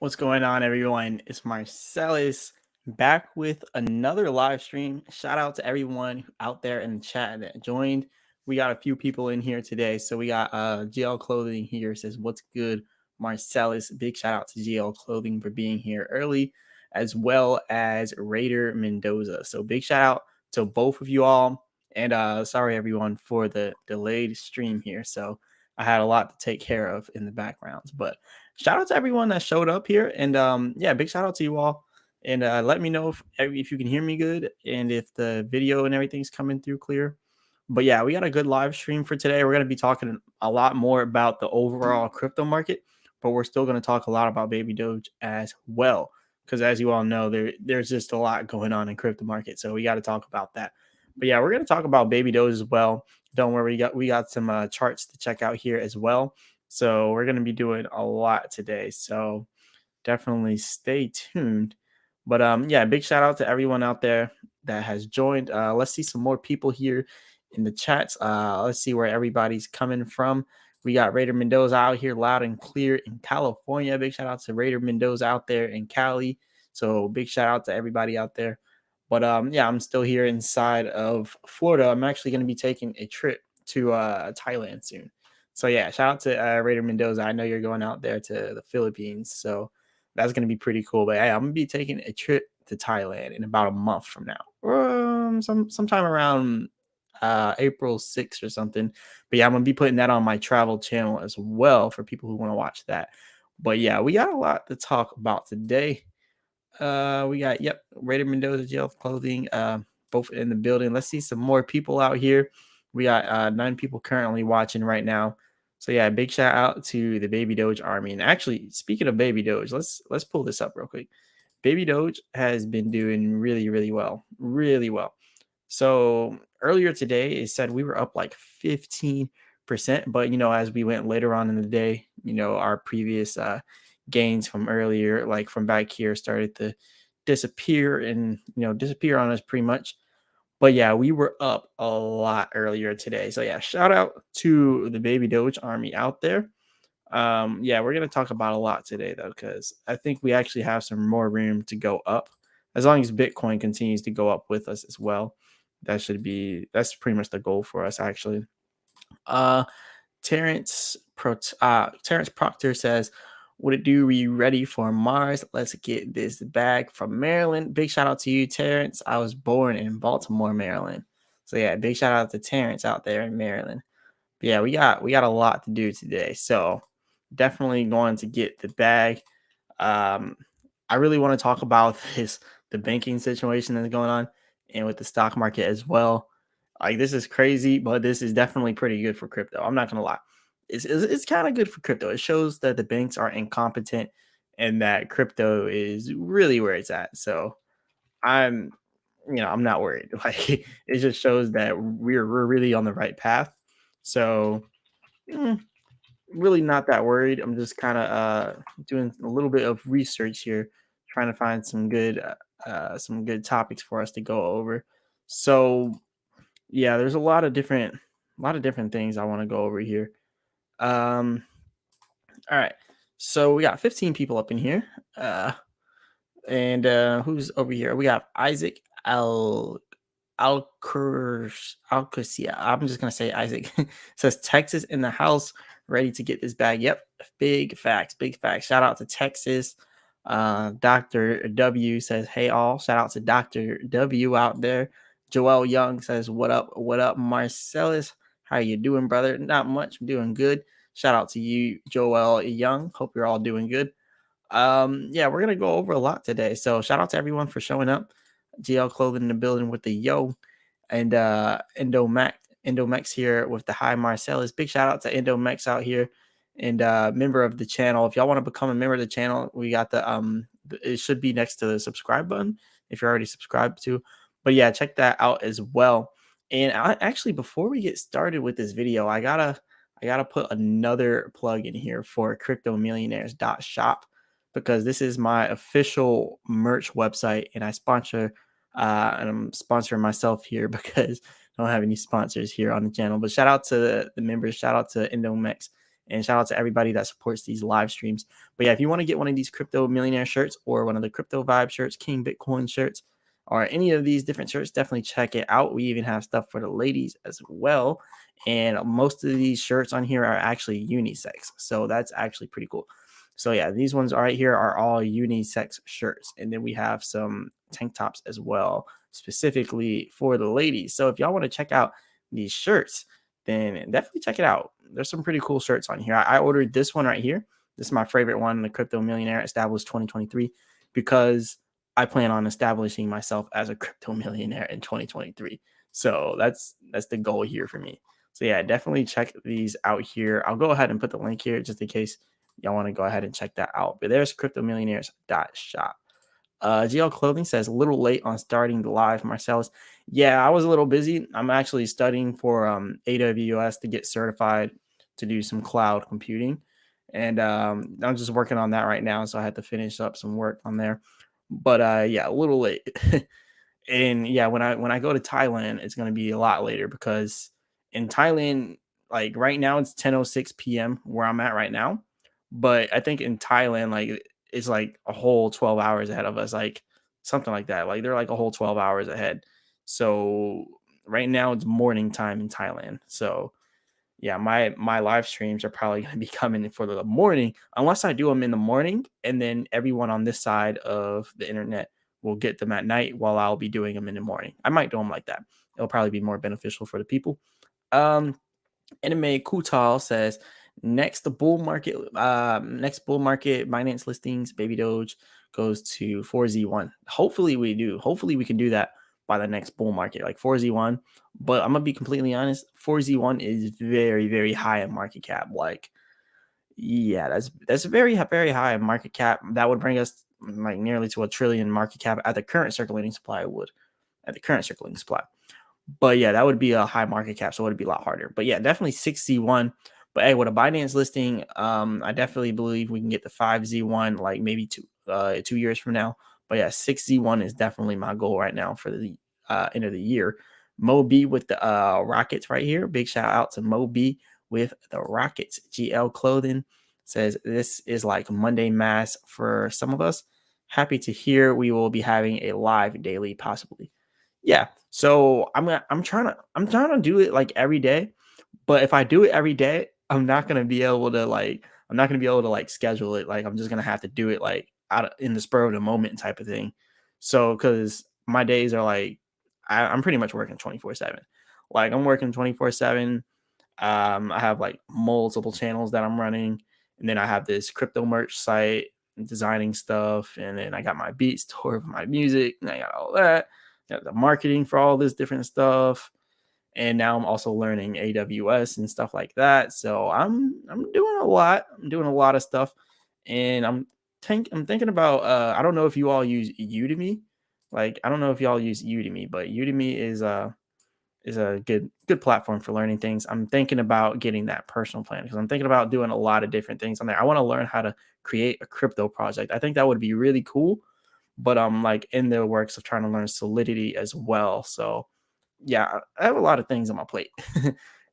What's going on, everyone? It's Marsellis back with another live stream. Shout out to everyone out there in the chat that joined. We got a few people in here today. So we got GL Clothing here says, "What's good, Marsellis?" Big shout out to GL Clothing for being here early, as well as Raider Mendoza. So big shout out to both of you all. And sorry, everyone, for the delayed stream here. So I had a lot to take care of in the backgrounds, but shout out to everyone that showed up here. And yeah, big shout out to you all. And let me know if you can hear me good and if the video and everything's coming through clear. But yeah, we got a good live stream for today. We're going to be talking a lot more about the overall crypto market, but we're still going to talk a lot about Baby Doge as well. Because as you all know, there's just a lot going on in crypto market. So we got to talk about that. But yeah, we're going to talk about Baby Doge as well. Don't worry, we got some charts to check out here as well. So we're going to be doing a lot today. So definitely stay tuned. But yeah, big shout out to everyone out there that has joined. Let's see some more people here in the chats. Let's see where everybody's coming from. We got Raider Mendoza out here loud and clear in California. Big shout out to Raider Mendoza out there in Cali. So big shout out to everybody out there. But yeah, I'm still here inside of Florida. I'm actually going to be taking a trip to Thailand soon. So yeah, shout out to Raider Mendoza. I know you're going out there to the Philippines, so that's gonna be pretty cool. But hey, I'm gonna be taking a trip to Thailand in about a month from now, sometime around April 6th or something. But yeah, I'm gonna be putting that on my travel channel as well for people who want to watch that. But yeah, we got a lot to talk about today. We got Raider Mendoza Jail Clothing, both in the building. Let's see some more people out here. We got 9 people currently watching right now. So yeah, big shout out to the Baby Doge army. And actually, speaking of Baby Doge, let's pull this up real quick. Baby Doge has been doing really, really well, really well. So earlier today, it said we were up like 15%, but as we went later on in the day, our previous gains from earlier, like from back here, started to disappear and disappear on us pretty much. But yeah, we were up a lot earlier today. So yeah, shout out to the Baby Doge army out there. Yeah, we're gonna talk about a lot today though, because I think we actually have some more room to go up as long as Bitcoin continues to go up with us as well. That's pretty much the goal for us actually. Uh Terrence Proctor says, "Would it do? We ready for Mars? Let's get this bag from Maryland." Big shout out to you, Terrence. I was born in Baltimore, Maryland. So yeah, big shout out to Terrence out there in Maryland. But yeah, we got a lot to do today. So definitely going to get the bag. I really want to talk about the banking situation that's going on and with the stock market as well. Like this is crazy, but this is definitely pretty good for crypto. I'm not gonna lie. It's kind of good for crypto. It shows that the banks are incompetent and that crypto is really where it's at. So I'm I'm not worried. Like it just shows that we're really on the right path. So really not that worried. I'm just kind of doing a little bit of research here, trying to find some good topics for us to go over. So yeah, there's a lot of different things I want to go over here. Um, all right, so we got 15 people up in here, and who's over here? We got Isaac Alcacia. I'm just gonna say Isaac. Says Texas in the house, ready to get this bag. Yep, big facts, big facts. Shout out to Texas. Dr. W says, "Hey all." Shout out to Dr. W out there. Joel Young says, what up, Marcellus? How you doing, brother? Not much. I'm doing good. Shout out to you, Joel Young. Hope you're all doing good. Yeah, we're gonna go over a lot today. So shout out to everyone for showing up. GL Clothing in the building with the yo, and Endomax here with the hi Marcellus. Big shout out to Endomax out here and member of the channel. If y'all want to become a member of the channel, we got it should be next to the subscribe button if you're already subscribed to. But yeah, check that out as well. And actually, before we get started with this video, I gotta put another plug in here for cryptomillionaires.shop because this is my official merch website and I sponsor and I'm sponsoring myself here because I don't have any sponsors here on the channel. But shout out to the members, shout out to Endomex And shout out to everybody that supports these live streams. But yeah, if you want to get one of these crypto millionaire shirts or one of the crypto vibe shirts, King Bitcoin shirts, or any of these different shirts, definitely check it out. We even have stuff for the ladies as well. And most of these shirts on here are actually unisex. So that's actually pretty cool. So yeah, these ones right here are all unisex shirts. And then we have some tank tops as well, specifically for the ladies. So if y'all want to check out these shirts, then definitely check it out. There's some pretty cool shirts on here. I ordered this one right here. This is my favorite one, the Crypto Millionaire established 2023, because I plan on establishing myself as a crypto millionaire in 2023. So that's the goal here for me. So yeah, definitely check these out here. I'll go ahead and put the link here just in case y'all want to go ahead and check that out. But there's cryptomillionaires.shop. GL Clothing says a little late on starting the live, Marsellis. Yeah, I was a little busy. I'm actually studying for AWS to get certified to do some cloud computing. And I'm just working on that right now. So I had to finish up some work on there. But yeah, a little late. And yeah, when I go to Thailand, it's gonna be a lot later because in Thailand, like right now it's 10:06 p.m. where I'm at right now. But I think in Thailand, like it's like a whole 12 hours ahead of us, like something like that. Like they're like a whole 12 hours ahead. So right now it's morning time in Thailand. So yeah, my live streams are probably going to be coming for the morning unless I do them in the morning, and then everyone on this side of the internet will get them at night while I'll be doing them in the morning. I might do them like that. It'll probably be more beneficial for the people. Um, Anime Kutal says next bull market Binance listings, Baby Doge goes to 4Z1. Hopefully we do. Hopefully we can do that by the next bull market, like 4Z1. But I'm gonna be completely honest, 4Z1 is very, very high in market cap. Like, yeah, that's very, very high in market cap. That would bring us like nearly to a trillion market cap at the current circulating supply. It would at the current circulating supply. But yeah, that would be a high market cap, so it would be a lot harder. But yeah, definitely 6Z1. But hey, with a Binance listing, I definitely believe we can get the 5Z1 like maybe 2 years from now. But yeah, 6Z1 is definitely my goal right now for the end of the year. Mo B with the Rockets right here. Big shout out to Mo B with the Rockets. GL Clothing says this is like Monday mass for some of us. Happy to hear we will be having a live daily possibly. Yeah. So I'm trying to do it like every day, but if I do it every day, I'm not gonna be able to like schedule it. Like I'm just gonna have to do it like in the spur of the moment type of thing. So because my days are like I'm pretty much working 24/7. Like I'm working 24/7. I have like multiple channels that I'm running, and then I have this crypto merch site, designing stuff, and then I got my beat store of my music, and I got all that. Got the marketing for all this different stuff, and now I'm also learning AWS and stuff like that. So I'm doing a lot. I'm doing a lot of stuff, and I'm thinking about. I don't know if you all use Udemy. Like I don't know if y'all use Udemy, but Udemy is a good platform for learning things. I'm thinking about getting that personal plan because I'm thinking about doing a lot of different things on there. I want to learn how to create a crypto project. I think that would be really cool, but I'm like in the works of trying to learn Solidity as well. So yeah, I have a lot of things on my plate.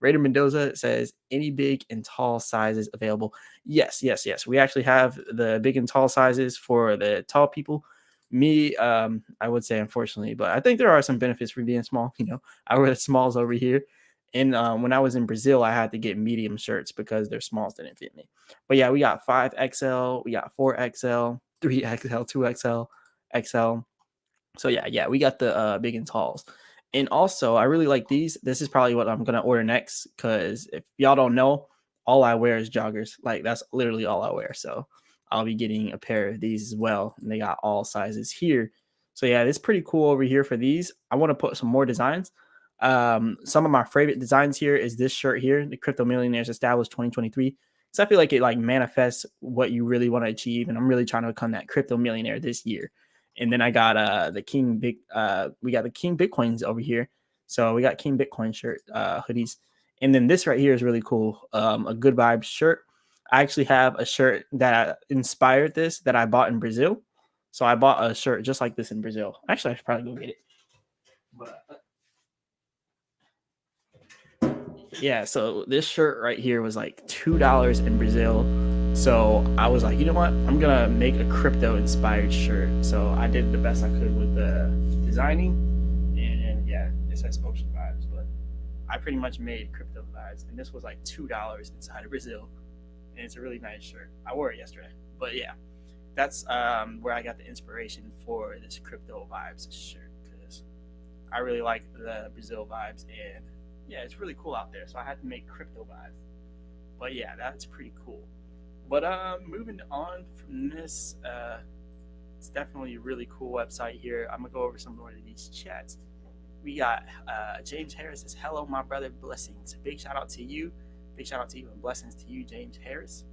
Raider Mendoza says any big and tall sizes available. Yes, yes, yes. We actually have the big and tall sizes for the tall people. Me, I would say unfortunately, but I think there are some benefits for being small. I wear the smalls over here. And when I was in Brazil, I had to get medium shirts because their smalls didn't fit me. But yeah, we got 5XL, we got 4XL, 3XL, 2XL, XL. So yeah, we got the big and talls. And also, I really like these. This is probably what I'm gonna order next because if y'all don't know, all I wear is joggers. Like that's literally all I wear. So I'll be getting a pair of these as well. And they got all sizes here. So yeah, it's pretty cool over here for these. I want to put some more designs. Some of my favorite designs here is this shirt here, the Crypto Millionaires Established 2023. So I feel like it like manifests what you really want to achieve, and I'm really trying to become that crypto millionaire this year. And then I got we got the King Bitcoins over here. So we got King Bitcoin shirt hoodies. And then this right here is really cool. A good vibes shirt. I actually have a shirt that inspired this that I bought in Brazil. So I bought a shirt just like this in Brazil. Actually, I should probably go get it. But Yeah, so this shirt right here was like $2 in Brazil. So I was like, you know what? I'm gonna make a crypto inspired shirt. So I did the best I could with the designing, and yeah, it says ocean vibes, but I pretty much made crypto vibes, and this was like $2 inside of Brazil, and it's a really nice shirt. I wore it yesterday, but yeah, that's where I got the inspiration for this crypto vibes shirt because I really like the Brazil vibes, and yeah, it's really cool out there. So I had to make crypto vibes. But yeah, that's pretty cool. But moving on from this, it's definitely a really cool website here. I'm gonna go over some more of these chats. We got James Harris says, "Hello, my brother, blessings." Big shout out to you. Big shout out to you and blessings to you, James Harris.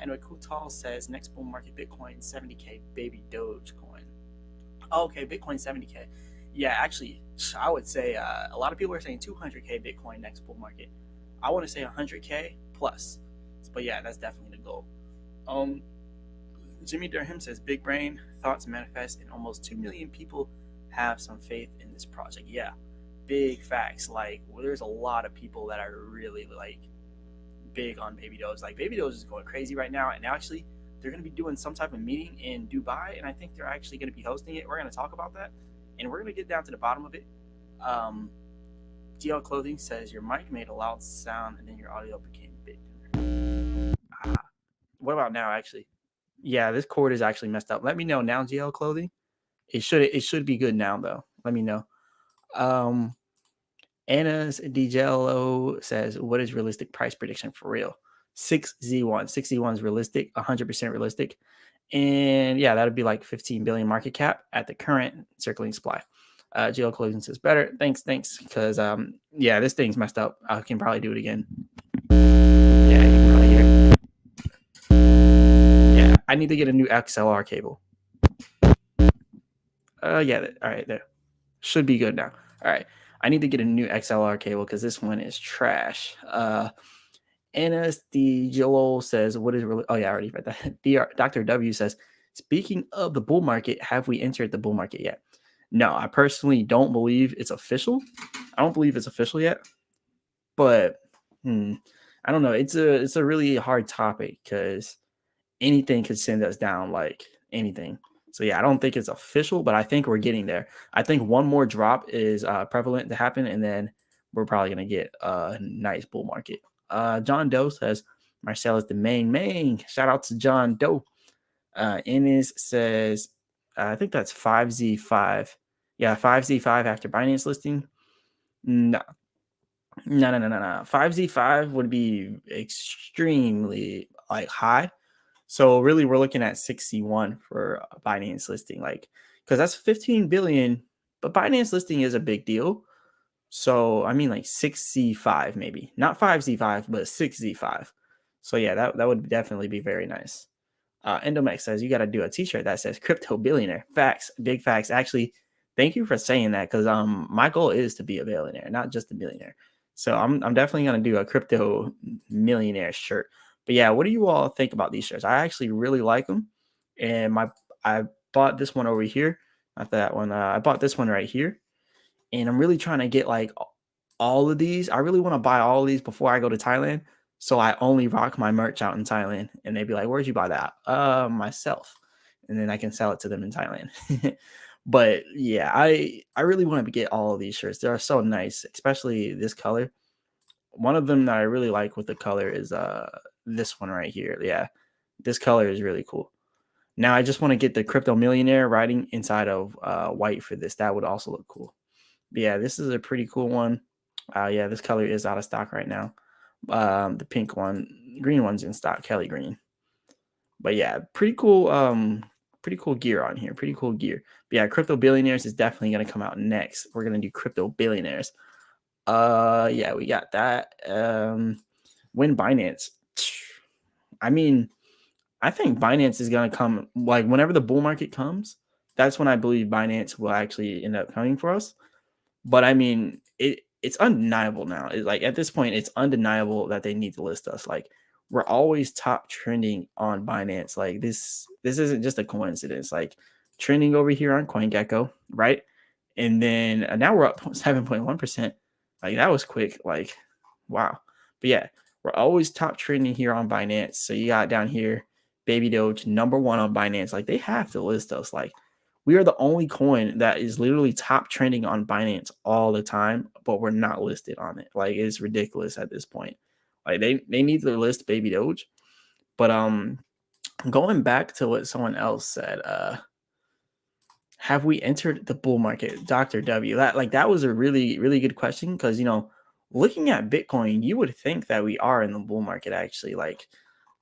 Anyway, Kutal says, "Next bull market Bitcoin 70K Baby Doge coin." Oh, okay, Bitcoin 70K. Yeah, actually, I would say a lot of people are saying 200K Bitcoin next bull market. I want to say 100K plus. But yeah, that's definitely the goal. Jimmy Durham says, "Big brain, thoughts manifest, and almost 2 million people have some faith in this project." Yeah, big facts. Like, there's a lot of people that are really like big on Baby Doge. Like, Baby Doge is going crazy right now, and actually, they're going to be doing some type of meeting in Dubai, and I think they're actually going to be hosting it. We're going to talk about that, and we're going to get down to the bottom of it. GL Clothing says, "Your mic made a loud sound, and then your audio became big." What about now? Actually, yeah, this cord is actually messed up. Let me know now, GL Clothing. It should be good now though. Let me know. Anna's DJLO says, "What is realistic price prediction for real?" 6Z1. 6Z1 is realistic, 100% realistic. And yeah, that would be like 15 billion market cap at the current circling supply. GL Clothing says, "Better. Thanks. Because yeah, this thing's messed up. I can probably do it again." Yeah, you can probably hear it. Yeah, I need to get a new XLR cable. Yeah, all right, there. Should be good now. All right. I need to get a new XLR cable because this one is trash. Anas the Joel says, "What is really?" Oh yeah, I already read that. Dr. W says, "Speaking of the bull market, have we entered the bull market yet?" No, I personally don't believe it's official. I don't believe it's official yet, but I don't know. It's a really hard topic because anything could send us down, like anything. So yeah, I don't think it's official, but I think we're getting there. I think one more drop is prevalent to happen, and then we're probably gonna get a nice bull market. John Doe says, "Marsellis the main." Shout out to John Doe. Inez says, "I think that's 5Z5. Yeah, 5Z5 after Binance listing. No, no. 5Z5 would be extremely like high. So really, we're looking at 61 for Binance listing, like because that's 15 billion. But Binance listing is a big deal. So I mean, like 6Z5 maybe, not 5Z5, but 6Z5. So yeah, that would definitely be very nice. Endomex says, "You got to do a T-shirt that says crypto billionaire." Facts, big facts. Actually, thank you for saying that because my goal is to be a billionaire, not just a millionaire. So I'm definitely gonna do a crypto millionaire shirt. But yeah, what do you all think about these shirts? I actually really like them, and I bought this one over here, not that one. I bought this one right here, and I'm really trying to get like all of these. I really want to buy all of these before I go to Thailand. So I only rock my merch out in Thailand, and they'd be like, "Where'd you buy that?" Myself, and then I can sell it to them in Thailand. But yeah, I really want to get all of these shirts. They are so nice, especially this color. One of them that I really like with the color is this one right here. Yeah, this color is really cool. Now I just want to get the crypto millionaire writing inside of white for this. That would also look cool. But yeah, this is a pretty cool one. Yeah, this color is out of stock right now. The pink one, green one's in stock, Kelly green. But yeah, pretty cool. Pretty cool gear on here. Pretty cool gear. But yeah, crypto billionaires is definitely gonna come out next. We're gonna do crypto billionaires. Yeah, we got that. When Binance. I mean, I think Binance is gonna come like whenever the bull market comes. That's when I believe Binance will actually end up coming for us. But I mean, it's undeniable now. Like at this point, it's undeniable that they need to list us. Like we're always top trending on Binance. Like this isn't just a coincidence. Like trending over here on CoinGecko, right? And then now we're up 7.1%. Like that was quick. Like Wow. But yeah, we're always top trending here on Binance. So you got down here Baby Doge, #1 on Binance. Like they have to list us. Like we are the only coin that is literally top trending on Binance all the time, but we're not listed on it. Like it's ridiculous at this point. Like they need to list Baby Doge. But going back to what someone else said, have we entered the bull market? Dr. W. That was a really, really good question because looking at Bitcoin, you would think that we are in the bull market actually. Like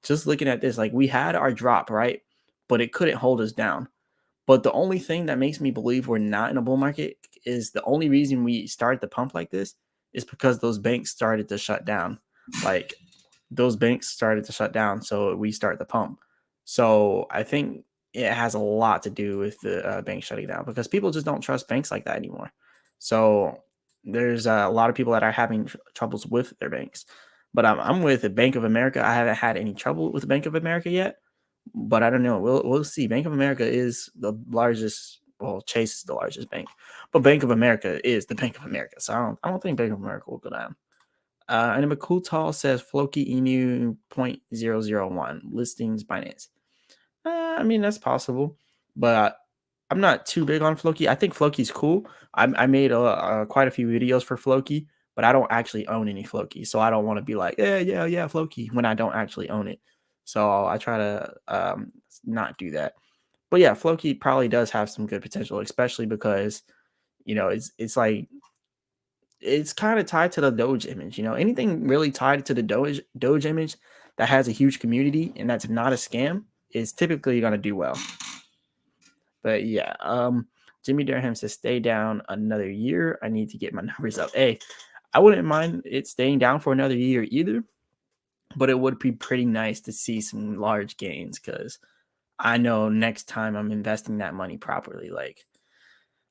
just looking at this, like we had our drop, right? But it couldn't hold us down. But the only thing that makes me believe we're not in a bull market is the only reason we started to pump like this is because those banks started to shut down. Like those banks started to shut down, so we start the pump. So I think it has a lot to do with the bank shutting down because people just don't trust banks like that anymore. So there's a lot of people that are having troubles with their banks. But I'm with the Bank of America. I haven't had any trouble with Bank of America yet, but I don't know. We'll see. Bank of America is the largest. Well, Chase is the largest bank, but Bank of America is the Bank of America. So I don't think Bank of America will go down. And Makutal says Floki Inu 0.001 listings Binance. I mean, that's possible, but I'm not too big on Floki. I think Floki's cool. I made quite a few videos for Floki, but I don't actually own any Floki. So I don't want to be like, yeah, Floki when I don't actually own it. So I try to not do that. But yeah, Floki probably does have some good potential, especially because, it's like it's kind of tied to the Doge image. Anything really tied to the Doge image that has a huge community and that's not a scam is typically going to do well. But yeah, Jimmy Durham says stay down another year. I need to get my numbers up. Hey, I wouldn't mind it staying down for another year either, but it would be pretty nice to see some large gains because I know next time I'm investing that money properly. Like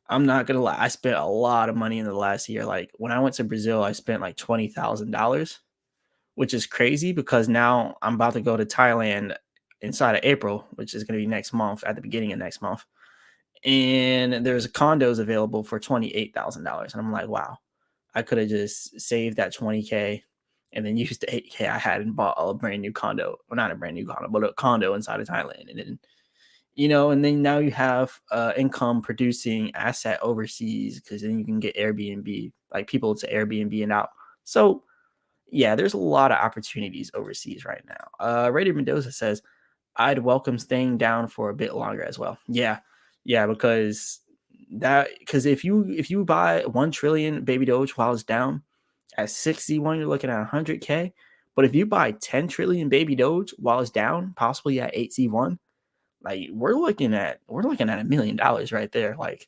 I'm not gonna lie, I spent a lot of money in the last year. Like when I went to Brazil, I spent like $20,000, which is crazy because now I'm about to go to Thailand inside of April, which is gonna be next month at the beginning of next month. And there's condos available for $28,000. And I'm like, wow, I could have just saved that 20K and then used the 8K I had and bought a brand new condo. Well, not a brand new condo, but a condo inside of Thailand. And then and then now you have income producing asset overseas because then you can get Airbnb, like people to Airbnb and out. So yeah, there's a lot of opportunities overseas right now. Raider Mendoza says, I'd welcome staying down for a bit longer as well. Yeah, because if you buy 1 trillion Baby Doge while it's down at 61, you're looking at 100K. But if you buy 10 trillion Baby Doge while it's down, possibly at 8C1, like we're looking at $1 million right there. Like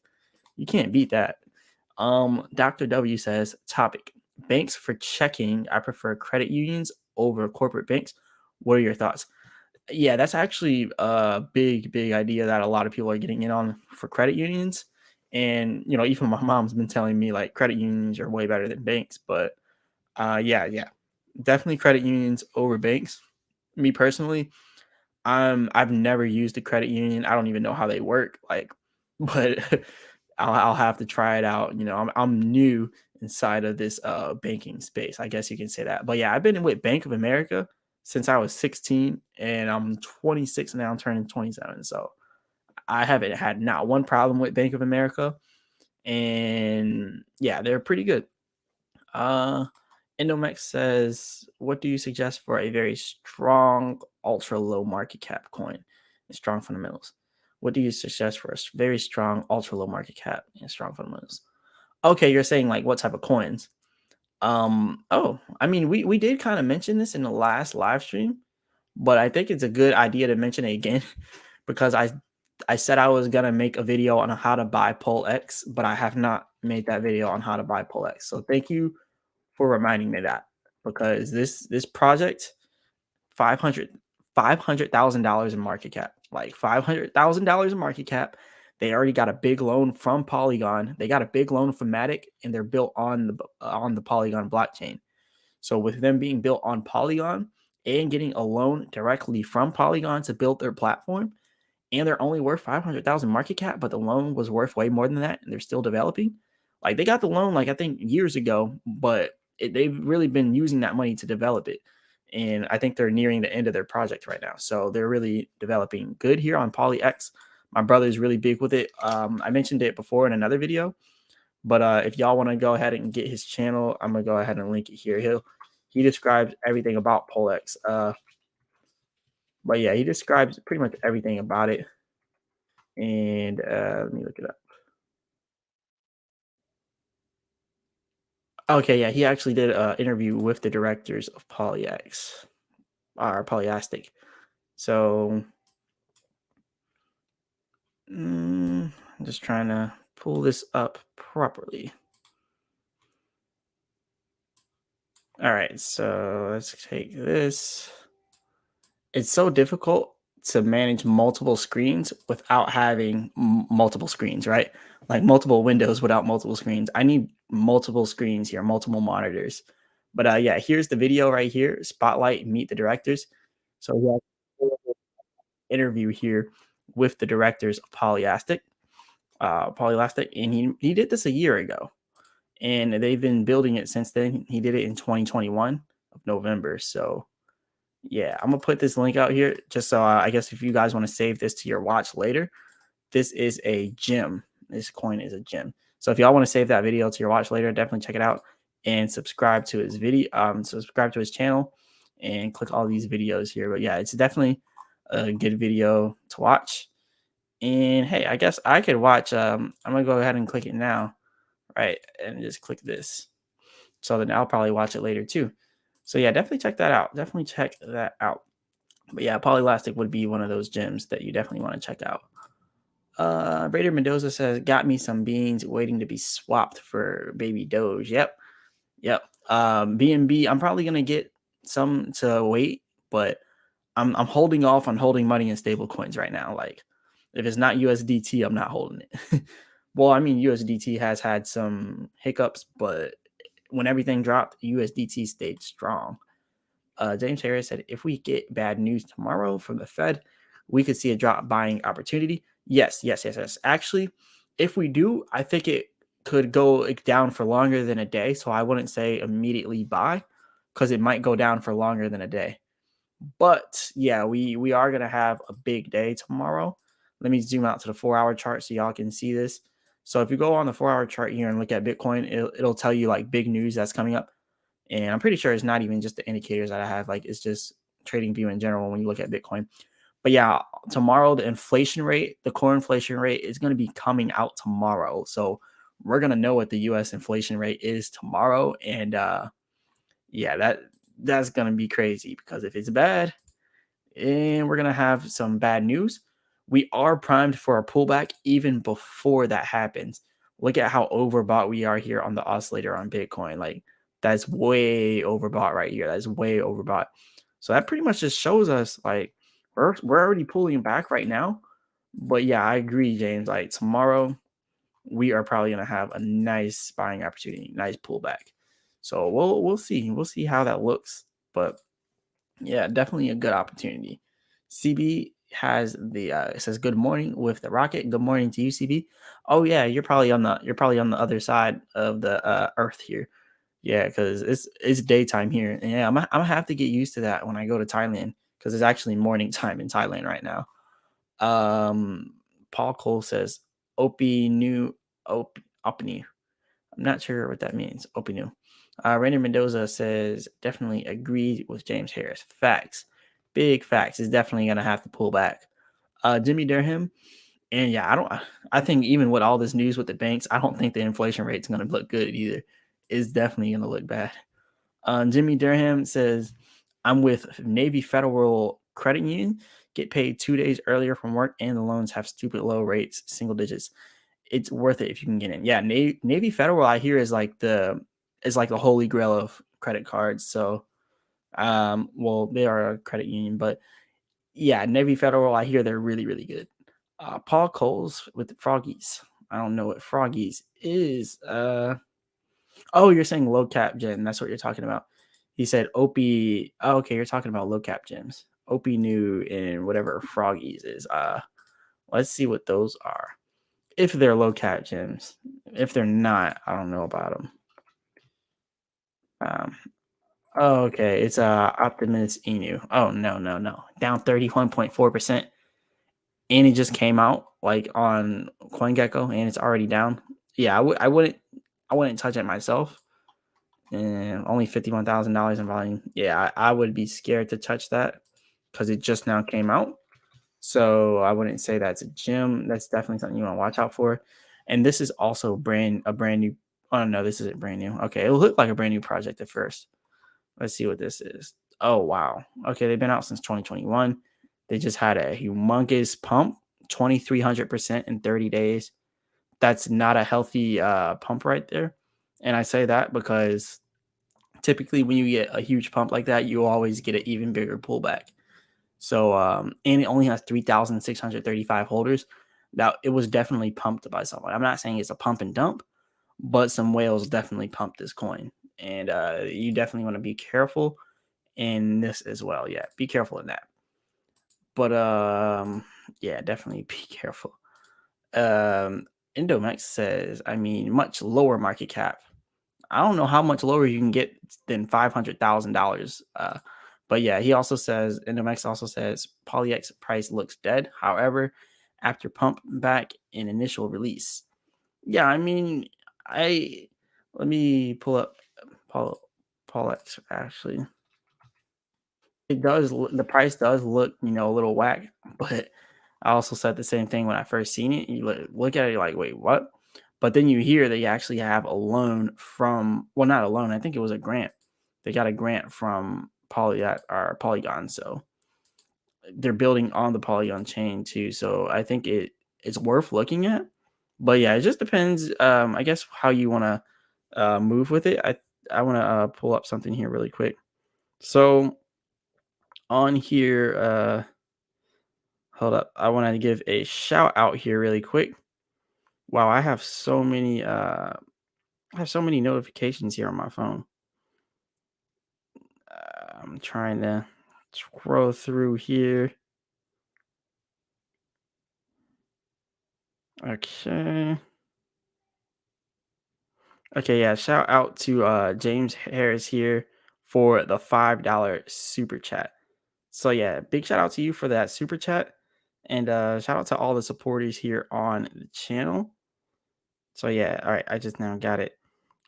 you can't beat that. Dr. W says topic banks for checking. I prefer credit unions over corporate banks. What are your thoughts? Yeah, that's actually a big idea that a lot of people are getting in on for credit unions. And even my mom's been telling me like credit unions are way better than banks. But yeah, definitely credit unions over banks. Me personally, I've never used a credit union. I don't even know how they work. Like, but I'll have to try it out. I'm new inside of this banking space. I guess you can say that. But yeah, I've been with Bank of America since I was 16 and I'm 26 now. I'm turning 27. So I haven't had not one problem with Bank of America. And yeah, they're pretty good. Endomex says, what do you suggest for a very strong, ultra low market cap coin and strong fundamentals? What do you suggest for a very strong, ultra low market cap and strong fundamentals? Okay, you're saying like what type of coins? Oh, I mean, we did kind of mention this in the last live stream, but I think it's a good idea to mention it again because I said I was gonna make a video on how to buy PolX, but I have not made that video on how to buy PolX. So thank you for reminding me that because this project 500,000 in market cap, like $500,000 in market cap. They already got a big loan from Polygon. They got a big loan from Matic, and they're built on the Polygon blockchain. So with them being built on Polygon and getting a loan directly from Polygon to build their platform, and they're only worth 500,000 market cap, but the loan was worth way more than that, and they're still developing. Like they got the loan, like I think years ago, but they've really been using that money to develop it. And I think they're nearing the end of their project right now. So they're really developing good here on PolyX. My brother is really big with it. I mentioned it before in another video, but if y'all want to go ahead and get his channel, I'm gonna go ahead and link it here. He describes everything about PolyX. But yeah, he describes pretty much everything about it. And let me look it up. Okay, yeah, he actually did an interview with the directors of PolyX or Polyastic. So I'm just trying to pull this up properly. All right, so let's take this. It's so difficult to manage multiple screens without having multiple screens, right? Like multiple windows without multiple screens. I need multiple screens here, multiple monitors. But yeah, here's the video right here. Spotlight, meet the directors. So we have an interview here with the directors of Polyastic, and he did this a year ago, and they've been building it since then. He did it in 2021 of November. So yeah, I'm gonna put this link out here just so I guess if you guys want to save this to your watch later, this is a gem. This coin is a gem. So if y'all want to save that video to your watch later, definitely check it out and subscribe to his video. Subscribe to his channel and click all these videos here. But yeah, it's definitely a good video to watch. And hey, I guess I could watch. I'm gonna go ahead and click it now, right? And just click this. So then I'll probably watch it later too. So yeah, definitely check that out. Definitely check that out. But yeah, Polylastic would be one of those gems that you definitely want to check out. Raider Mendoza says, got me some beans waiting to be swapped for Baby Doge. Yep. Yep. BNB, I'm probably gonna get some to wait, but I'm holding off on holding money in stable coins right now. Like if it's not USDT, I'm not holding it. Well, I mean USDT has had some hiccups, but when everything dropped, USDT stayed strong. James Harris said, if we get bad news tomorrow from the Fed, we could see a drop buying opportunity. Yes, yes, yes, yes. Actually, if we do, I think it could go down for longer than a day. So I wouldn't say immediately buy because it might go down for longer than a day. But yeah, we are gonna have a big day tomorrow. Let me zoom out to the 4-hour chart so y'all can see this. So if you go on the 4-hour chart here and look at Bitcoin, it'll tell you like big news that's coming up. And I'm pretty sure it's not even just the indicators that I have, like it's just trading view in general when you look at Bitcoin. But yeah, tomorrow the inflation rate, the core inflation rate is going to be coming out tomorrow. So we're going to know what the US inflation rate is tomorrow. And yeah, that's going to be crazy because if it's bad, and we're going to have some bad news. We are primed for a pullback even before that happens. Look at how overbought we are here on the oscillator on Bitcoin. Like that's way overbought right here. That's way overbought. So that pretty much just shows us like we're already pulling back right now. But yeah, I agree, James. Like tomorrow, we are probably gonna have a nice buying opportunity, nice pullback. So we'll see. We'll see how that looks. But yeah, definitely a good opportunity. CB has the it says good morning with the rocket. Good morning to you, CB. Oh yeah, you're probably on the other side of the earth here. Yeah, because it's daytime here. And yeah, I'm gonna have to get used to that when I go to Thailand because it's actually morning time in Thailand right now. Um Paul Cole says Opie new Opini. I'm not sure what that means. Opinu. Rainer Mendoza says, definitely agreed with James Harris. Facts. Big facts. Is definitely going to have to pull back. Jimmy Durham. And yeah, I think even with all this news with the banks, I don't think the inflation rate's going to look good either. It's definitely going to look bad. Jimmy Durham says, I'm with Navy Federal Credit Union. Get paid 2 days earlier from work, and the loans have stupid low rates, single digits. It's worth it if you can get in. Yeah, Navy Federal I hear is like the holy grail of credit cards. So well, they are a credit union, but yeah, Navy Federal I hear they're really really good. Paul Coles with the Froggies. I don't know what Froggies is. Oh, you're saying low cap gem. That's what you're talking about. He said Opie. Oh, okay, you're talking about low cap gems. Opie new and whatever Froggies is. Let's see what those are. If they're low cap gems. If they're not, I don't know about them. Um, oh, okay. It's Optimus Inu. Oh no. Down 31.4%. And it just came out like on CoinGecko and it's already down. Yeah, I wouldn't touch it myself. And only $51,000 in volume. Yeah, I would be scared to touch that because it just now came out. So I wouldn't say that's a gem. That's definitely something you want to watch out for. And this is also a brand new. Oh no, this isn't brand new. Okay, it looked like a brand new project at first. Let's see what this is. Oh wow. Okay, they've been out since 2021. They just had a humongous pump, 2,300% in 30 days. That's not a healthy pump right there. And I say that because typically when you get a huge pump like that, you always get an even bigger pullback. So and it only has 3,635 holders. Now it was definitely pumped by someone. I'm not saying it's a pump and dump, but some whales definitely pumped this coin. And you definitely want to be careful in this as well. Yeah, be careful in that. But yeah, definitely be careful. Indomex says, I mean, much lower market cap. I don't know how much lower you can get than $500,000. But yeah, he also says, Indomex also says, PolyX price looks dead. However, after pump back in initial release. Yeah, I mean, I let me pull up Paul PolyX actually. It does. The price does look, a little whack, but I also said the same thing when I first seen it. You look at it, you're like, wait, what? But then you hear they actually have a loan from, well, not a loan. I think it was a grant. They got a grant from Polygon, so they're building on the Polygon chain too. So I think it's worth looking at. But yeah, it just depends. I guess how you want to move with it. I want to pull up something here really quick. So on here, hold up. I want to give a shout out here really quick. Wow, I have so many notifications here on my phone. I'm trying to scroll through here. Okay. Okay, yeah. Shout out to James Harris here for the $5 super chat. So yeah, big shout out to you for that super chat. And shout out to all the supporters here on the channel. So yeah, all right, I just now got it.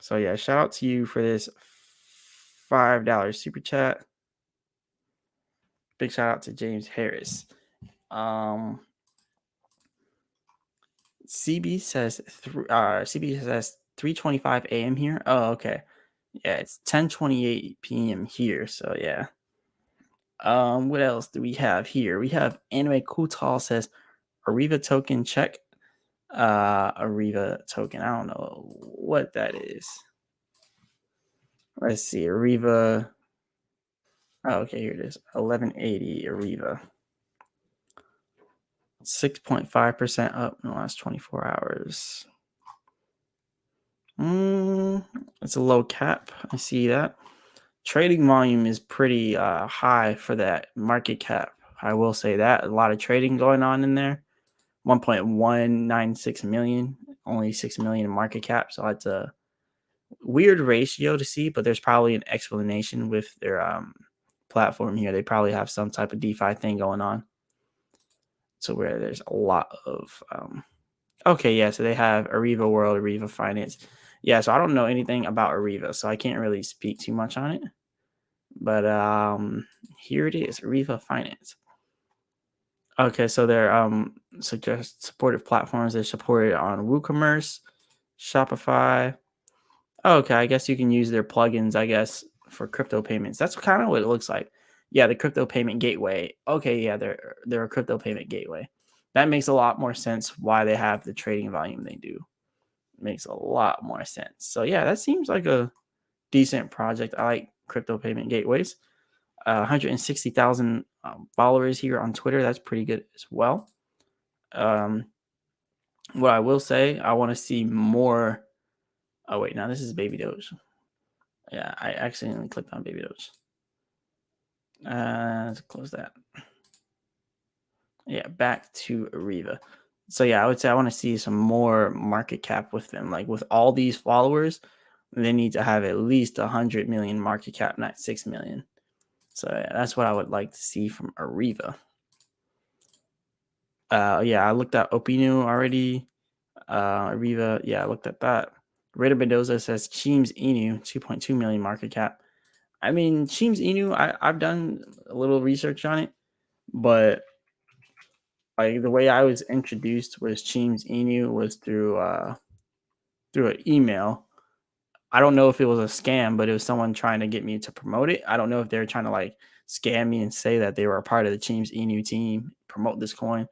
So yeah, shout out to you for this $5 super chat. Big shout out to James Harris. CB says 3:25 a.m. here. Oh, okay. Yeah, it's 10:28 p.m. here. So yeah. What else do we have here? We have Anime Kutal says Ariva token check. Ariva token. I don't know what that is. Let's see. Ariva. Oh, okay, here it is. 1180 Ariva. 6.5% up in the last 24 hours. It's a low cap. I see that. Trading volume is pretty high for that market cap. I will say that. A lot of trading going on in there. 1.196 million, only 6 million in market cap. So that's a weird ratio to see, but there's probably an explanation with their platform here. They probably have some type of DeFi thing going on. So where there's a lot of okay, yeah, so they have Ariva World, Ariva Finance. Yeah, so I don't know anything about Ariva, so I can't really speak too much on it. But here it is, Ariva Finance. Okay, so they're suggest supportive platforms. They're supported on WooCommerce, Shopify. Okay, I guess you can use their plugins, I guess, for crypto payments. That's kind of what it looks like. Yeah, the crypto payment gateway. Okay, yeah, they're a crypto payment gateway. That makes a lot more sense why they have the trading volume they do. Makes a lot more sense. So yeah, that seems like a decent project. I like crypto payment gateways. 160,000 followers here on Twitter. That's pretty good as well. What I will say, I want to see more. Oh wait, now this is Baby Doge. Yeah, I accidentally clicked on Baby Doge. Let's close that. Yeah, back to Ariva. So yeah, I would say I want to see some more market cap with them. Like with all these followers, They need to have at least 100 million market cap, not 6 million. So yeah, that's what I would like to see from Arriva. Yeah, I looked at Opinu already. Arriva, yeah, I looked at that. Raider Mendoza says Chims Inu, 2.2 million market cap. I mean, Chims Inu, I've done a little research on it, but like the way I was introduced was Chims Inu was through an email. I don't know if it was a scam, but it was someone trying to get me to promote it. I don't know if they were trying to like scam me and say that they were a part of the Chims Inu team, promote this coin,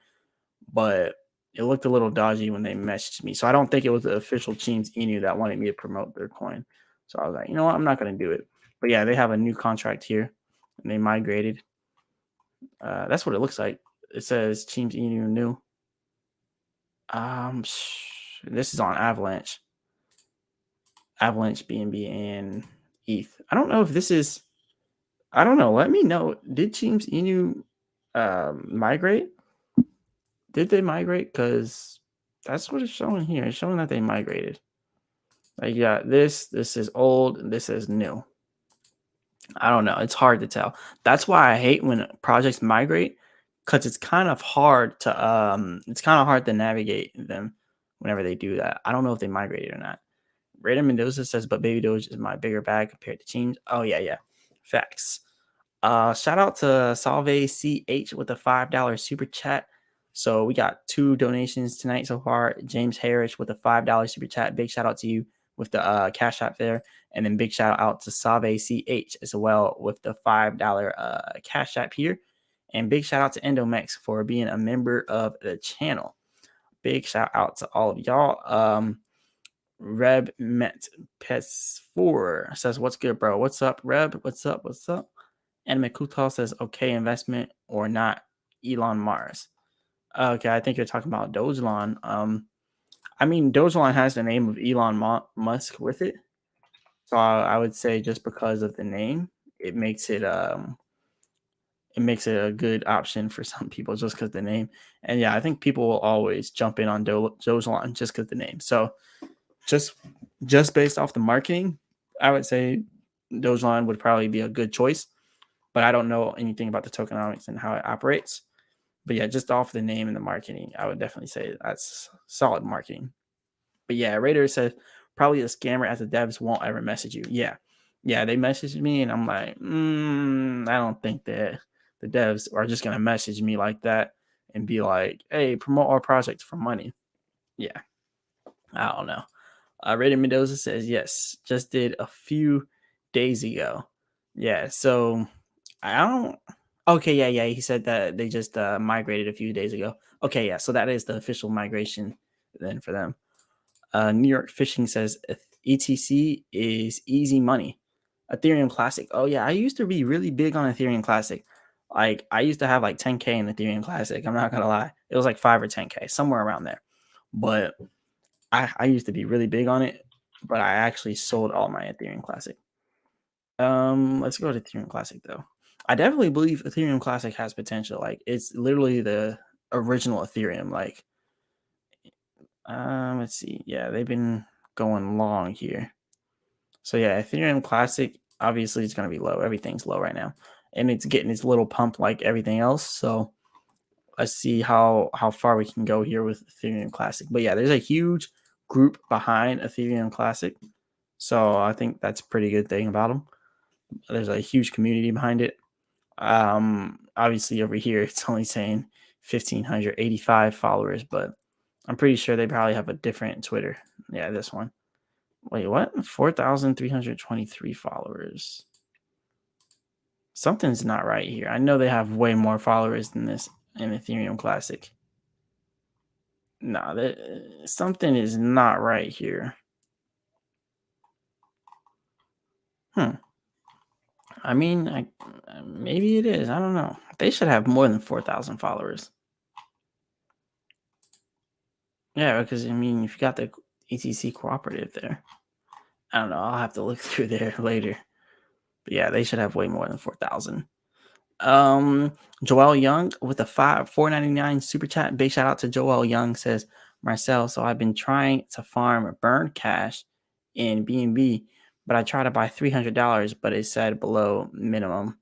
but it looked a little dodgy when they messaged me. So I don't think it was the official Chims Inu that wanted me to promote their coin. So I was like, you know what, I'm not going to do it. But yeah, they have a new contract here, and they migrated. That's what it looks like. It says Chims Inu new. This is on Avalanche, BNB, and ETH. I don't know if this is. I don't know. Let me know. Did Chims Inu migrate? Did they migrate? Because that's what it's showing here. It's showing that they migrated. Like, yeah, this is old, and this is new. I don't know. It's hard to tell. That's why I hate when projects migrate, because it's kind of hard to navigate them whenever they do that. I don't know if they migrated or not. Raider Mendoza says, but Baby Doge is my bigger bag compared to Teams. Oh yeah. Facts. Shout out to Salve CH with a $5 super chat. So we got 2 donations tonight so far. James Harris with a $5 super chat. Big shout out to you with the cash app there. And then big shout out to Salve CH as well with the $5 cash app here. And big shout out to Endomex for being a member of the channel. Big shout out to all of y'all. Reb Met Pets 4 says, what's good, bro? What's up, Reb? What's up? Anime Kutal says, okay, investment or not, Elon Mars. Okay, I think you're talking about Dogelon. I mean, Dogelon has the name of Elon Musk with it. So I would say just because of the name, it makes it a good option for some people just because the name. And yeah, I think people will always jump in on Dogelon just because the name. So just based off the marketing, I would say Dogelon would probably be a good choice. But I don't know anything about the tokenomics and how it operates. But yeah, just off the name and the marketing, I would definitely say that's solid marketing. But yeah, Raider says probably a scammer as the devs won't ever message you. Yeah, they messaged me and I'm like, I don't think that the devs are just gonna message me like that and be like, hey, promote our project for money. Yeah, I don't know. Raider Mendoza says yes, just did a few days ago. Yeah, so I don't. Okay, yeah. He said that they just migrated a few days ago. Okay, yeah. So that is the official migration then for them. New York Fishing says ETC is easy money. Ethereum Classic. Oh yeah, I used to be really big on Ethereum Classic. Like I used to have like 10K in Ethereum Classic. I'm not gonna lie, it was like 5 or 10K somewhere around there. But I used to be really big on it. But I actually sold all my Ethereum Classic. Let's go to Ethereum Classic though. I definitely believe Ethereum Classic has potential. Like it's literally the original Ethereum. Like, let's see. Yeah, they've been going long here. So yeah, Ethereum Classic obviously is going to be low. Everything's low right now, and it's getting its little pump like everything else. So let's see how far we can go here with Ethereum Classic. But yeah, there's a huge group behind Ethereum Classic, so I think that's a pretty good thing about them. There's a huge community behind it. Obviously over here it's only saying 1,585 followers, but I'm pretty sure they probably have a different Twitter. Yeah, this one. Wait, what? 4,323 followers. Something's not right here. I know they have way more followers than this in Ethereum Classic. No, something is not right here. I mean, maybe it is. I don't know. They should have more than 4,000 followers. Yeah, because I mean, if you got the ETC cooperative there, I don't know. I'll have to look through there later. But yeah, they should have way more than 4,000. Joel Young with a $4.99 super chat. Big shout out to Joel Young says, Marcel, so I've been trying to farm burn cash in BNB, but I tried to buy $300, but it said below minimum.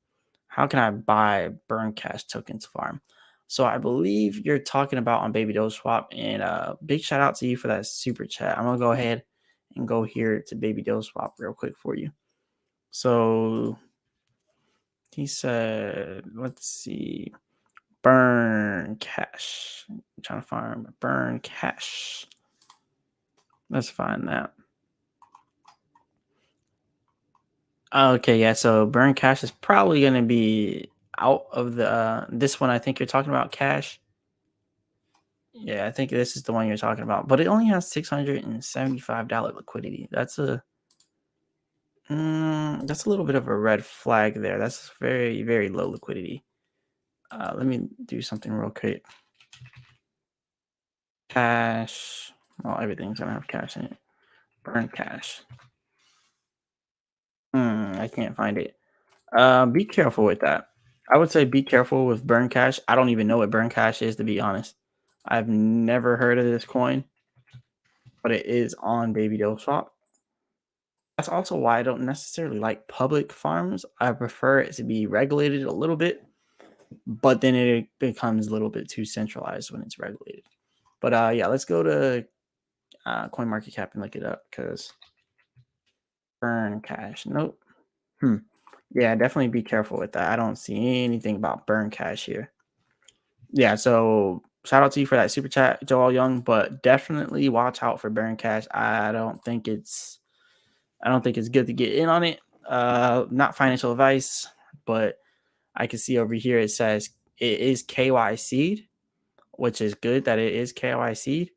How can I buy burn cash tokens farm? So I believe you're talking about on Baby Doge Swap, and big shout out to you for that super chat. I'm gonna go ahead and go here to Baby Doge Swap real quick for you. So he said, let's see, burn cash. I'm trying to find burn cash. Let's find that. Okay, yeah. So burn cash is probably going to be out of the this one. I think you're talking about cash. Yeah, I think this is the one you're talking about, but it only has $675 liquidity. That's a little bit of a red flag there. That's very, very low liquidity. Let me do something real quick. Cash. Well, everything's gonna have cash in it. Burn cash. I can't find it. Be careful with that. I would say be careful with burn cash. I don't even know what burn cash is, to be honest. I've never heard of this coin, but it is on Baby Doge Swap. That's also why I don't necessarily like public farms. I prefer it to be regulated a little bit, but then it becomes a little bit too centralized when it's regulated. But yeah, let's go to CoinMarketCap and look it up because burn cash. Nope. Yeah, definitely be careful with that. I don't see anything about burn cash here. Yeah, so shout out to you for that super chat, Joel Young, but definitely watch out for burn cash. I don't think it's good to get in on it. Not financial advice, but I can see over here it says it is KYC'd, which is good that it is KYC'd.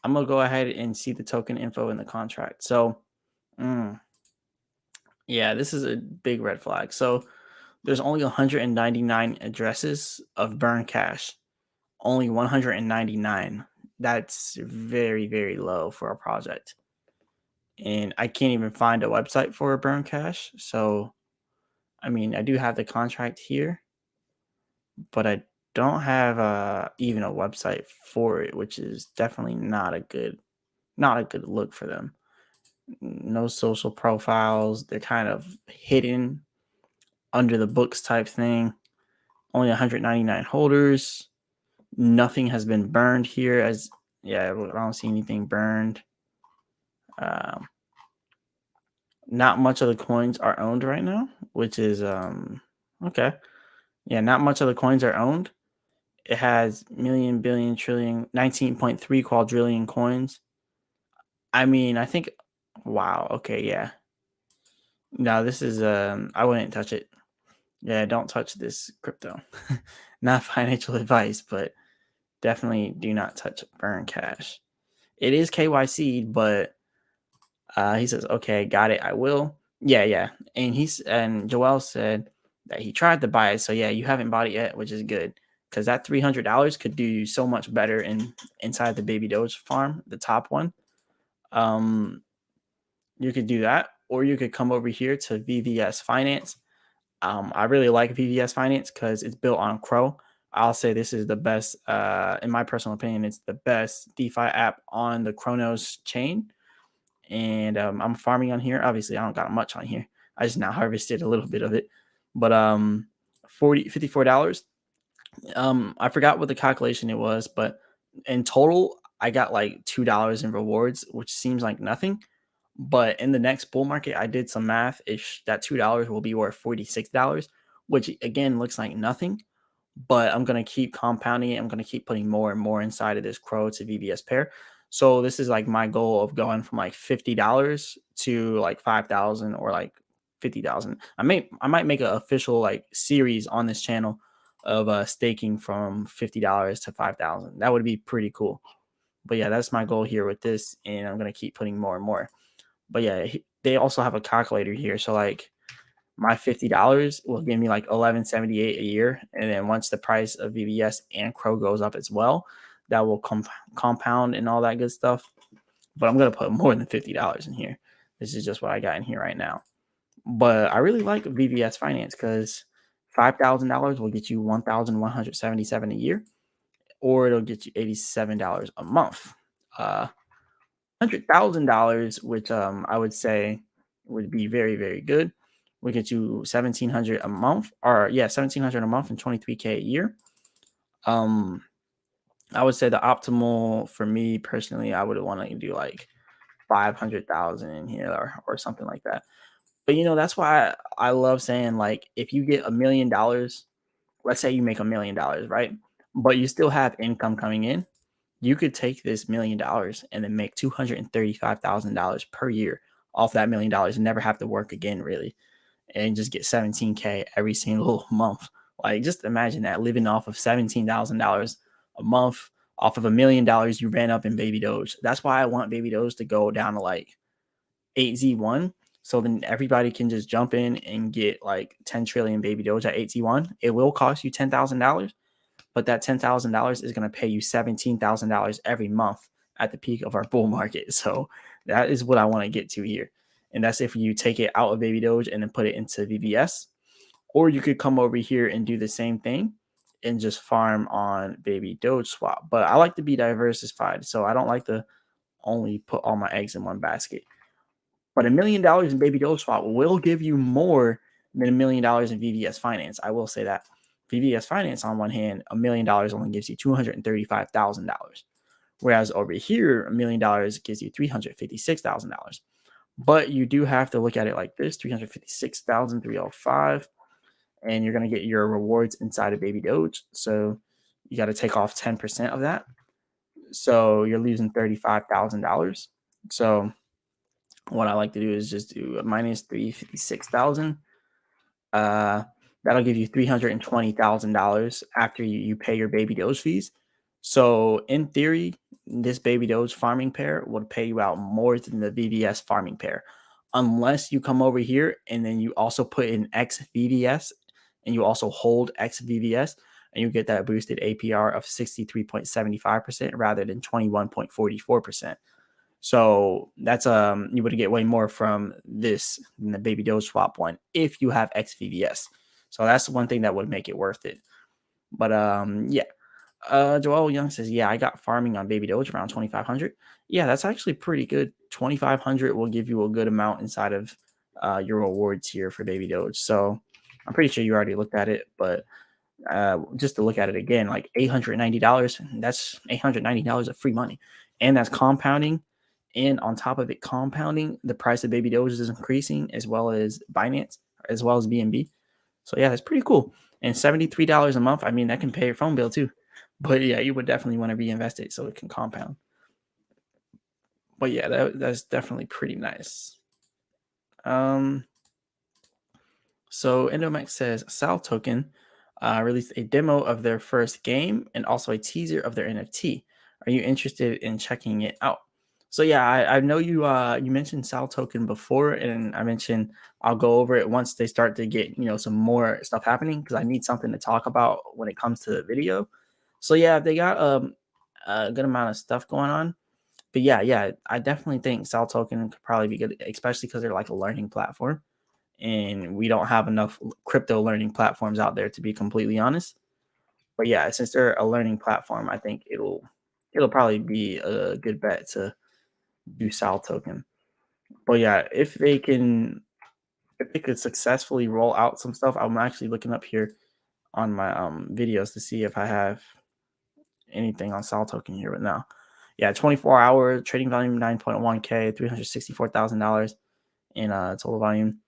I'm gonna go ahead and see the token info in the contract. So, yeah, this is a big red flag. So there's only 199 addresses of burn cash. Only 199. That's very, very low for a project. And I can't even find a website for a burn cash. So, I mean, I do have the contract here, but I don't have even a website for it, which is definitely not a good look for them. No social profiles. They're kind of hidden under the books type thing. Only 199 holders. Nothing has been burned here. I don't see anything burned. Not much of the coins are owned right now, which is okay. Yeah, not much of the coins are owned. It has million, billion, trillion, 19.3 quadrillion coins. I mean, I think, wow. Okay, yeah. No, this is I wouldn't touch it. Yeah, don't touch this crypto. Not financial advice, but definitely do not touch burn cash. It is KYC, but he says, okay, got it. I will. Yeah. And Joel said that he tried to buy it. So yeah, you haven't bought it yet, which is good. Because that $300 could do so much better inside the Baby Doge farm, the top one. You could do that, or you could come over here to VVS Finance. I really like VVS Finance because it's built on Crow. I'll say this is the best, in my personal opinion, it's the best DeFi app on the Chronos chain. And I'm farming on here. Obviously, I don't got much on here. I just now harvested a little bit of it. But $54. I forgot what the calculation it was, but in total, I got like $2 in rewards, which seems like nothing. But in the next bull market, I did some math. That $2 will be worth $46, which again looks like nothing. But I'm gonna keep compounding it. I'm gonna keep putting more and more inside of this Crow to VVS pair. So this is like my goal of going from like $50 to like 5,000 or like 50,000. I might make an official like series on this channel of staking from $50 to 5,000. That would be pretty cool. But yeah, that's my goal here with this, and I'm gonna keep putting more and more. But yeah, they also have a calculator here. So like my $50 will give me like 1178 a year. And then once the price of VVS and Crow goes up as well, that will compound and all that good stuff. But I'm going to put more than $50 in here. This is just what I got in here right now. But I really like VVS Finance because $5,000 will get you 1,177 a year, or it'll get you $87 a month. $100,000, which I would say would be very, very good. We get you 1,700 a month, or yeah, 1,700 a month and 23K a year. I would say the optimal for me personally, I would want to do like 500,000 in here, or something like that. But that's why I love saying, like, if you get $1 million, let's say you make $1 million, right? But you still have income coming in, you could take this $1 million and then make $235,000 per year off that $1 million and never have to work again, really, and just get 17K every single month. Like, just imagine that, living off of $17,000 a month off of $1 million you ran up in Baby Doge. That's why I want Baby Doge to go down to like 8Z1. So then everybody can just jump in and get like 10 trillion Baby Doge at 8Z1. It will cost you $10,000, but that $10,000 is going to pay you $17,000 every month at the peak of our bull market. So that is what I want to get to here. And that's if you take it out of Baby Doge and then put it into VVS. Or you could come over here and do the same thing and just farm on Baby Doge swap. But I like to be diversified, so I don't like to only put all my eggs in one basket. But $1 million in Baby Doge swap will give you more than $1 million in VVS finance. I will say that. VVS finance, on one hand, $1 million only gives you $235,000. Whereas over here, $1 million gives you $356,000. But you do have to look at it like this: 356,305, and you're going to get your rewards inside of Baby Doge. So you got to take off 10% of that. So you're losing $35,000. So what I like to do is just do a minus 356,000. That'll give you $320,000 after you pay your Baby Doge fees. So in theory, this Baby Doge farming pair would pay you out more than the VVS farming pair, unless you come over here and then you also put in XVVS and you also hold XVVS, and you get that boosted APR of 63.75% rather than 21.44%. So that's you would get way more from this than the Baby Doge swap one if you have XVVS. So that's one thing that would make it worth it. But yeah. Joel Young says, yeah, I got farming on Baby Doge around 2,500. Yeah, that's actually pretty good. 2,500 will give you a good amount inside of your rewards here for Baby Doge. So I'm pretty sure you already looked at it, but just to look at it again, like $890, that's $890 of free money. And that's compounding. And on top of it compounding, the price of Baby Doge is increasing, as well as Binance, as well as BNB. So yeah, that's pretty cool. And $73 a month, I mean, that can pay your phone bill too. But yeah, you would definitely want to reinvest it so it can compound. But yeah, that's definitely pretty nice. So Endomax says Sal Token released a demo of their first game and also a teaser of their NFT. Are you interested in checking it out? So yeah, I know you you mentioned Sal Token before, and I mentioned I'll go over it once they start to get some more stuff happening, because I need something to talk about when it comes to the video. So yeah, they got a good amount of stuff going on. But yeah, I definitely think Sal Token could probably be good, especially because they're like a learning platform, and we don't have enough crypto learning platforms out there, to be completely honest. But yeah, since they're a learning platform, I think it'll probably be a good bet to do Sal Token. But yeah, if they could successfully roll out some stuff, I'm actually looking up here on my videos to see if I have anything on Sal Token here. But now, yeah, 24-hour trading volume, 9.1K, $364,000 in total volume.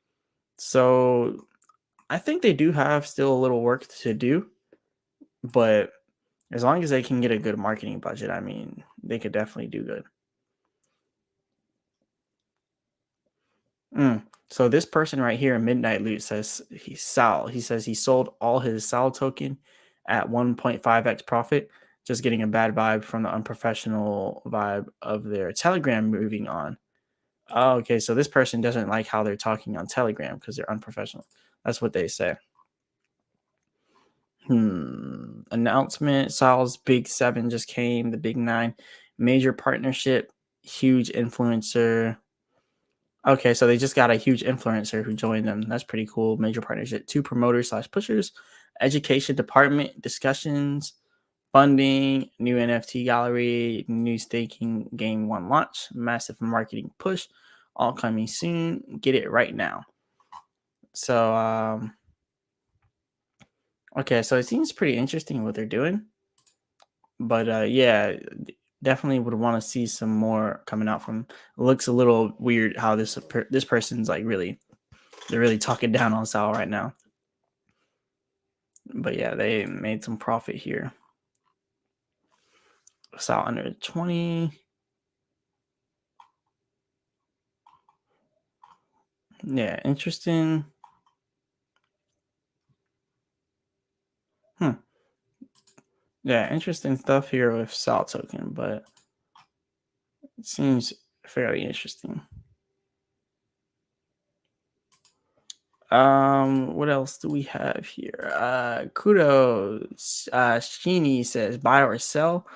So I think they do have still a little work to do, but as long as they can get a good marketing budget, I mean, they could definitely do good. So this person right here, Midnight Loot, says Sal. He says he sold all his Sal token at 1.5x profit, just getting a bad vibe from the unprofessional vibe of their Telegram moving on. Oh, okay, so this person doesn't like how they're talking on Telegram because they're unprofessional. That's what they say. Announcement: Sal's Big 7 just came. The Big 9, major partnership, huge influencer. Okay, so they just got a huge influencer who joined them. That's pretty cool. Major partnership, 2 promoters / pushers, education department, discussions, funding, new NFT gallery, new staking game one launch, massive marketing push, all coming soon. Get it right now. So, okay, so it seems pretty interesting what they're doing, but yeah, definitely would want to see some more coming out from. It looks a little weird how this person's like they're really talking down on Sal right now. But yeah, they made some profit here. Sal under 20. Yeah, interesting. Yeah, interesting stuff here with Sal token, but it seems fairly interesting. What else do we have here? Kudos. Sheeny says buy or sell,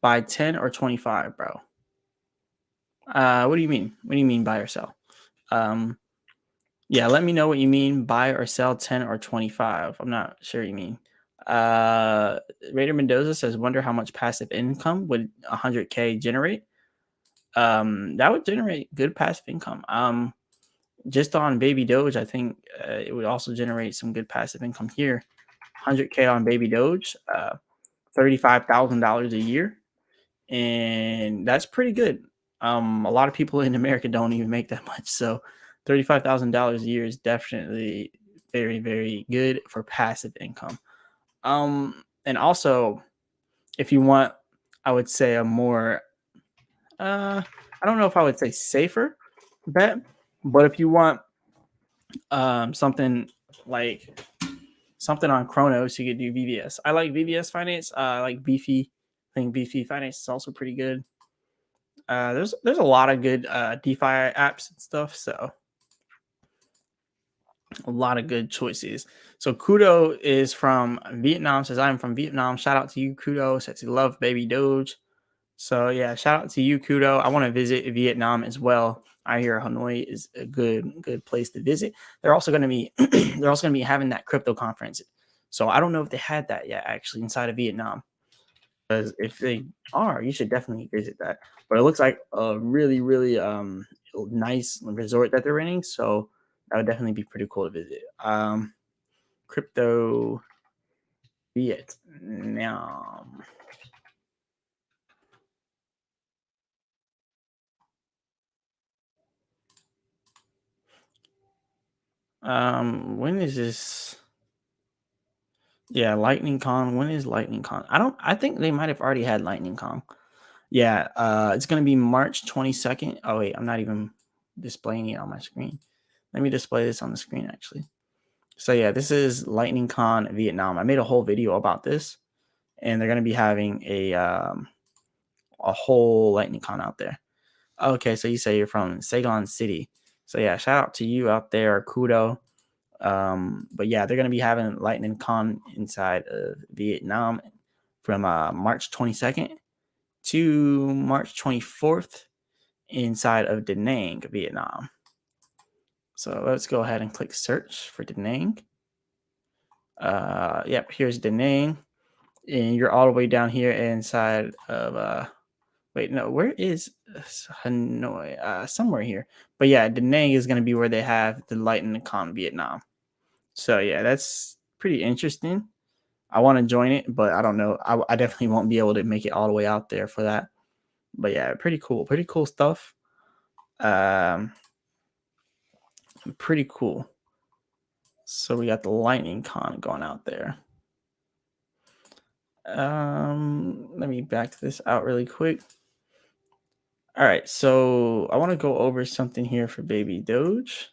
buy 10 or 25, bro. What do you mean? What do you mean buy or sell? Yeah, let me know what you mean buy or sell 10 or 25. I'm not sure you mean. Raider Mendoza says wonder how much passive income would 100k generate. That would generate good passive income. Just on Baby Doge, I think it would also generate some good passive income here. 100k on Baby Doge, $35,000 a year, and that's pretty good. A lot of people in America don't even make that much, so $35,000 a year is definitely very, very good for passive income. And also, if you want, I would say a more, I don't know if I would say safer bet, but if you want something like something on Chronos, you could do VVS. I like VVS Finance. I like Beefy. I think Beefy Finance is also pretty good. There's a lot of good DeFi apps and stuff, so a lot of good choices. So Kudo is from Vietnam. Says I'm from Vietnam. Shout out to you, Kudo. Says he loves Baby Doge. So yeah, shout out to you, Kudo. I want to visit Vietnam as well. I hear Hanoi is a good place to visit. They're also going to be having that crypto conference. So I don't know if they had that yet actually inside of Vietnam. Because if they are, you should definitely visit that. But it looks like a really, really nice resort that they're renting. So that would definitely be pretty cool to visit. Crypto Vietnam. When is this? Yeah, Lightning Con. When is Lightning Con? I think they might have already had Lightning Con. Yeah, it's gonna be March 22nd. Oh wait, I'm not even displaying it on my screen. Let me display this on the screen actually. So yeah, this is Lightning Con Vietnam. I made a whole video about this, and they're gonna be having a whole Lightning Con out there. Okay, so you say you're from Saigon City. So yeah, shout out to you out there, Kudo. But yeah, they're gonna be having Lightning Con inside of Vietnam from March 22nd to March 24th inside of Da Nang, Vietnam. So let's go ahead and click search for Da Nang. Yep, here's Da Nang, and you're all the way down here inside of wait, no, where is Hanoi? Somewhere here. But yeah, Da Nang is gonna be where they have the Lightning Con Vietnam. So yeah, that's pretty interesting. I want to join it, but I don't know. I definitely won't be able to make it all the way out there for that. But yeah, pretty cool stuff. Um, pretty cool. So we got the Lightning Con going out there. Let me back this out really quick. All right, so I want to go over something here for Baby Doge.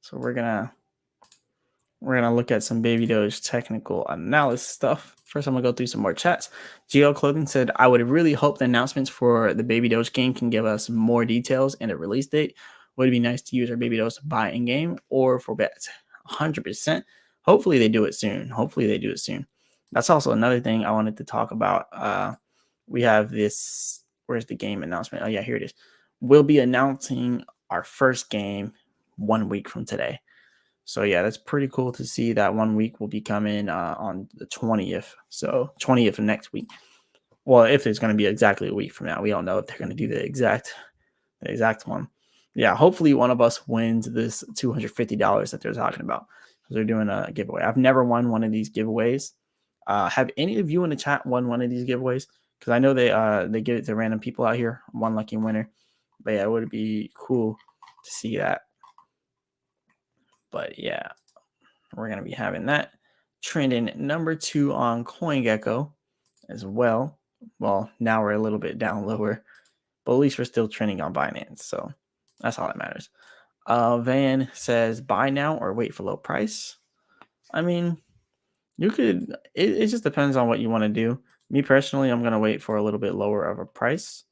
So we're gonna look at some Baby Doge technical analysis stuff. First, I'm gonna go through some more chats. Geo Clothing said, "I would really hope the announcements for the Baby Doge game can give us more details and a release date. Would it be nice to use our Baby Doge to buy in game or for bets? 100%. Hopefully they do it soon. That's also another thing I wanted to talk about. We have this. Where's the game announcement? Oh yeah, here it is. We'll be announcing our first game 1 week from today. So yeah, that's pretty cool to see that 1 week will be coming on the 20th. So 20th of next week. Well, if it's going to be exactly a week from now, we don't know if they're going to do the exact one. Yeah, hopefully one of us wins this $250 that they're talking about. They're doing a giveaway. I've never won one of these giveaways. Have any of you in the chat won one of these giveaways? Because I know they give it to random people out here, one lucky winner. But yeah, it would be cool to see that. But yeah, we're gonna be having that trending number 2 on CoinGecko as well. Well, now we're a little bit down lower, but at least we're still trending on Binance, so that's all that matters. Van says buy now or wait for low price. I mean, you could. It just depends on what you want to do. Me personally, I'm gonna wait for a little bit lower of a price,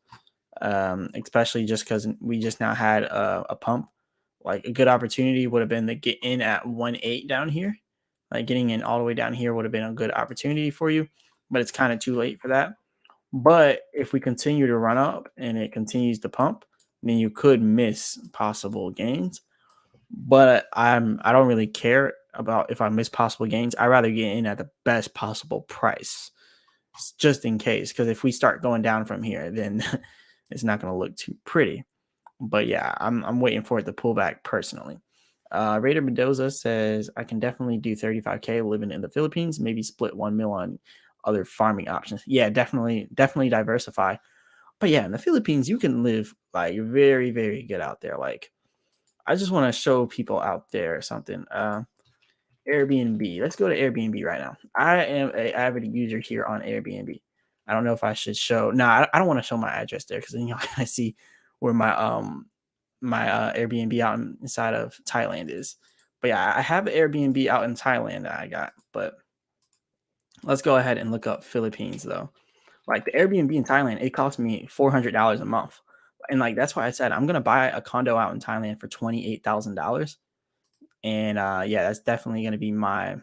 especially just because we just now had a pump. Like a good opportunity would have been to get in at 1.8 down here. Like getting in all the way down here would have been a good opportunity for you, but it's kind of too late for that. But if we continue to run up and it continues to pump, then you could miss possible gains. But I don't really care about if I miss possible gains. I rather get in at the best possible price, just in case. Because if we start going down from here, then it's not going to look too pretty. But yeah, I'm waiting for it to pull back personally. Raider Mendoza says I can definitely do 35K living in the Philippines. Maybe split 1 mil on other farming options. Yeah, definitely diversify. But yeah, in the Philippines, you can live like very, very good out there. Like I just want to show people out there something. Airbnb. Let's go to Airbnb right now. I am an avid user here on Airbnb. I don't know if I should show. No, I don't want to show my address there because then I see where my Airbnb out inside of Thailand is. But yeah, I have an Airbnb out in Thailand that I got. But let's go ahead and look up Philippines though. Like the Airbnb in Thailand, it cost me $400 a month, and like that's why I said I'm gonna buy a condo out in Thailand for $28,000. And yeah, that's definitely gonna be my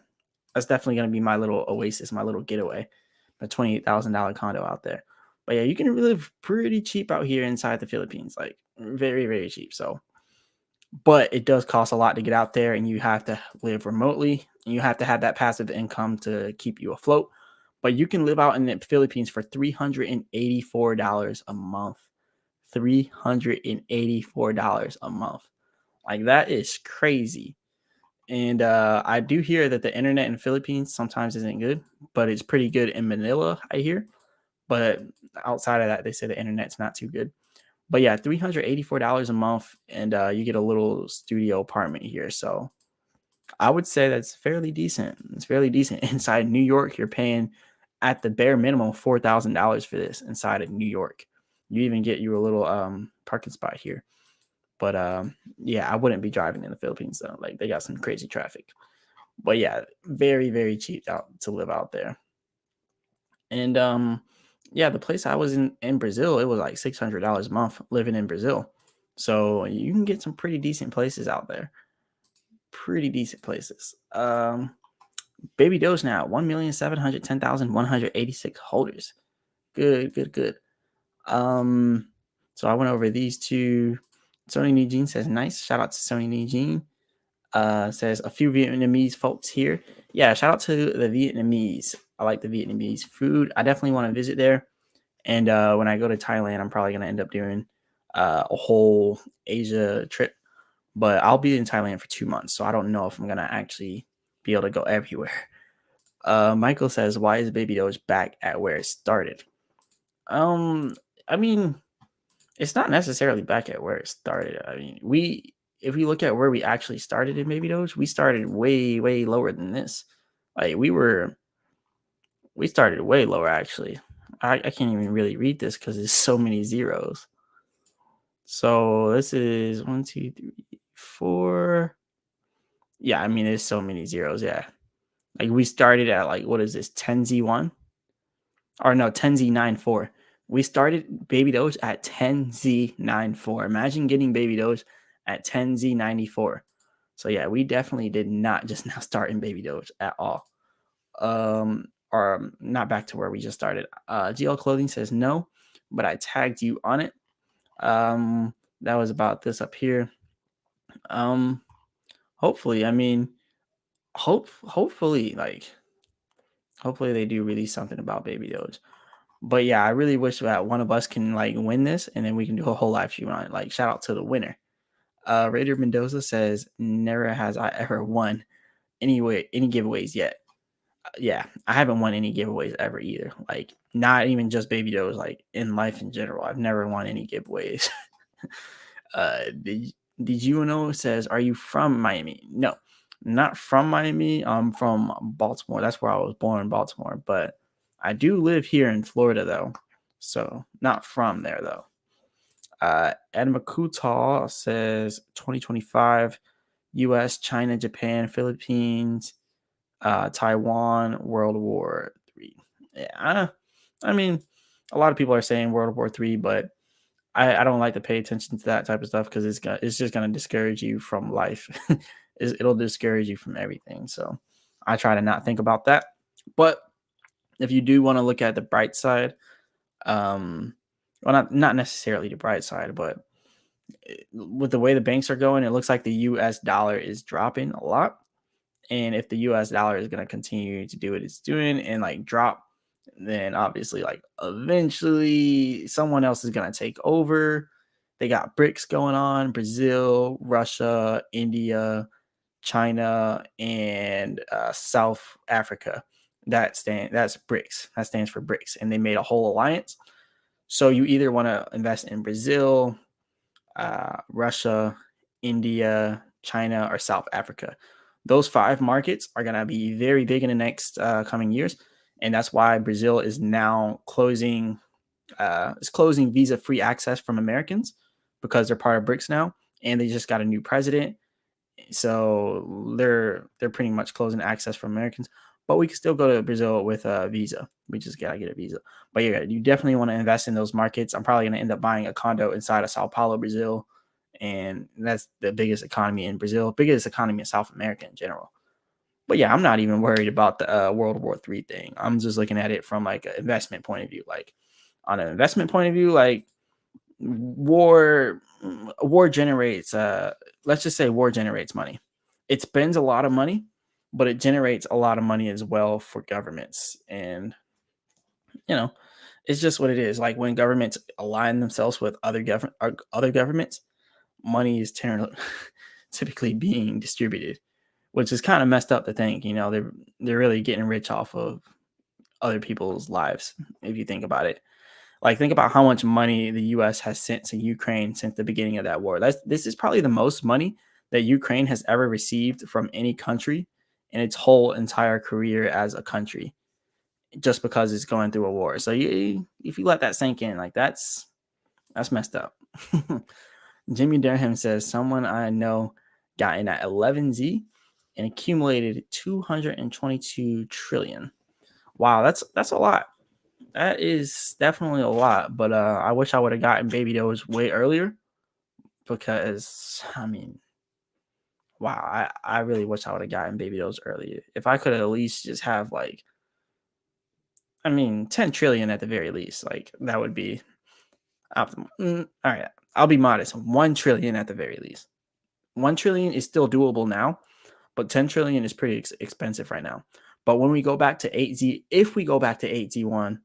little oasis, my little getaway, a $28,000 condo out there. But yeah, you can live pretty cheap out here inside the Philippines, like very, very cheap. So, but it does cost a lot to get out there, and you have to live remotely, and you have to have that passive income to keep you afloat. But you can live out in the Philippines for $384 a month. $384 a month. Like that is crazy. And I do hear that the internet in Philippines sometimes isn't good, but it's pretty good in Manila, I hear. But outside of that, they say the internet's not too good. But yeah, $384 a month, and you get a little studio apartment here. So I would say that's fairly decent. It's fairly decent. Inside New York, you're paying at the bare minimum $4,000 for this inside of New York. You even get you a little parking spot here. But yeah, I wouldn't be driving in the Philippines though. Like they got some crazy traffic. But yeah, very, very cheap out to live out there. And yeah, the place I was in Brazil, it was like $600 a month living in Brazil. So you can get some pretty decent places out there. Pretty decent places. Baby Doge now, 1,710,186 holders. Good, good, good. So I went over these two. Sony Eugene says nice. Shout out to Sony Eugene. Says a few Vietnamese folks here. Yeah, shout out to the Vietnamese. I like the Vietnamese food. I definitely want to visit there. And when I go to Thailand, I'm probably gonna end up doing a whole Asia trip. But I'll be in Thailand for 2 months, so I don't know if I'm gonna actually be able to go everywhere. Michael says, "Why is Baby Doge back at where it started?" I mean, it's not necessarily back at where it started. I mean, if we look at where we actually started in Baby Doge, we started way, way lower than this. Like we started way lower actually. I can't even really read this because there's so many zeros. So this is 1, 2, 3, 4. Yeah, I mean there's so many zeros. Yeah, like we started at like what is this 10Z1 or no 10Z94. We started Baby Doge at 10Z94. Imagine getting Baby Doge at 10Z94. So yeah, we definitely did not just now start in Baby Doge at all. Or not back to where we just started. GL Clothing says no, but I tagged you on it. That was about this up here. Hold hopefully, I mean, hopefully, hopefully they do release something about Baby Doge. But yeah, I really wish that one of us can like win this, and then we can do a whole live stream on it. Like, shout out to the winner. Raider Mendoza says, "Never has I ever won any giveaways yet." Yeah, I haven't won any giveaways ever either. Like, not even just Baby Doge, like in life in general. I've never won any giveaways. Did you know says, "Are you from Miami?" No, not from Miami. I'm from Baltimore. That's where I was born, Baltimore. But I do live here in Florida though, so not from there though. Ed Makutal says 2025, U.S., China, Japan, Philippines, Taiwan, World War III. Yeah, I mean, a lot of people are saying World War III, but I don't like to pay attention to that type of stuff because it's just gonna discourage you from life. It'll discourage you from everything. So I try to not think about that. But if you do want to look at the bright side, well, not necessarily the bright side, but with the way the banks are going, it looks like the U.S. dollar is dropping a lot. And if the US dollar is going to continue to do what it's doing and like drop, then obviously, like, eventually someone else is going to take over. They got BRICS going on: Brazil, Russia, India, China, and South Africa. That's BRICS. That stands for BRICS. And they made a whole alliance. So you either want to invest in Brazil, Russia, India, China, or South Africa. Those 5 markets are going to be very big in the next coming years, and that's why Brazil is now closing visa-free access from Americans because they're part of BRICS now, and they just got a new president, so they're pretty much closing access from Americans. But we can still go to Brazil with a visa. We just gotta get a visa. But yeah, you definitely want to invest in those markets. I'm probably gonna end up buying a condo inside of Sao Paulo, Brazil, and that's the biggest economy in Brazil, biggest economy in South America in general. But yeah, I'm not even worried about the World War III thing. I'm just looking at it from like an investment point of view. Like, on an investment point of view, like, war generates let's just say war generates money. It spends a lot of money, but it generates a lot of money as well for governments. And you know, it's just what it is. Like, when governments align themselves with other governments, money is typically being distributed, which is kind of messed up to think. They're really getting rich off of other people's lives, if you think about it. Like, think about how much money the U.S. has sent to Ukraine since the beginning of that war. This is probably the most money that Ukraine has ever received from any country in its whole entire career as a country, just because it's going through a war. So if you let that sink in, like, that's messed up. Jimmy Durham says, "Someone I know got in at 11Z and accumulated 222 trillion." Wow, that's a lot. That is definitely a lot, but I wish I would have gotten Baby Doge way earlier because, I mean, wow, I really wish I would have gotten Baby Doge earlier. If I could at least just have, like, I mean, 10 trillion at the very least, like, that would be optimal. All right, I'll be modest. 1 trillion at the very least. 1 trillion is still doable now, but 10 trillion is pretty expensive right now. But when we go back to 8Z, if we go back to 8Z1,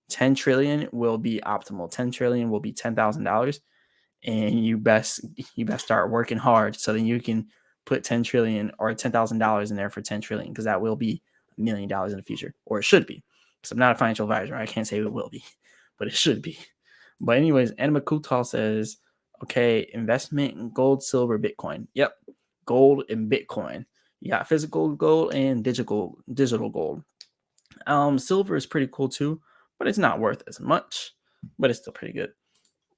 10 trillion will be optimal. 10 trillion will be $10,000, and you best start working hard so then you can put 10 trillion or $10,000 in there for 10 trillion, because that will be $1 million in the future, or it should be. Because I'm not a financial advisor, I can't say it will be, but it should be. But anyways, Anima Kutal says, okay, investment in gold, silver, Bitcoin. Yep, gold and Bitcoin. You got physical gold and digital gold. Silver is pretty cool too, but it's not worth as much, but it's still pretty good.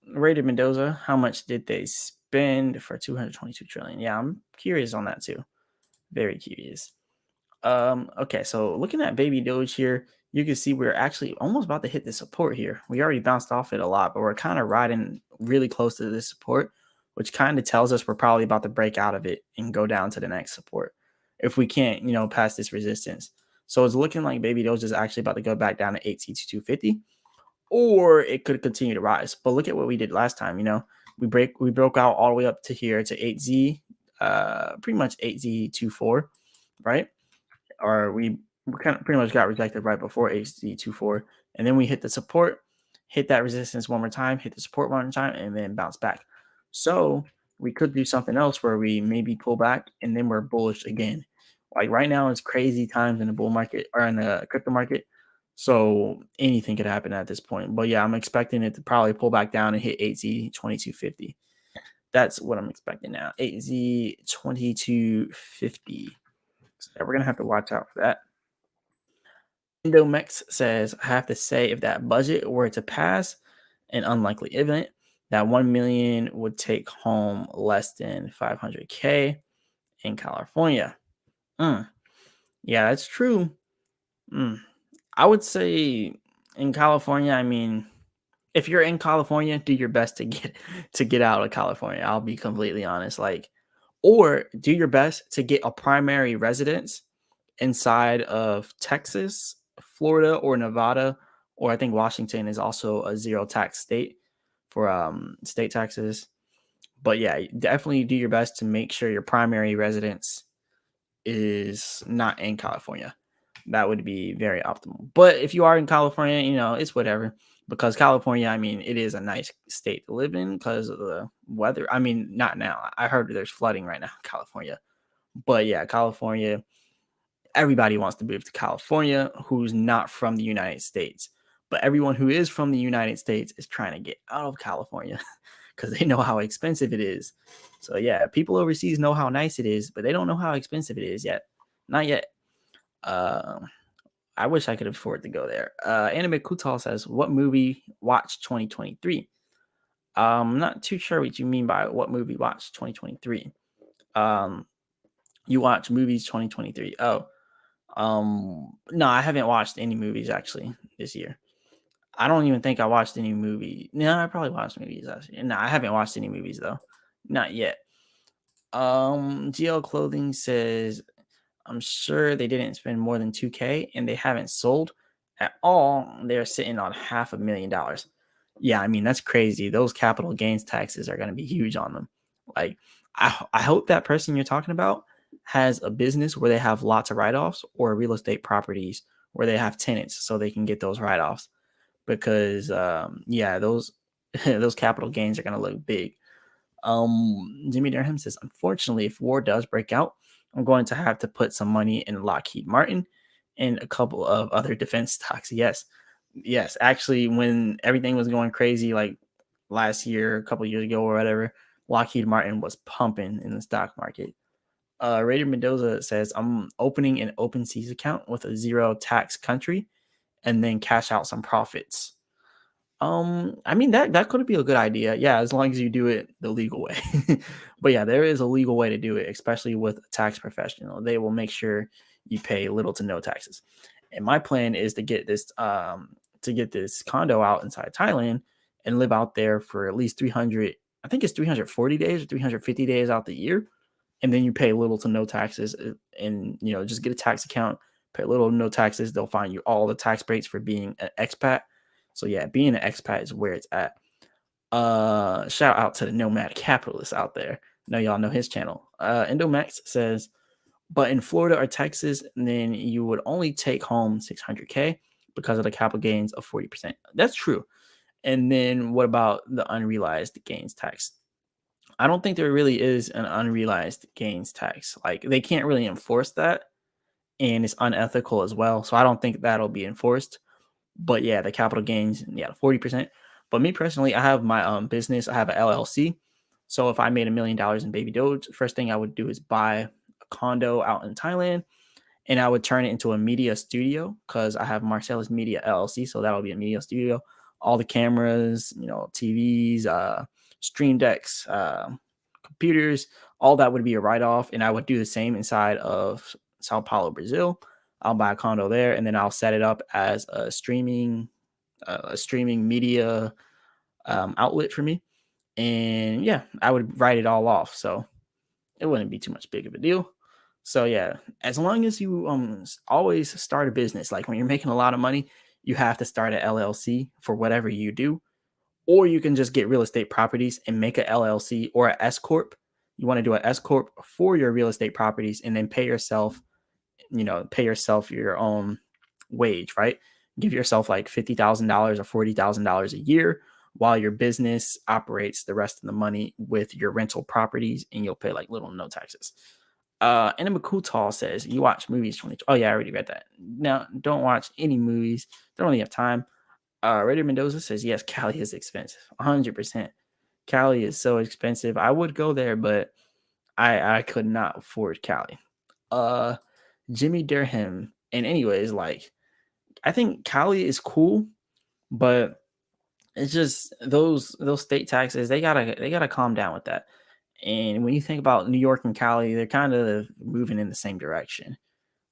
Rated Mendoza, how much did they spend for 222 trillion? Yeah, I'm curious on that too. Very curious. Okay, so looking at Baby Doge here, you can see we're actually almost about to hit the support here. We already bounced off it a lot, but we're kind of riding really close to this support, which kind of tells us we're probably about to break out of it and go down to the next support if we can't, pass this resistance. So it's looking like Baby Doge is actually about to go back down to 8C to 250, or it could continue to rise. But look at what we did last time. We broke out all the way up to here to 8Z, pretty much 8Z24, right? Or we kind of pretty much got rejected right before HZ24, and then we hit the support, hit that resistance one more time, hit the support one more time, and then bounce back. So we could do something else where we maybe pull back and then we're bullish again. Like right now, it's crazy times in the bull market or in the crypto market. So anything could happen at this point. But yeah, I'm expecting it to probably pull back down and hit 8Z 2250. That's what I'm expecting now. 8Z 2250. So yeah, we're gonna have to watch out for that. Indomex says, I have to say, if that budget were to pass, an unlikely event, that 1 million would take home less than 500K in California. Mm, yeah, that's true. Mm. I would say in California, I mean, if you're in California, do your best to get out of California. I'll be completely honest. Like, or do your best to get a primary residence inside of Texas, Florida, or Nevada, or I think Washington is also a zero tax state for state taxes. But yeah, definitely do your best to make sure your primary residence is not in California. That would be very optimal. But if you are in California, it's whatever, because California, I mean, it is a nice state to live in because of the weather. I mean, not now. I heard there's flooding right now in California. But yeah, California, everybody wants to move to California who's not from the United States. But everyone who is from the United States is trying to get out of California because they know how expensive it is. So yeah, people overseas know how nice it is, but they don't know how expensive it is yet. Not yet. Uh, I wish I could afford to go there. Anime Kutal says, what movie watched 2023? I'm not too sure what you mean by what movie watched 2023. You watch movies 2023. Oh, no, I haven't watched any movies actually this year. I don't even think I watched any movie. No, I probably watched movies last year. No, I haven't watched any movies though. Not yet. GL Clothing says, I'm sure they didn't spend more than 2K and they haven't sold at all. They're sitting on $500,000. Yeah, I mean, that's crazy. Those capital gains taxes are going to be huge on them. Like, I hope that person you're talking about has a business where they have lots of write-offs or real estate properties where they have tenants so they can get those write-offs, because yeah, those those capital gains are going to look big. Jimmy Durham says, unfortunately, if war does break out, I'm going to have to put some money in Lockheed Martin and a couple of other defense stocks. Yes. Yes. Actually, when everything was going crazy, like last year, a couple years ago or whatever, Lockheed Martin was pumping in the stock market. Raider Mendoza says, I'm opening an OpenSeas account with a zero tax country and then cash out some profits. I mean, that could be a good idea. Yeah, as long as you do it the legal way. But yeah, there is a legal way to do it, especially with a tax professional. They will make sure you pay little to no taxes. And my plan is to get this condo out inside Thailand and live out there for at least 300, I think it's 340 days or 350 days out the year. And then you pay little to no taxes, and just get a tax account, pay little to no taxes. They'll find you all the tax breaks for being an expat. So yeah, being an expat is where it's at. Shout out to the nomad capitalist out there. I know y'all know his channel. Endomax says, but in Florida or Texas, then you would only take home 600K because of the capital gains of 40%. That's true. And then what about the unrealized gains tax? I don't think there really is an unrealized gains tax. Like, they can't really enforce that, and it's unethical as well. So I don't think that'll be enforced. But yeah, the capital gains, yeah, 40%. But me personally, I have my business. I have an LLC. So if I made $1 million in Baby Doge, first thing I would do is buy a condo out in Thailand, and I would turn it into a media studio because I have Marsellis Media LLC. So that'll be a media studio. All the cameras, TVs, stream decks, computers, all that would be a write off. And I would do the same inside of Sao Paulo, Brazil. I'll buy a condo there, and then I'll set it up as a streaming media outlet for me. And yeah, I would write it all off, so it wouldn't be too much big of a deal. So yeah, as long as you always start a business, like when you're making a lot of money, you have to start an LLC for whatever you do, or you can just get real estate properties and make a LLC or an S corp You want to do an S corp for your real estate properties and then pay yourself your own wage, right? Give yourself like $50,000 or $40,000 a year while your business operates the rest of the money with your rental properties, and you'll pay like little no taxes. Anima Kutal says, you watch movies 20. Oh, yeah, I already read that. Now, don't watch any movies. Don't really have time. Radio Mendoza says, yes, Cali is expensive. 100%. Cali is so expensive. I would go there, but I could not afford Cali. Jimmy Durham. And anyways, like, I think Cali is cool, but it's just those state taxes, they gotta calm down with that. And when you think about New York and Cali, they're kind of moving in the same direction.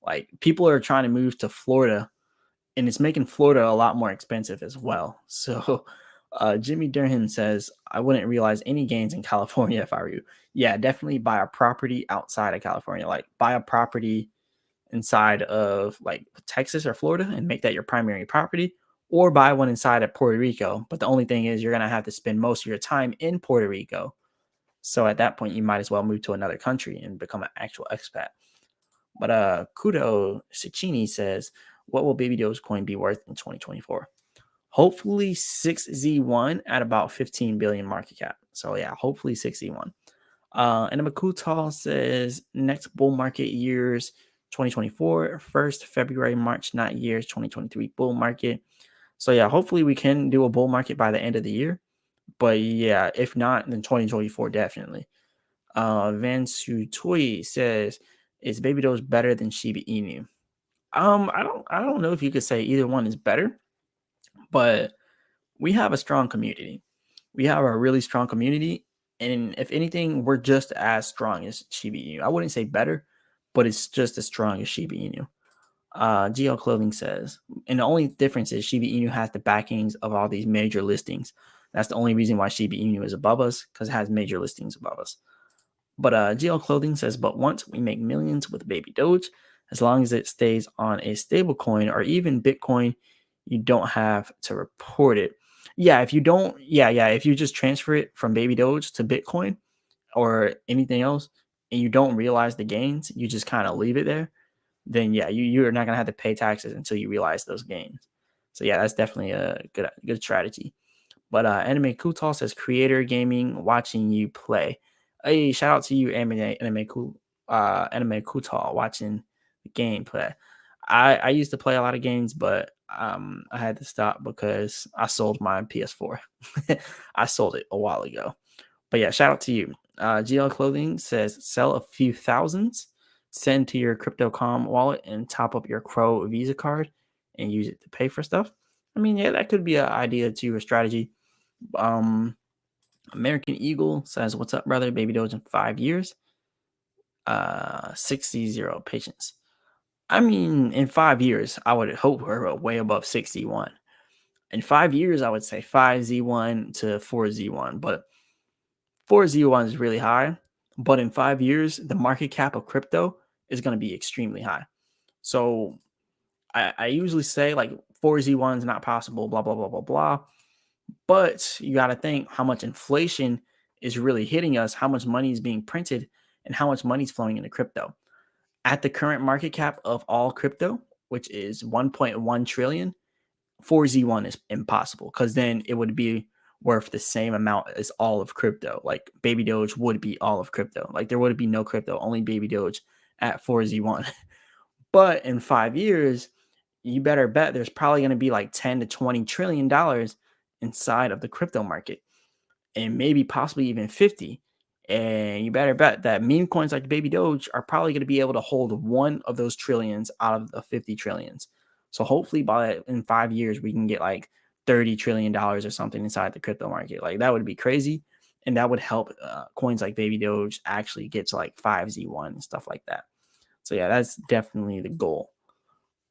Like, people are trying to move to Florida, and it's making Florida a lot more expensive as well. So Jimmy Durham says, I wouldn't realize any gains in California if I were you. Yeah, definitely buy a property outside of California. Like, buy a property inside of like Texas or Florida and make that your primary property, or buy one inside of Puerto Rico. But the only thing is, you're going to have to spend most of your time in Puerto Rico. So at that point, you might as well move to another country and become an actual expat. But Kudo Cicchini says, what will Baby Doge coin be worth in 2024? Hopefully 6Z1 at about 15 billion market cap. So yeah, hopefully 6Z1. And Makutal says, next bull market years 2024, first February, March, not years 2023 bull market. So yeah, hopefully we can do a bull market by the end of the year. But yeah, if not, then 2024 definitely. Van Sutoi says, is Baby Doge better than Shiba Inu? I don't know if you could say either one is better, but we have a strong community. We have a really strong community, and if anything, we're just as strong as Shiba Inu. I wouldn't say better, but it's just as strong as Shiba Inu. GL Clothing says, and the only difference is Shiba Inu has the backings of all these major listings. That's the only reason why Shiba Inu is above us, because it has major listings above us. But GL Clothing says, but once we make millions with Baby Doge, as long as it stays on a stable coin or even Bitcoin, you don't have to report it. Yeah, if you don't, if you just transfer it from Baby Doge to Bitcoin or anything else, and you don't realize the gains, you just kind of leave it there, then yeah, you're not gonna have to pay taxes until you realize those gains. So yeah, that's definitely a good strategy. But Anime Kutal says, creator gaming, watching you play. Hey, shout out to you, Anime Kutal, watching the gameplay. I used to play a lot of games, but I had to stop because I sold my PS4. I sold it a while ago. But yeah, shout out to you. GL Clothing says, sell a few thousands, send to your Crypto.com wallet, and top up your Crow Visa card and use it to pay for stuff. I mean, yeah, that could be an idea to a strategy. American Eagle says, what's up, brother? Baby Doge in 5 years. 60 patience. I mean, in 5 years, I would hope we're way above 61. In 5 years, I would say 5Z1 to 4Z1, but 4Z1 is really high. But in 5 years, the market cap of crypto is going to be extremely high. So I usually say like 4Z1 is not possible, blah, blah, blah, blah, blah. But you got to think how much inflation is really hitting us, how much money is being printed, and how much money is flowing into crypto. At the current market cap of all crypto, which is 1.1 trillion, 4Z1 is impossible, because then it would be worth the same amount as all of crypto. Like, Baby Doge would be all of crypto. Like, there would be no crypto, only Baby Doge at 4Z1. But in 5 years, you better bet there's probably going to be like 10 to 20 trillion dollars inside of the crypto market, and maybe possibly even 50. And you better bet that meme coins like Baby Doge are probably going to be able to hold one of those trillions out of the 50 trillions. So hopefully in 5 years, we can get like $30 trillion or something inside the crypto market. Like, that would be crazy. And that would help coins like Baby Doge actually get to like 5Z1 and stuff like that. So yeah, that's definitely the goal.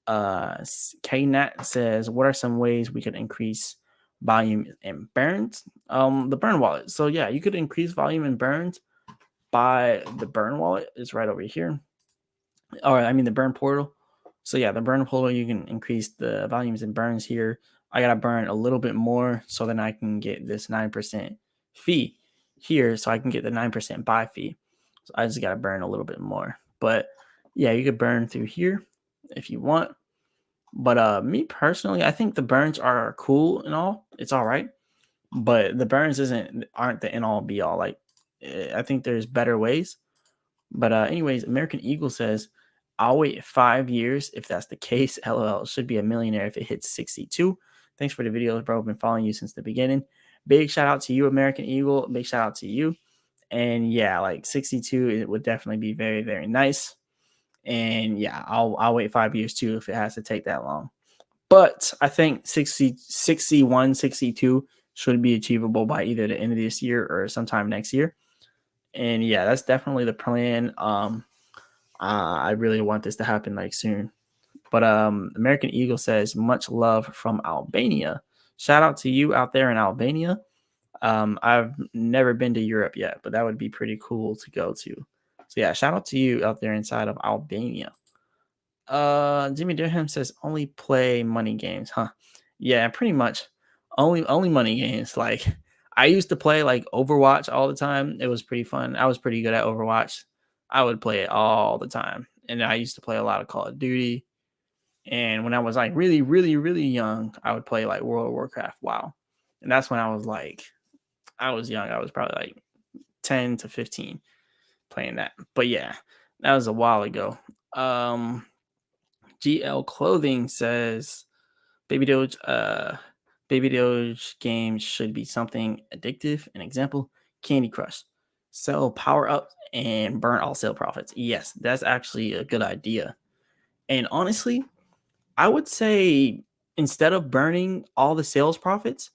KNat says, what are some ways we could increase volume in burns? The burn wallet. So yeah, you could increase volume in burns by the burn wallet. Is right over here. Or I mean the burn portal. So yeah, the burn portal, you can increase the volumes in burns here. I gotta burn a little bit more so then I can get this 9% fee here, so I can get the 9% buy fee. So I just got to burn a little bit more. But yeah, you could burn through here if you want. But me personally, I think the burns are cool and all. It's all right. But the burns aren't the end all be all. Like I think there's better ways. But anyways, American Eagle says, I'll wait 5 years if that's the case. LOL, should be a millionaire if it hits 62. Thanks for the videos, bro. I've been following you since the beginning. Big shout out to you, American Eagle. Big shout out to you. And yeah, like 62, it would definitely be very, very nice. And yeah, I'll wait 5 years too if it has to take that long. But I think 61, 62 should be achievable by either the end of this year or sometime next year. And yeah, that's definitely the plan. I really want this to happen like soon. But American Eagle says, much love from Albania. Shout out to you out there in Albania. I've never been to Europe yet, but that would be pretty cool to go to. So yeah, shout out to you out there inside of Albania. Jimmy Durham says only play money games, huh? Yeah, pretty much. Only money games. Like I used to play like Overwatch all the time. It was pretty fun. I was pretty good at Overwatch. I would play it all the time. And I used to play a lot of Call of Duty. And when I was like really, really, really young, I would play like World of Warcraft. Wow. And that's when I was young. I was probably like 10 to 15 playing that. But yeah, that was a while ago. GL Clothing says Baby Doge games should be something addictive. An example, Candy Crush. Sell power ups and burn all sale profits. Yes, that's actually a good idea. And honestly, I would say instead of burning all the sales profits,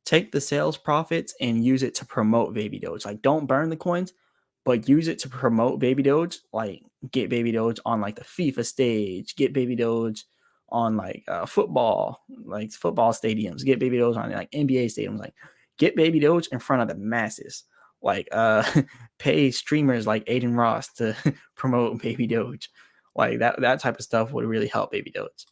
take the sales profits and use it to promote Baby Doge. Like, don't burn the coins, but use it to promote Baby Doge. Like, get Baby Doge on like the FIFA stage, get Baby Doge on like football stadiums, get Baby Doge on like NBA stadiums. Like, get Baby Doge in front of the masses. Like, pay streamers like Aiden Ross to promote Baby Doge. Like that type of stuff would really help Baby Doge.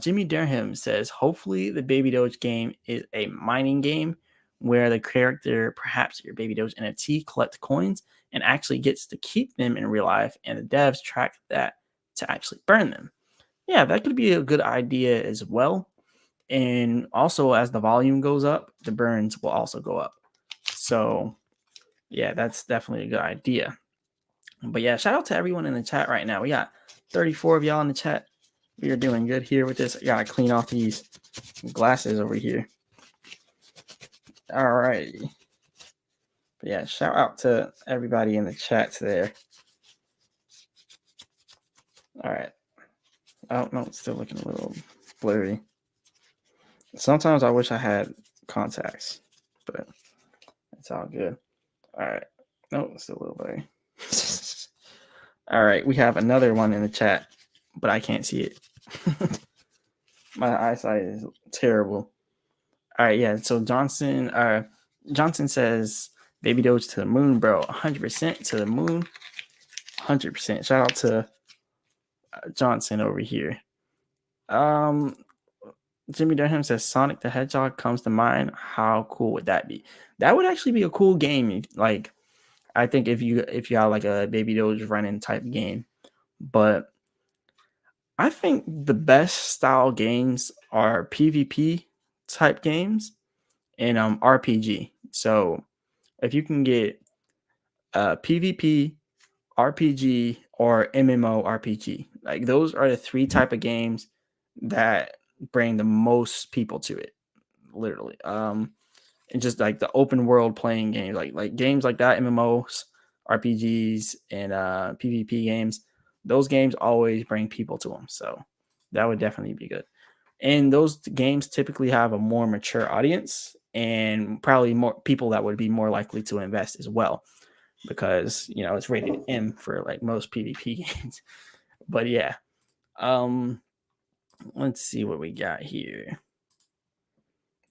Jimmy Durham says, hopefully the Baby Doge game is a mining game where the character, perhaps your Baby Doge NFT, collect coins and actually gets to keep them in real life, and the devs track that to actually burn them. Yeah, that could be a good idea as well. And also, as the volume goes up, the burns will also go up. So, yeah, that's definitely a good idea. But yeah, shout out to everyone in the chat right now. We got 34 of y'all in the chat. We are doing good here with this. I gotta clean off these glasses over here. All right. But yeah, shout out to everybody in the chats there. All right. Oh no, it's still looking a little blurry. Sometimes I wish I had contacts, but it's all good. All right. No, it's still a little blurry. All right, we have another one in the chat, but I can't see it. My eyesight is terrible. All right, yeah. So Johnson says, Baby Doge to the moon, bro. 100% to the moon. 100%. Shout out to Johnson over here. Jimmy Durham says Sonic the Hedgehog comes to mind. How cool would that be? That would actually be a cool game. Like, I think if you have like a Baby Doge running type game, but I think the best style games are PvP type games and RPG. So if you can get PvP, RPG, or MMO RPG, like those are the three type of games that bring the most people to it, literally. And just like the open world playing games, like games like that, MMOs, RPGs, and PvP games. Those games always bring people to them, so that would definitely be good. And those games typically have a more mature audience and probably more people that would be more likely to invest as well, because it's rated M for like most PvP games. But yeah, let's see what we got here.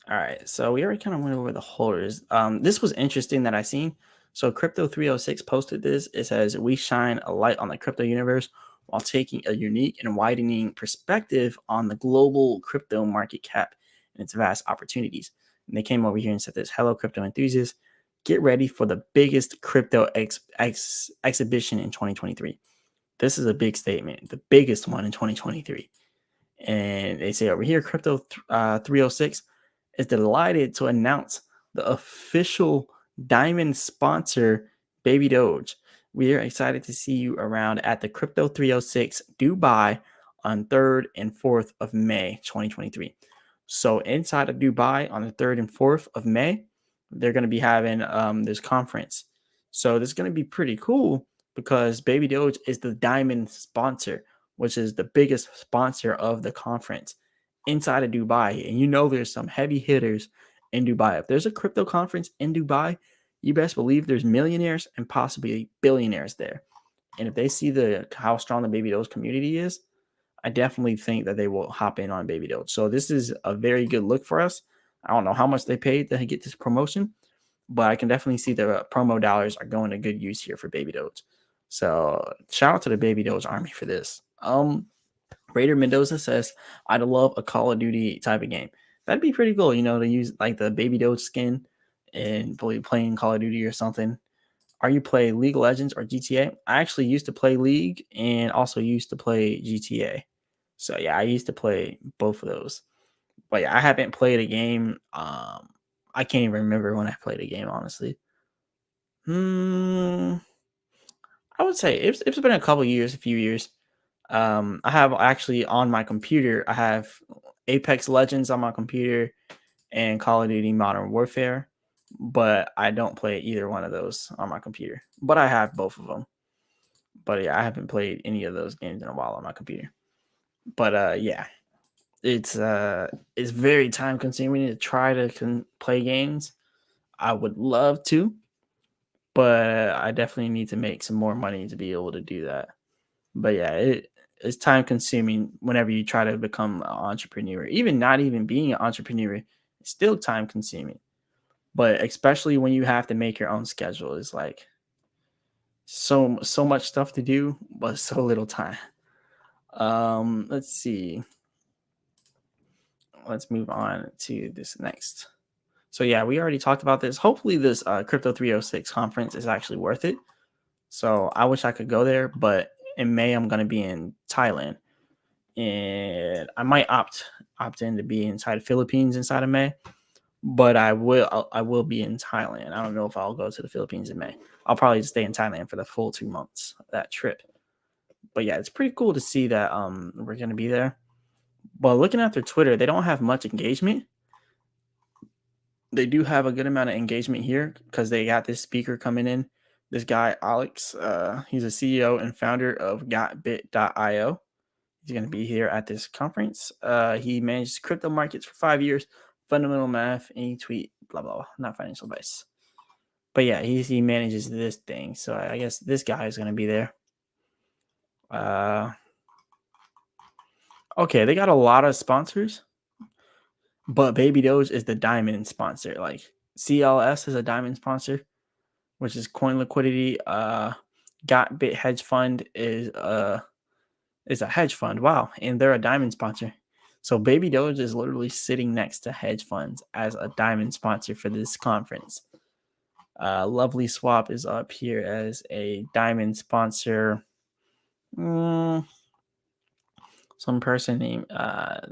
All right, so we already kind of went over the holders. This was interesting that I seen. So Crypto 306 posted this. It says, we shine a light on the crypto universe while taking a unique and widening perspective on the global crypto market cap and its vast opportunities. And they came over here and said this, hello, crypto enthusiasts. get ready for the biggest crypto exhibition in 2023. This is a big statement, the biggest one in 2023. And they say over here, Crypto 306 is delighted to announce the official diamond sponsor, Baby Doge. We are excited to see you around at the Crypto 306 Dubai on 3rd and 4th of May 2023. So inside of Dubai on the 3rd and 4th of May, they're going to be having this conference. So this is going to be pretty cool because Baby Doge is the diamond sponsor, which is the biggest sponsor of the conference inside of Dubai. And you know there's some heavy hitters in Dubai. If there's a crypto conference in Dubai, you best believe there's millionaires and possibly billionaires there. And if they see how strong the Baby Doge community is, I definitely think that they will hop in on Baby Doge. So this is a very good look for us. I don't know how much they paid to get this promotion, but I can definitely see the promo dollars are going to good use here for Baby Doge. So shout out to the Baby Doge army for this. Raider Mendoza says, I'd love a Call of Duty type of game. That'd be pretty cool, to use like the Baby Doge skin and playing Call of Duty or something. Are you play League of Legends or GTA? I actually used to play League and also used to play GTA. So yeah, I used to play both of those. But yeah, I haven't played a game. I can't even remember when I played a game, honestly. I would say it's been a few years. I have actually on my computer, I have Apex Legends on my computer and Call of Duty Modern Warfare, but I don't play either one of those on my computer. But I have both of them. But yeah, I haven't played any of those games in a while on my computer. But yeah, it's very time consuming to try to play games. I would love to, but I definitely need to make some more money to be able to do that. But yeah, it's time consuming whenever you try to become an entrepreneur. Even not even being an entrepreneur, it's still time consuming. But especially when you have to make your own schedule, it's like so much stuff to do, but so little time. Let's see. Let's move on to this next. So yeah, we already talked about this. Hopefully this Crypto 306 conference is actually worth it. So I wish I could go there, but in May I'm going to be in Thailand. And I might opt in to be inside the Philippines inside of May, but I will be in Thailand. I don't know if I'll go to the Philippines in May. I'll probably stay in Thailand for the full 2 months of that trip. But yeah, it's pretty cool to see that we're gonna be there. But looking at their Twitter, they don't have much engagement. They do have a good amount of engagement here because they got this speaker coming in. This guy Alex, he's a CEO and founder of GotBit.io. He's going to be here at this conference. He managed crypto markets for 5 years, fundamental math, any tweet, blah, blah, blah, not financial advice. But yeah, he manages this thing. So I guess this guy is going to be there. Okay, they got a lot of sponsors, but Baby Doge is the diamond sponsor. Like CLS is a diamond sponsor, which is Coin Liquidity. GotBit Hedge Fund is a hedge fund. Wow. And they're a diamond sponsor. So Baby Doge is literally sitting next to hedge funds as a diamond sponsor for this conference. Lovely Swap is up here as a diamond sponsor. Some person named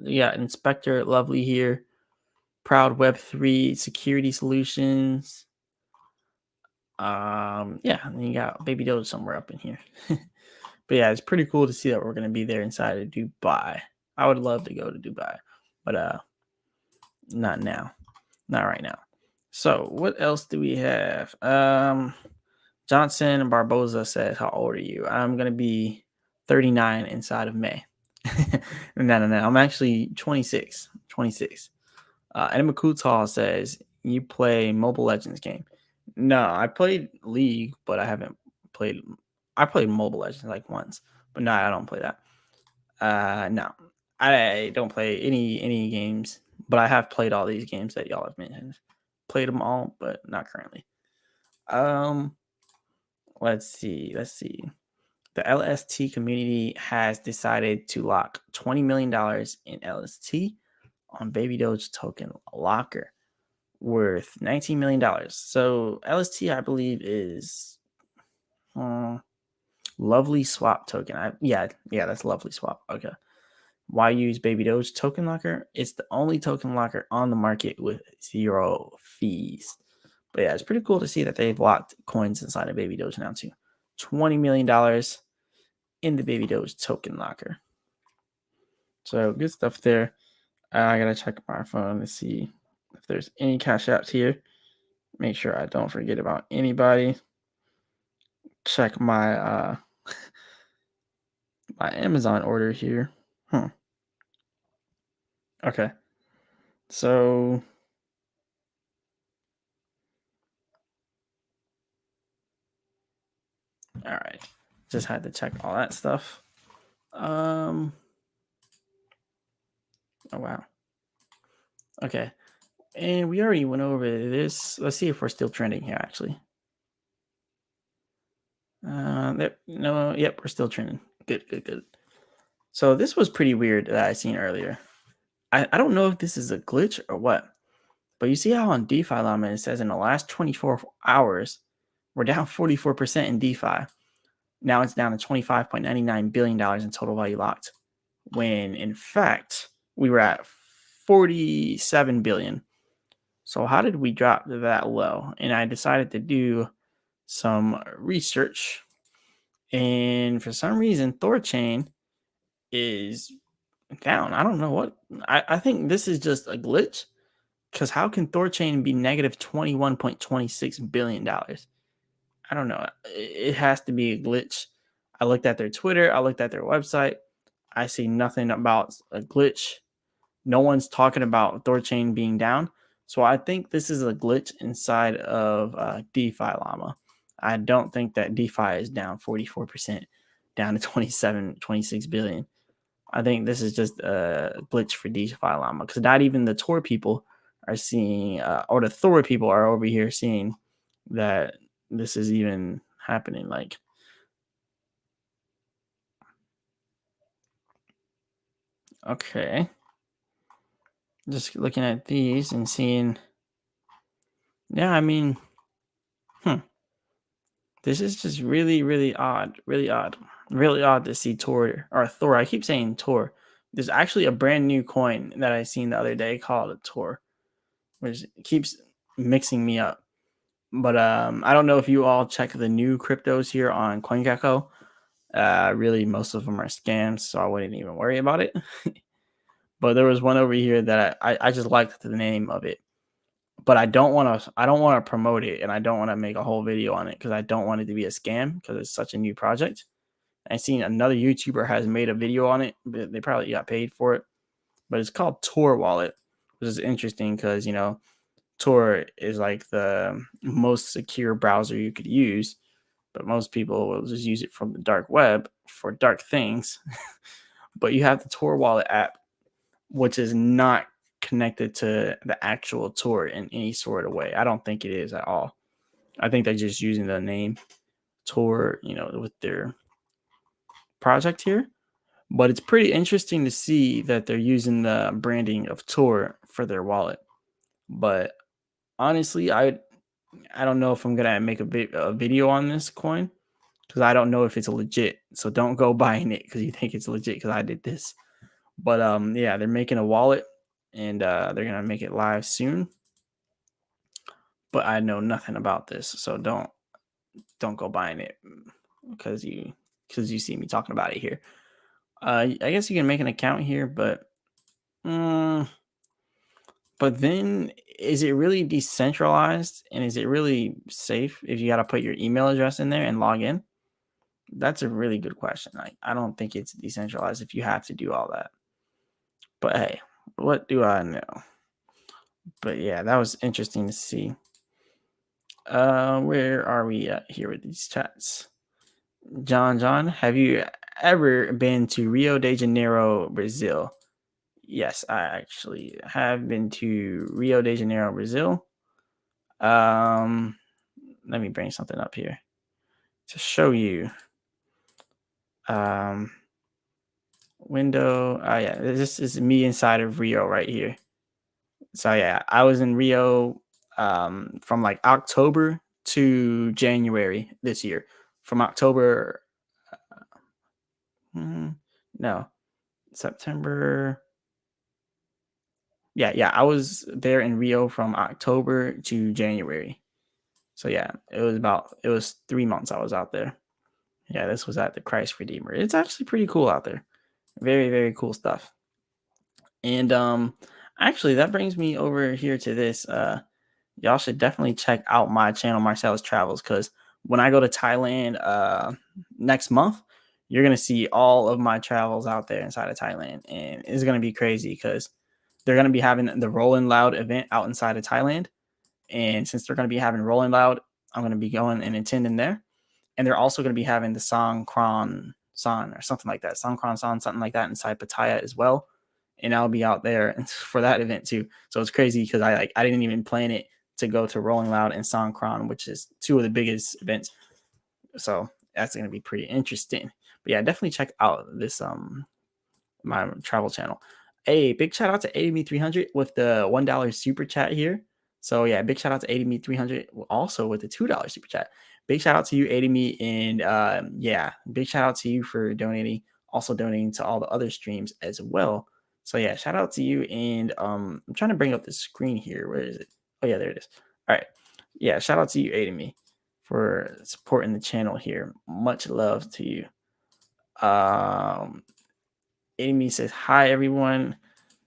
Inspector Lovely here. Proud Web3 Security Solutions. And you got Baby Doge somewhere up in here. But yeah, it's pretty cool to see that we're going to be there inside of Dubai. I would love to go to Dubai, but not now. Not right now. So what else do we have? Johnson Barboza says, how old are you? I'm going to be 39 inside of May. No. I'm actually 26. Enema Kutal says, you play Mobile Legends game. No, I played League, but I haven't played. I played Mobile Legends like once, but no, I don't play that. No, I don't play any games, but I have played all these games that y'all have mentioned. Played them all, but not currently. Let's see. The LST community has decided to lock $20 million in LST on Baby Doge token locker. worth $19 million. So LST, I believe, is Lovely Swap token. Yeah, that's Lovely Swap. Okay. Why use Baby Doge token locker? It's the only token locker on the market with 0 fees. But yeah, it's pretty cool to see that they've locked coins inside of Baby Doge now too. $20 million in the Baby Doge token locker. So good stuff there. I gotta check my phone to see if there's any cash apps here. Make sure I don't forget about anybody. Check my my Amazon order here. Okay. So all right. Just had to check all that stuff. Oh wow. Okay. And we already went over this. Let's see if we're still trending here actually. No, yep, we're still trending. Good. So this was pretty weird that I seen earlier. I don't know if this is a glitch or what, but you see how on DeFi Llama it says in the last 24 hours, we're down 44% in DeFi. Now it's down to $25.99 billion in total value locked, when in fact we were at 47 billion. So how did we drop that low? And I decided to do some research, and for some reason Thorchain is down. I don't know what. I think this is just a glitch, because how can Thorchain be negative $21.26 billion? I don't know. It has to be a glitch. I looked at their Twitter. I looked at their website. I see nothing about a glitch. No one's talking about Thorchain being down. So I think this is a glitch inside of DeFi Llama. I don't think that DeFi is down 44%, down to 26 billion. I think this is just a glitch for DeFi Llama, because not even the Tor people are seeing, or the Thor people are over here seeing that this is even happening. Like, okay, just looking at these and seeing, yeah, I mean, this is just really odd, really odd to see Tor or Thor. I keep saying Tor. There's actually a brand new coin that I seen the other day called a Tor, which keeps mixing me up. But I don't know if you all check the new cryptos here on CoinGecko. Really, most of them are scams, so I wouldn't even worry about it. But there was one over here that I just liked the name of it, but I don't want to promote it, and I don't want to make a whole video on it because I don't want it to be a scam, because it's such a new project. I seen another YouTuber has made a video on it, but they probably got paid for it. But it's called Tor Wallet, which is interesting because Tor is like the most secure browser you could use, but most people will just use it from the dark web for dark things. But you have the Tor Wallet app, which is not connected to the actual Tor in any sort of way. I don't think it is at all. I think they're just using the name Tor, with their project here. But it's pretty interesting to see that they're using the branding of Tor for their wallet. But honestly, I don't know if I'm gonna make a video on this coin, because I don't know if it's legit. So don't go buying it because you think it's legit, because I did this. But yeah, they're making a wallet, and they're gonna make it live soon. But I know nothing about this, so don't go buying it because you see me talking about it here. I guess you can make an account here, but then is it really decentralized, and is it really safe if you got to put your email address in there and log in? That's a really good question. I don't think it's decentralized if you have to do all that. But hey, what do I know? But yeah, that was interesting to see. Where are we at here with these chats? John, have you ever been to Rio de Janeiro, Brazil? Yes, I actually have been to Rio de Janeiro, Brazil. Let me bring something up here to show you. Window. Yeah, this is me inside of Rio right here. So yeah, I was in Rio from like October to January this year. From October, no, September. Yeah, I was there in Rio from October to January. So yeah, it was 3 months I was out there. Yeah, this was at the Christ Redeemer. It's actually pretty cool out there. Very, very cool stuff. And actually that brings me over here to this. Y'all should definitely check out my channel, Marsellis Travels, because when I go to Thailand next month, you're gonna see all of my travels out there inside of Thailand. And it's gonna be crazy because they're gonna be having the Rolling Loud event out inside of Thailand. And since they're gonna be having Rolling Loud, I'm gonna be going and attending there. And they're also going to be having the Songkran San or something like that, Songkran San, something like that inside Pattaya as well. And I'll be out there for that event too. So it's crazy because I didn't even plan it to go to Rolling Loud and Songkran, which is two of the biggest events. So that's going to be pretty interesting. But yeah, definitely check out this my travel channel. Hey, big shout out to ADME300 with the $1 super chat here. So yeah, big shout out to ADME300 also with the $2 super chat. Big shout out to you, ADME, and yeah, big shout out to you for donating, also donating to all the other streams as well. So yeah, shout out to you, and I'm trying to bring up the screen here. Where is it? Oh yeah, there it is. All right, yeah, shout out to you, ADME, for supporting the channel here. Much love to you. Amy says, hi, everyone.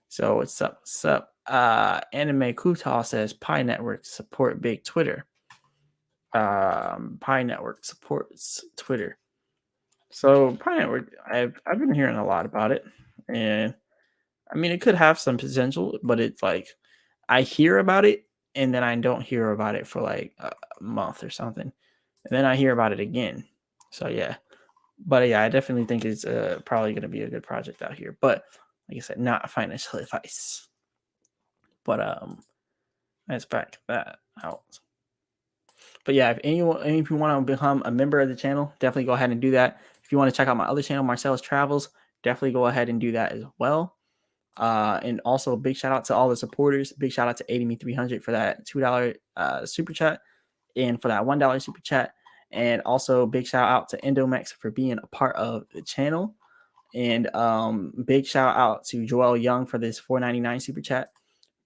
So what's up? What's up? Anime Kutal says, Pi Network support big Twitter. Pi Network supports Twitter. So Pi Network, I've been hearing a lot about it. And I mean, it could have some potential, but it's like, I hear about it and then I don't hear about it for like a month or something. And then I hear about it again. So yeah. But yeah, I definitely think it's probably going to be a good project out here. But like I said, not financial advice. But let's back that out. But yeah, if you want to become a member of the channel, definitely go ahead and do that. If you want to check out my other channel, Marsellis Travels, definitely go ahead and do that as well. And also, big shout out to all the supporters. Big shout out to ADME300 for that $2 super chat and for that $1 super chat. And also, big shout out to Endomex for being a part of the channel. And big shout out to Joel Young for this $4.99 super chat.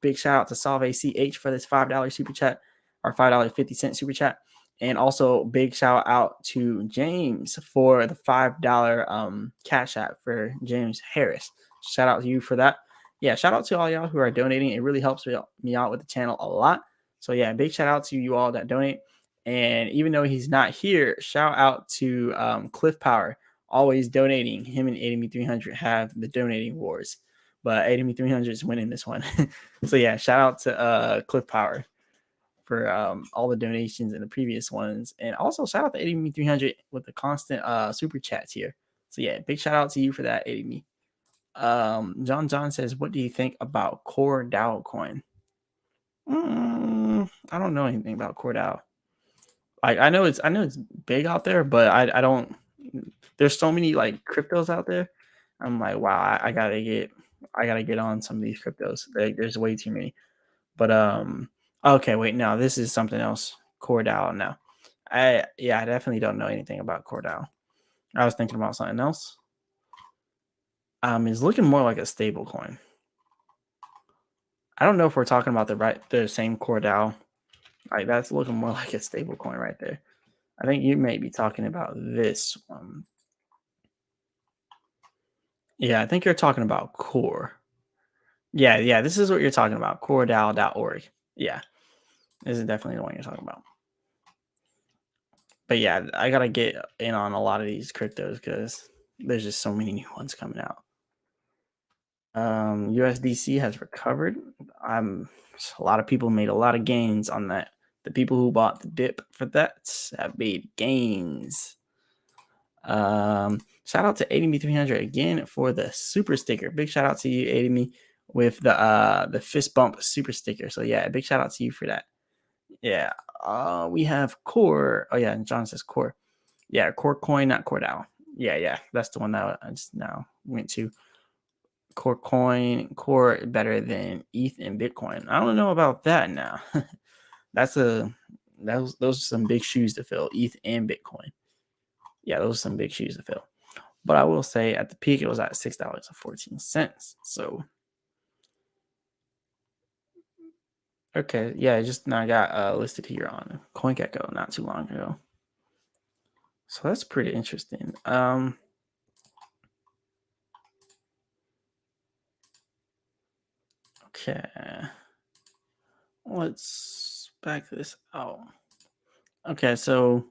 Big shout out to Salve CH for this $5 super chat or $5.50 super chat. And also big shout out to James for the $5 cash app for James Harris. Shout out to you for that. Yeah, shout out to all y'all who are donating. It really helps me out with the channel a lot. So yeah, big shout out to you all that donate. And even though he's not here, shout out to Cliff Power, always donating. Him and ADME300 have the donating wars, but ADME300 is winning this one. So yeah, shout out to Cliff Power for all the donations in the previous ones, and also shout out to ADME300 with the constant super chats here. So yeah, big shout out to you for that, ADME. John says, what do you think about Core DAO coin? I don't know anything about Core DAO. I know it's big out there, but I don't. There's so many like cryptos out there. I'm like, wow, I gotta get on some of these cryptos. There's way too many. But okay, wait, no, this is something else. Core DAO now. I definitely don't know anything about Core DAO. I was thinking about something else. It's looking more like a stable coin. I don't know if we're talking about the same Core DAO. Like that's looking more like a stable coin right there. I think you may be talking about this one. Yeah, I think you're talking about Core. Yeah, this is what you're talking about. CoreDAO.org. Yeah, this is definitely the one you're talking about. But yeah, I gotta get in on a lot of these cryptos because there's just so many new ones coming out. USDC has recovered. A lot of people made a lot of gains on that. The people who bought the dip for that have made gains. Shout out to ADME300 again for the super sticker. Big shout out to you, ADME, with the fist bump super sticker. So yeah, big shout out to you for that. Yeah. We have Core. Oh yeah, and John says Core. Yeah, Core Coin, not Core DAO. Yeah, that's the one that I just now went to. Core Coin, Core better than ETH and Bitcoin. I don't know about that now. those are some big shoes to fill. ETH and Bitcoin. Yeah, those are some big shoes to fill. But I will say at the peak it was at $6.14. So okay, yeah, just now got listed here on CoinGecko not too long ago. So that's pretty interesting. Okay. Let's back this out. Okay, so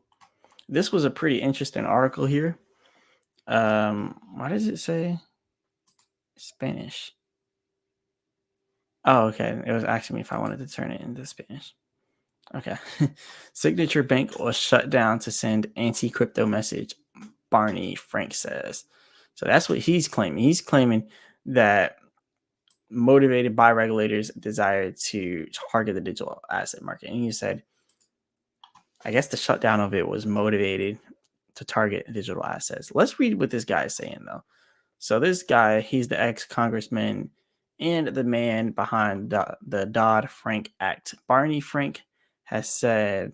this was a pretty interesting article here. Why does it say Spanish? Oh, okay. It was asking me if I wanted to turn it into Spanish. Okay. Signature Bank was shut down to send anti-crypto message, Barney Frank says. So that's what he's claiming. He's claiming that motivated by regulators' desire to target the digital asset market. And he said, I guess the shutdown of it was motivated to target digital assets. Let's read what this guy is saying, though. So this guy, he's the ex-congressman and the man behind the Dodd-Frank Act. Barney Frank has said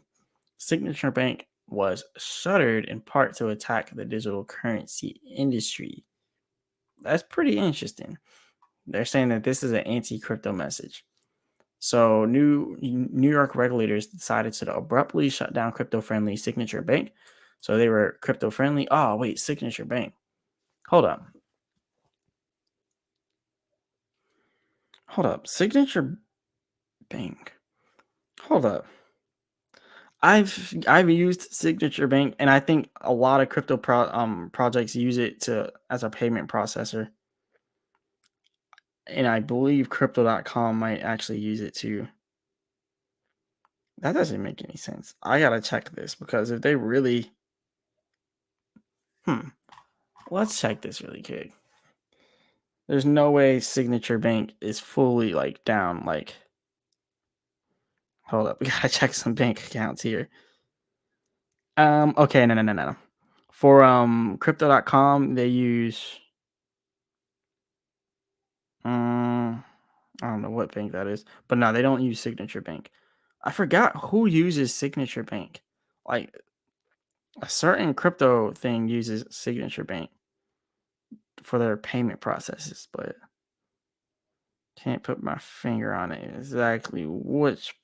Signature Bank was shuttered in part to attack the digital currency industry. That's pretty interesting. They're saying that this is an anti-crypto message. So New York regulators decided to abruptly shut down crypto-friendly Signature Bank. So they were crypto-friendly. Oh, wait, Signature Bank. Hold up. Signature Bank. Hold up. I've used Signature Bank, and I think a lot of crypto projects use it as a payment processor. And I believe crypto.com might actually use it too. That doesn't make any sense. I gotta check this because if they really let's check this really quick. There's no way Signature Bank is fully like down. Like, hold up, we gotta check some bank accounts here. Okay, no. For crypto.com, they use I don't know what bank that is, but no, they don't use Signature Bank. I forgot who uses Signature Bank. Like a certain crypto thing uses Signature Bank for their payment processes, but can't put my finger on it exactly which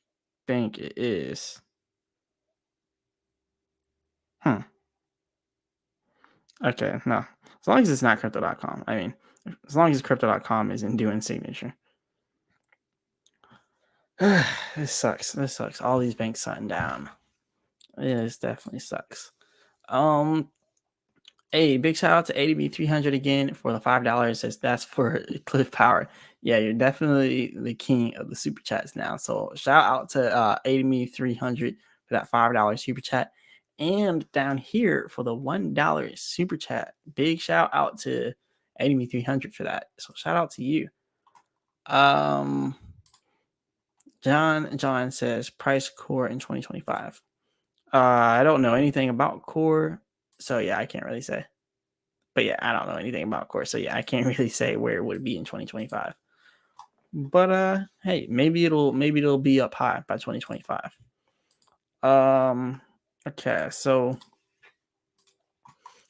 bank it is. Okay, no. As long as it's not crypto.com. I mean, as long as crypto.com isn't doing signature. This sucks. All these banks shutting down. Yeah, this definitely sucks. Hey, big shout out to ADB300 again for the $5. Says that's for Cliff Power. Yeah, you're definitely the king of the super chats now. So shout out to ADB300 for that $5 super chat. And down here for the $1 super chat. Big shout out to ADB300 for that. So shout out to you. John says price core in 2025. I don't know anything about core, so yeah, I can't really say. But yeah, I don't know anything about core, so yeah, I can't really say where it would be in 2025. But hey, maybe it'll be up high by 2025. Okay, so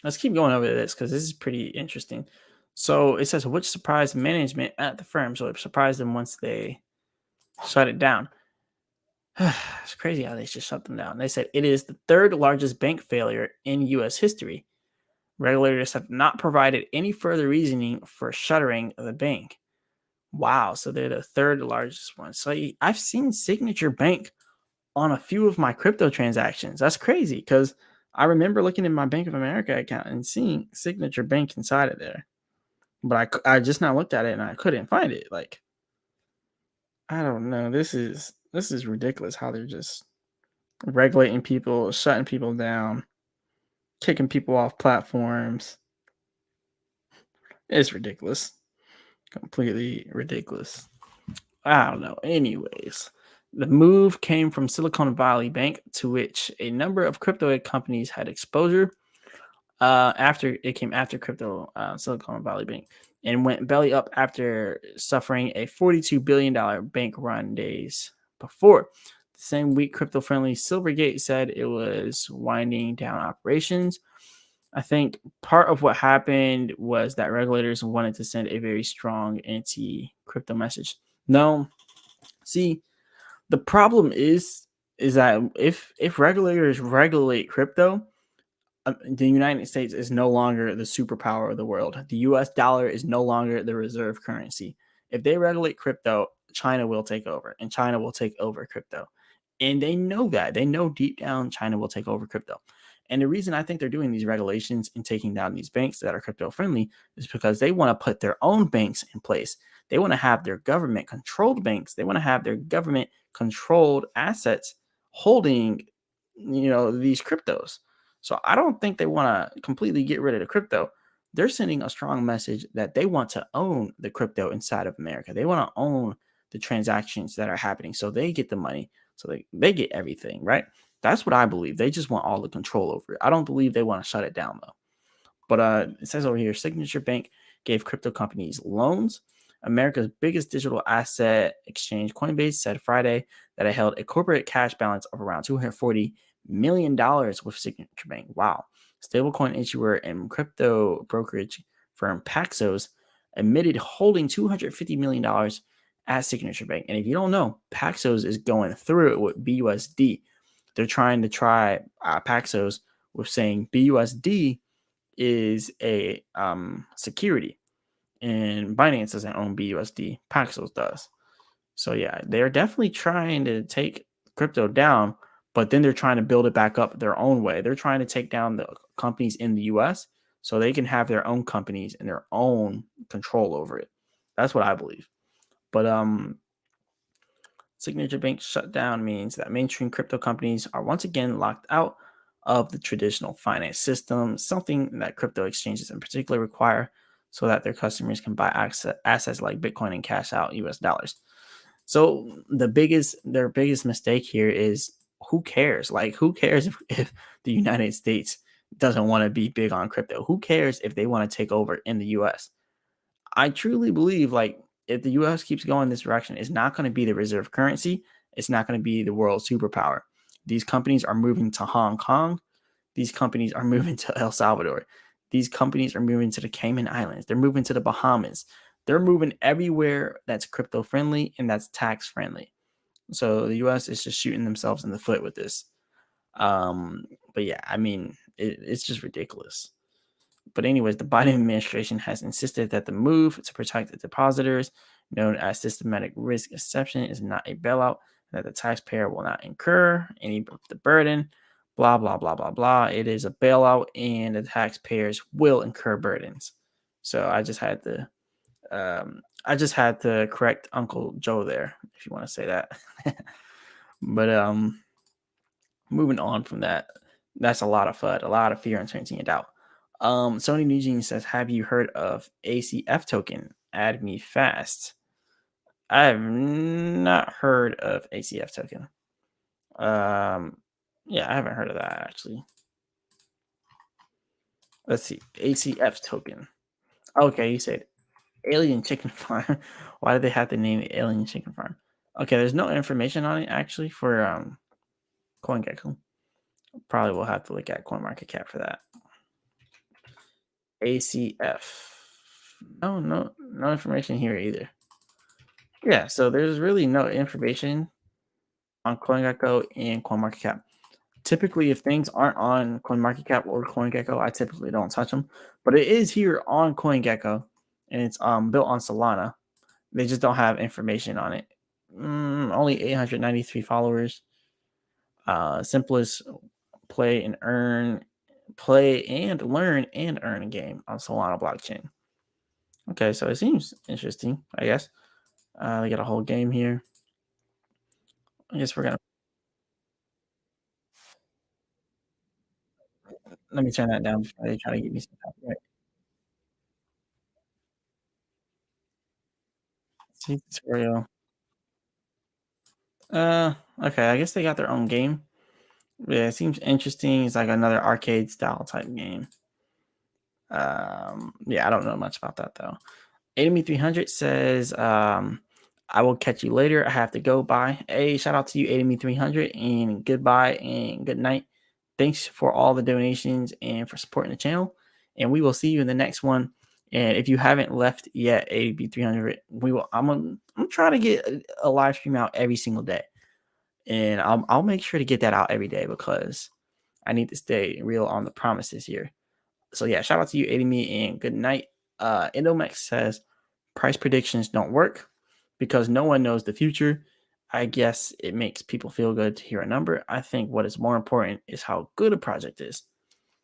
let's keep going over this because this is pretty interesting. So it says which surprised management at the firm, so it surprised them once they shut it down. It's crazy how they just shut them down. They said it is the third largest bank failure in U.S. history. Regulators have not provided any further reasoning for shuttering the bank. Wow, so they're the third largest one. So I've seen Signature Bank on a few of my crypto transactions. That's crazy because I remember looking at my Bank of America account and seeing Signature Bank inside of there. But I just now looked at it and I couldn't find it. Like, I don't know. This is ridiculous how they're just regulating people, shutting people down, kicking people off platforms. It's ridiculous. Completely ridiculous. I don't know. Anyways, the move came from Silicon Valley Bank, to which a number of crypto companies had exposure. After crypto, Silicon Valley Bank, and went belly up after suffering a $42 billion bank run days before. The same week, crypto-friendly Silvergate said it was winding down operations. I think part of what happened was that regulators wanted to send a very strong anti-crypto message. No, see, the problem is that if regulators regulate crypto, the United States is no longer the superpower of the world. The US dollar is no longer the reserve currency. If they regulate crypto, China will take over, and China will take over crypto. And they know that. They know deep down China will take over crypto. And the reason I think they're doing these regulations and taking down these banks that are crypto friendly is because they want to put their own banks in place. They want to have their government controlled banks. They want to have their government controlled assets holding, these cryptos. So I don't think they want to completely get rid of the crypto. They're sending a strong message that they want to own the crypto inside of America. They want to own the transactions that are happening so they get the money, so they get everything, right? That's what I believe. They just want all the control over it. I don't believe they want to shut it down though. But it says over here, Signature Bank gave crypto companies loans. America's biggest digital asset exchange, Coinbase, said Friday that it held a corporate cash balance of around $240 million with Signature Bank. Wow. Stablecoin issuer and crypto brokerage firm Paxos admitted holding $250 million at Signature Bank. And if you don't know, Paxos is going through it with BUSD. They're trying to try Paxos with saying BUSD is a security, and Binance doesn't own BUSD. Paxos does. So yeah, they're definitely trying to take crypto down, but then they're trying to build it back up their own way. They're trying to take down the companies in the US so they can have their own companies and their own control over it. That's what I believe. But Signature Bank shutdown means that mainstream crypto companies are once again locked out of the traditional finance system, something that crypto exchanges in particular require so that their customers can buy assets like Bitcoin and cash out US dollars. So their biggest mistake here is, who cares? Like, who cares if the United States doesn't want to be big on crypto? Who cares if they want to take over in the US? I truly believe, like, if the US keeps going this direction, it's not going to be the reserve currency. It's not going to be the world superpower. These companies are moving to Hong Kong. These companies are moving to El Salvador. These companies are moving to the Cayman Islands. They're moving to the Bahamas. They're moving everywhere that's crypto friendly and that's tax friendly. So the US is just shooting themselves in the foot with this. But yeah, I mean, it's just ridiculous. But anyways, the Biden administration has insisted that the move to protect the depositors, known as systematic risk exception, is not a bailout, that the taxpayer will not incur any of the burden, blah, blah, blah, blah, blah. It is a bailout and the taxpayers will incur burdens. So I just had to correct Uncle Joe there, if you want to say that. But moving on from that, that's a lot of FUD, a lot of fear, uncertainty, and doubt. Sony New Genius says, have you heard of ACF token? Add me fast. I have not heard of ACF token. Yeah, I haven't heard of that actually. Let's see, ACF token. Okay, you said Alien Chicken Farm. Why did they have to name it Alien Chicken Farm? Okay, there's no information on it actually for CoinGecko. Probably will have to look at CoinMarketCap for that. ACF. No information here either. Yeah, so there's really no information on CoinGecko and CoinMarketCap. Typically, if things aren't on CoinMarketCap or CoinGecko, I typically don't touch them. But it is here on CoinGecko, and it's built on Solana. They just don't have information on it. Only 893 followers. Simplest play and learn and earn a game on Solana blockchain. Okay, so it seems interesting, I guess. They got a whole game here. I guess we're gonna let me turn that down before they try to give me some copyright. See tutorial. Okay, I guess they got their own game. Yeah, it seems interesting. It's like another arcade style type game. Yeah, I don't know much about that though. Enemy 300 says, I will catch you later. I have to go. Bye. Hey, shout out to you, ADME300, and goodbye and good night. Thanks for all the donations and for supporting the channel. And we will see you in the next one. And if you haven't left yet, ADB300, I'm gonna try to get a live stream out every single day. And I'll make sure to get that out every day because I need to stay real on the promises here. So yeah, shout out to you, ADME, and good night. Endomex says price predictions don't work because no one knows the future. I guess it makes people feel good to hear a number. I think what is more important is how good a project is.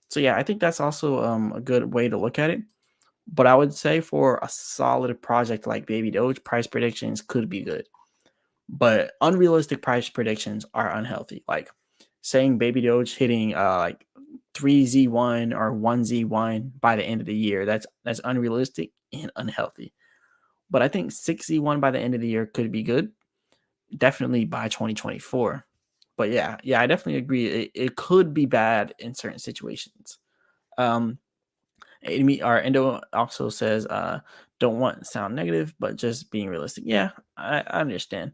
So yeah, I think that's also a good way to look at it. But I would say for a solid project like Baby Doge, price predictions could be good. But unrealistic price predictions are unhealthy. Like saying Baby Doge hitting like 3Z1 or 1Z1 by the end of the year, that's unrealistic and unhealthy. But I think 6Z1 by the end of the year could be good. Definitely by 2024. But yeah, I definitely agree. It could be bad in certain situations. Our Endo also says, don't want to sound negative, but just being realistic. Yeah, I understand.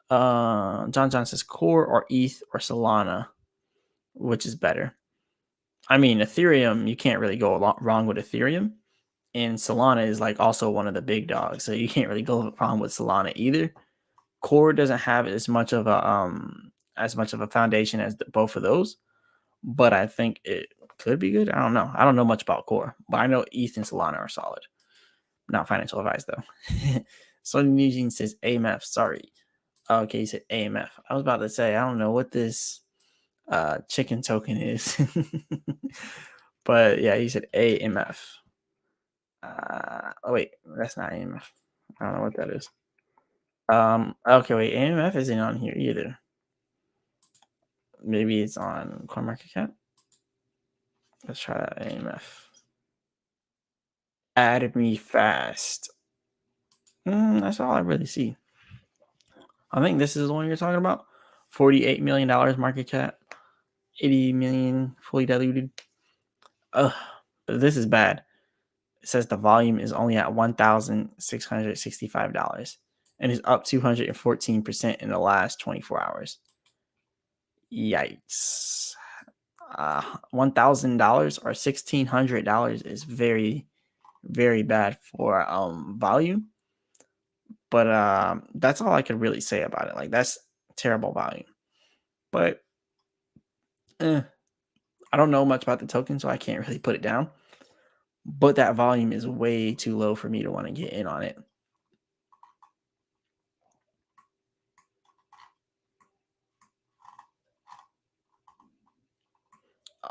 John says Core or ETH or Solana, which is better? I mean, Ethereum, you can't really go wrong with Ethereum. And Solana is like also one of the big dogs. So you can't really go wrong with Solana either. Core doesn't have as much of a foundation as both of those, but I think it could be good. I don't know. I don't know much about Core, but I know ETH and Solana are solid. Not financial advice though. Sonny Eugene says AMF. Sorry. Okay, he said AMF. I was about to say I don't know what this chicken token is, but yeah, he said AMF. Oh wait, that's not AMF. I don't know what that is. Okay, wait, AMF isn't on here either. Maybe it's on CoinMarketCap. Let's try that AMF. Add me fast. That's all I really see. I think this is the one you're talking about. $48 million market cap. 80 million fully diluted. Ugh, this is bad. It says the volume is only at $1,665 and is up 214% in the last 24 hours. Yikes. $1,000 or $1,600 is very, very bad for volume. But that's all I could really say about it. Like that's terrible volume. But I don't know much about the token, so I can't really put it down. But that volume is way too low for me to want to get in on it.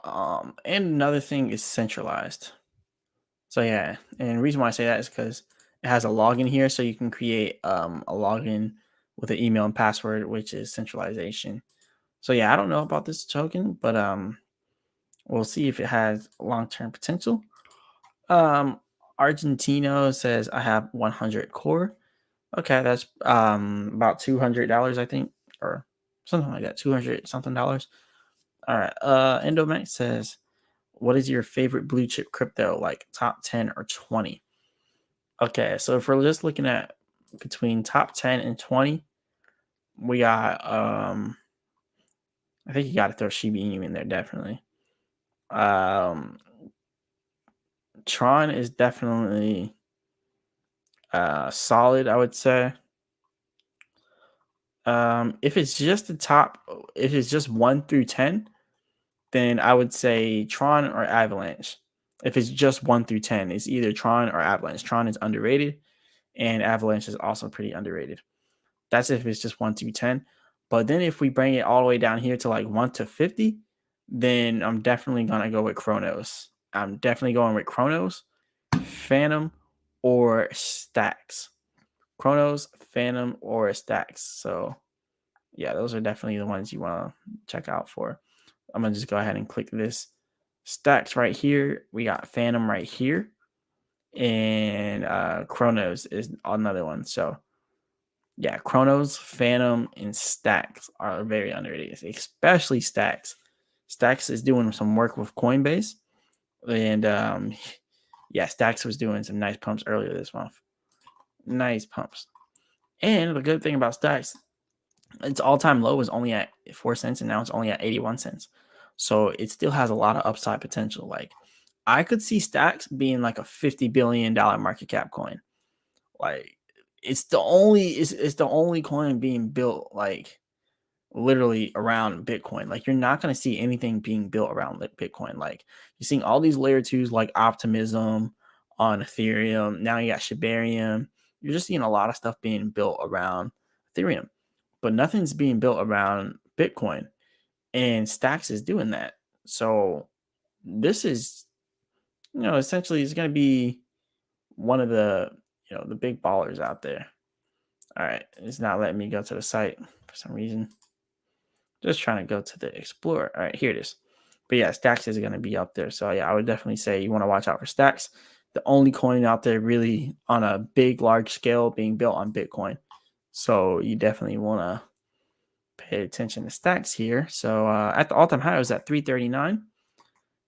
And another thing is centralized. So yeah, and the reason why I say that is because it has a login here, so you can create a login with an email and password, which is centralization. So yeah, I don't know about this token, but we'll see if it has long-term potential. Argentino says I have 100 core. Okay, that's about $200, I think, or something like that, 200 something dollars. All right. Endomax says, what is your favorite blue chip crypto, like top 10 or 20? Okay, so if we're just looking at between top 10 and 20, we got I think you got to throw Shiba Inu in there, definitely. Tron is definitely solid, I would say. If it's just the top, if it's just 1 through 10, then I would say Tron or Avalanche. If it's just 1 through 10, it's either Tron or Avalanche. Tron is underrated, and Avalanche is also pretty underrated. That's if it's just 1 through 10. But then if we bring it all the way down here to like 1 to 50, then I'm definitely going to go with Chronos. I'm definitely going with Chronos, Phantom, or Stacks. Chronos, Phantom, or Stacks. So yeah, those are definitely the ones you want to check out for. I'm going to just go ahead and click this. Stacks right here. We got Phantom right here. And Chronos is another one. So yeah, Chronos, Phantom, and Stacks are very underrated, especially Stacks. Stacks is doing some work with Coinbase. And yeah, Stacks was doing some nice pumps earlier this month. Nice pumps. And the good thing about Stacks, its all-time low was only at 4 cents, and now it's only at 81 cents. So it still has a lot of upside potential. Like, I could see Stacks being like a $50 billion market cap coin. Like, it's the only coin being built like literally around Bitcoin. Like, you're not going to see anything being built around Bitcoin. Like, you're seeing all these layer twos like Optimism on Ethereum. Now you got Shibarium. You're just seeing a lot of stuff being built around Ethereum, but nothing's being built around Bitcoin. And Stacks is doing that. So this is, essentially is going to be one of the, the big ballers out there. All right. It's not letting me go to the site for some reason. Just trying to go to the Explorer. All right, here it is. But yeah, Stacks is going to be up there. So yeah, I would definitely say you want to watch out for Stacks. The only coin out there really on a big, large scale being built on Bitcoin. So you definitely want to pay attention to Stacks here. So at the all-time high, it was at 339.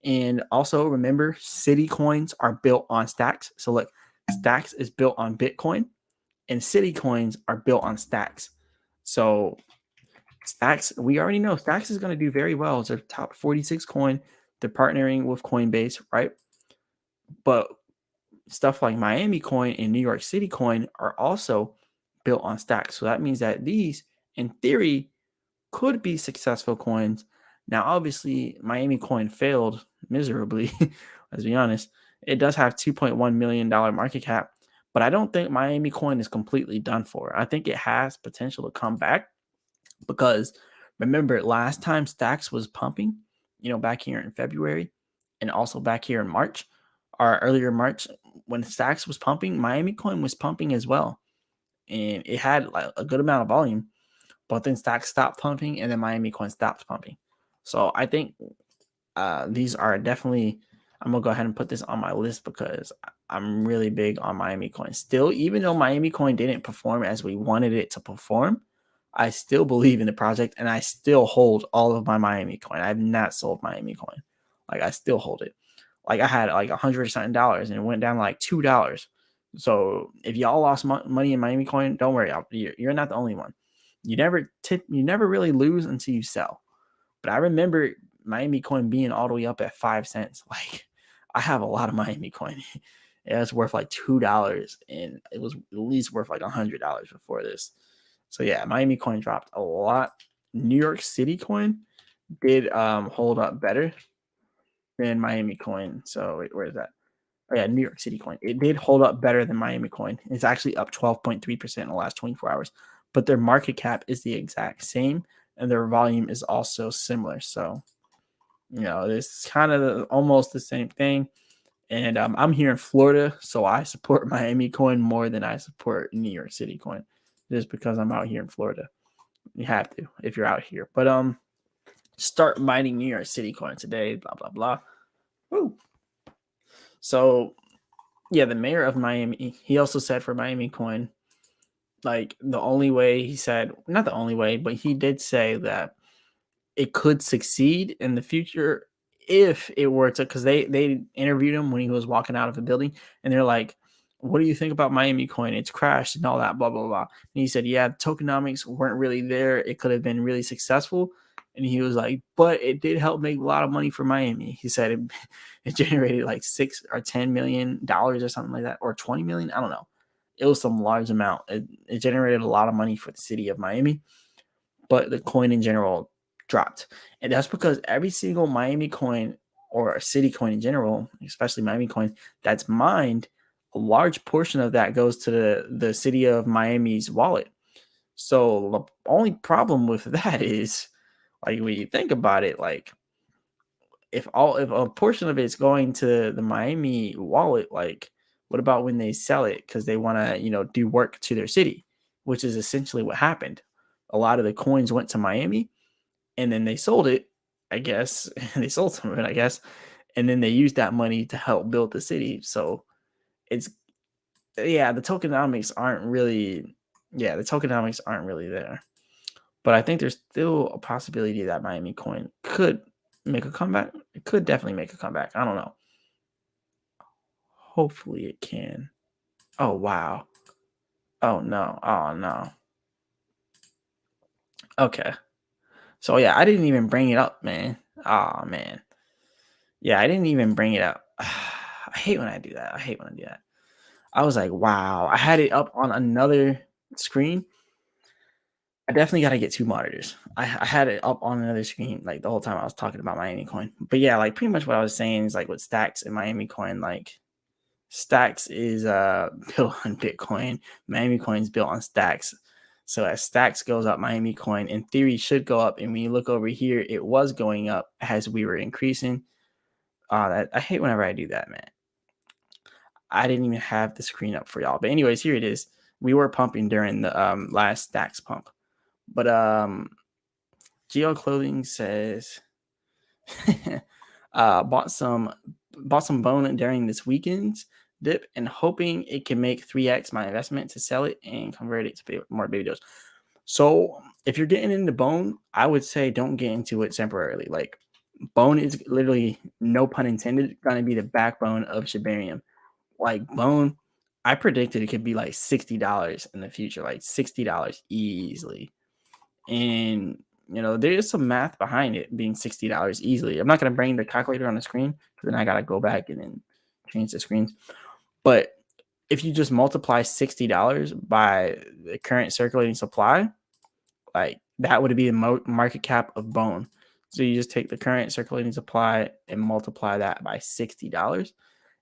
And also remember, city coins are built on Stacks. So look, Stacks is built on Bitcoin, and city coins are built on Stacks. So Stacks, we already know Stacks is going to do very well. It's a top 46 coin. They're partnering with Coinbase, right? But stuff like Miami coin and New York City coin are also built on Stacks. So that means that these, in theory, could be successful coins. Now, obviously, Miami coin failed miserably. Let's be honest. It does have $2.1 million market cap, but I don't think Miami coin is completely done for. I think it has potential to come back. Because remember, last time Stacks was pumping, back here in February and also back here in March or earlier March, when Stacks was pumping, Miami coin was pumping as well. And it had like a good amount of volume, but then Stacks stopped pumping and then Miami coin stopped pumping. So I think these are definitely, I'm going to go ahead and put this on my list because I'm really big on Miami coin. Still, even though Miami coin didn't perform as we wanted it to perform, I still believe in the project and I still hold all of my Miami coin. I have not sold Miami coin. Like, I still hold it. Like, I had like $100 something and it went down to like $2. So if y'all lost money in Miami coin, don't worry. You're not the only one. You never really lose until you sell. But I remember Miami coin being all the way up at 5 cents. Like, I have a lot of Miami coin. It was worth like $2 and it was at least worth like $100 before this. So yeah, Miami coin dropped a lot. New York City coin did hold up better than Miami coin. So wait, where is that? Oh yeah, New York City coin. It did hold up better than Miami coin. It's actually up 12.3% in the last 24 hours. But their market cap is the exact same and their volume is also similar. So, it's kind of almost the same thing. And I'm here in Florida, so I support Miami coin more than I support New York City coin, just because I'm out here in Florida. You have to if you're out here. But start mining New York City coin today. Blah blah blah. Woo. So yeah, the mayor of Miami, he also said for Miami coin, like the only way, he said, not the only way, but he did say that it could succeed in the future if it were to, because they interviewed him when he was walking out of the building and they're like, what do you think about Miami coin? It's crashed and all that, blah blah blah. And he said, yeah, tokenomics weren't really there. It could have been really successful. And he was like, but it did help make a lot of money for Miami. He said it generated like $6 or $10 million or something like that, or 20 million. I don't know. It was some large amount. It generated a lot of money for the city of Miami, but the coin in general dropped. And that's because every single Miami coin or a city coin in general, especially Miami coin, that's mined, a large portion of that goes to the city of Miami's wallet. So the only problem with that is, like, when you think about it, like, if a portion of it's going to the Miami wallet, like, what about when they sell it because they want to, do work to their city, which is essentially what happened. A lot of the coins went to Miami and then they sold it, I guess. They sold some of it, I guess. And then they used that money to help build the city. So it's, yeah, the tokenomics aren't really there. But I think there's still a possibility that Miami coin could make a comeback. It could definitely make a comeback. I don't know. Hopefully it can. Oh, wow. Oh no. Oh no. Okay. So yeah, I didn't even bring it up, man. Oh man. Yeah, I didn't even bring it up. I hate when I do that. I hate when I do that. I was like, wow. I had it up on another screen. I definitely got to get two monitors. I had it up on another screen like the whole time I was talking about Miami Coin. But yeah, like pretty much what I was saying is like with Stacks and Miami Coin, like Stacks is built on Bitcoin. Miami Coin is built on Stacks. So as Stacks goes up, Miami Coin in theory should go up. And when you look over here, it was going up as we were increasing. I hate whenever I do that, man. I didn't even have the screen up for y'all. But anyways, here it is. We were pumping during the last Stacks pump. But Geo Clothing says bought some bone during this weekend's dip and hoping it can make 3x my investment to sell it and convert it to more Baby Doge. So if you're getting into bone, I would say don't get into it temporarily. Like bone is literally, no pun intended, going to be the backbone of Shiba Inu. Like bone, I predicted it could be like $60 in the future, like $60 easily. And there is some math behind it being $60 easily. I'm not going to bring the calculator on the screen because then I got to go back and then change the screens. But if you just multiply $60 by the current circulating supply, like that would be the market cap of bone. So you just take the current circulating supply and multiply that by $60.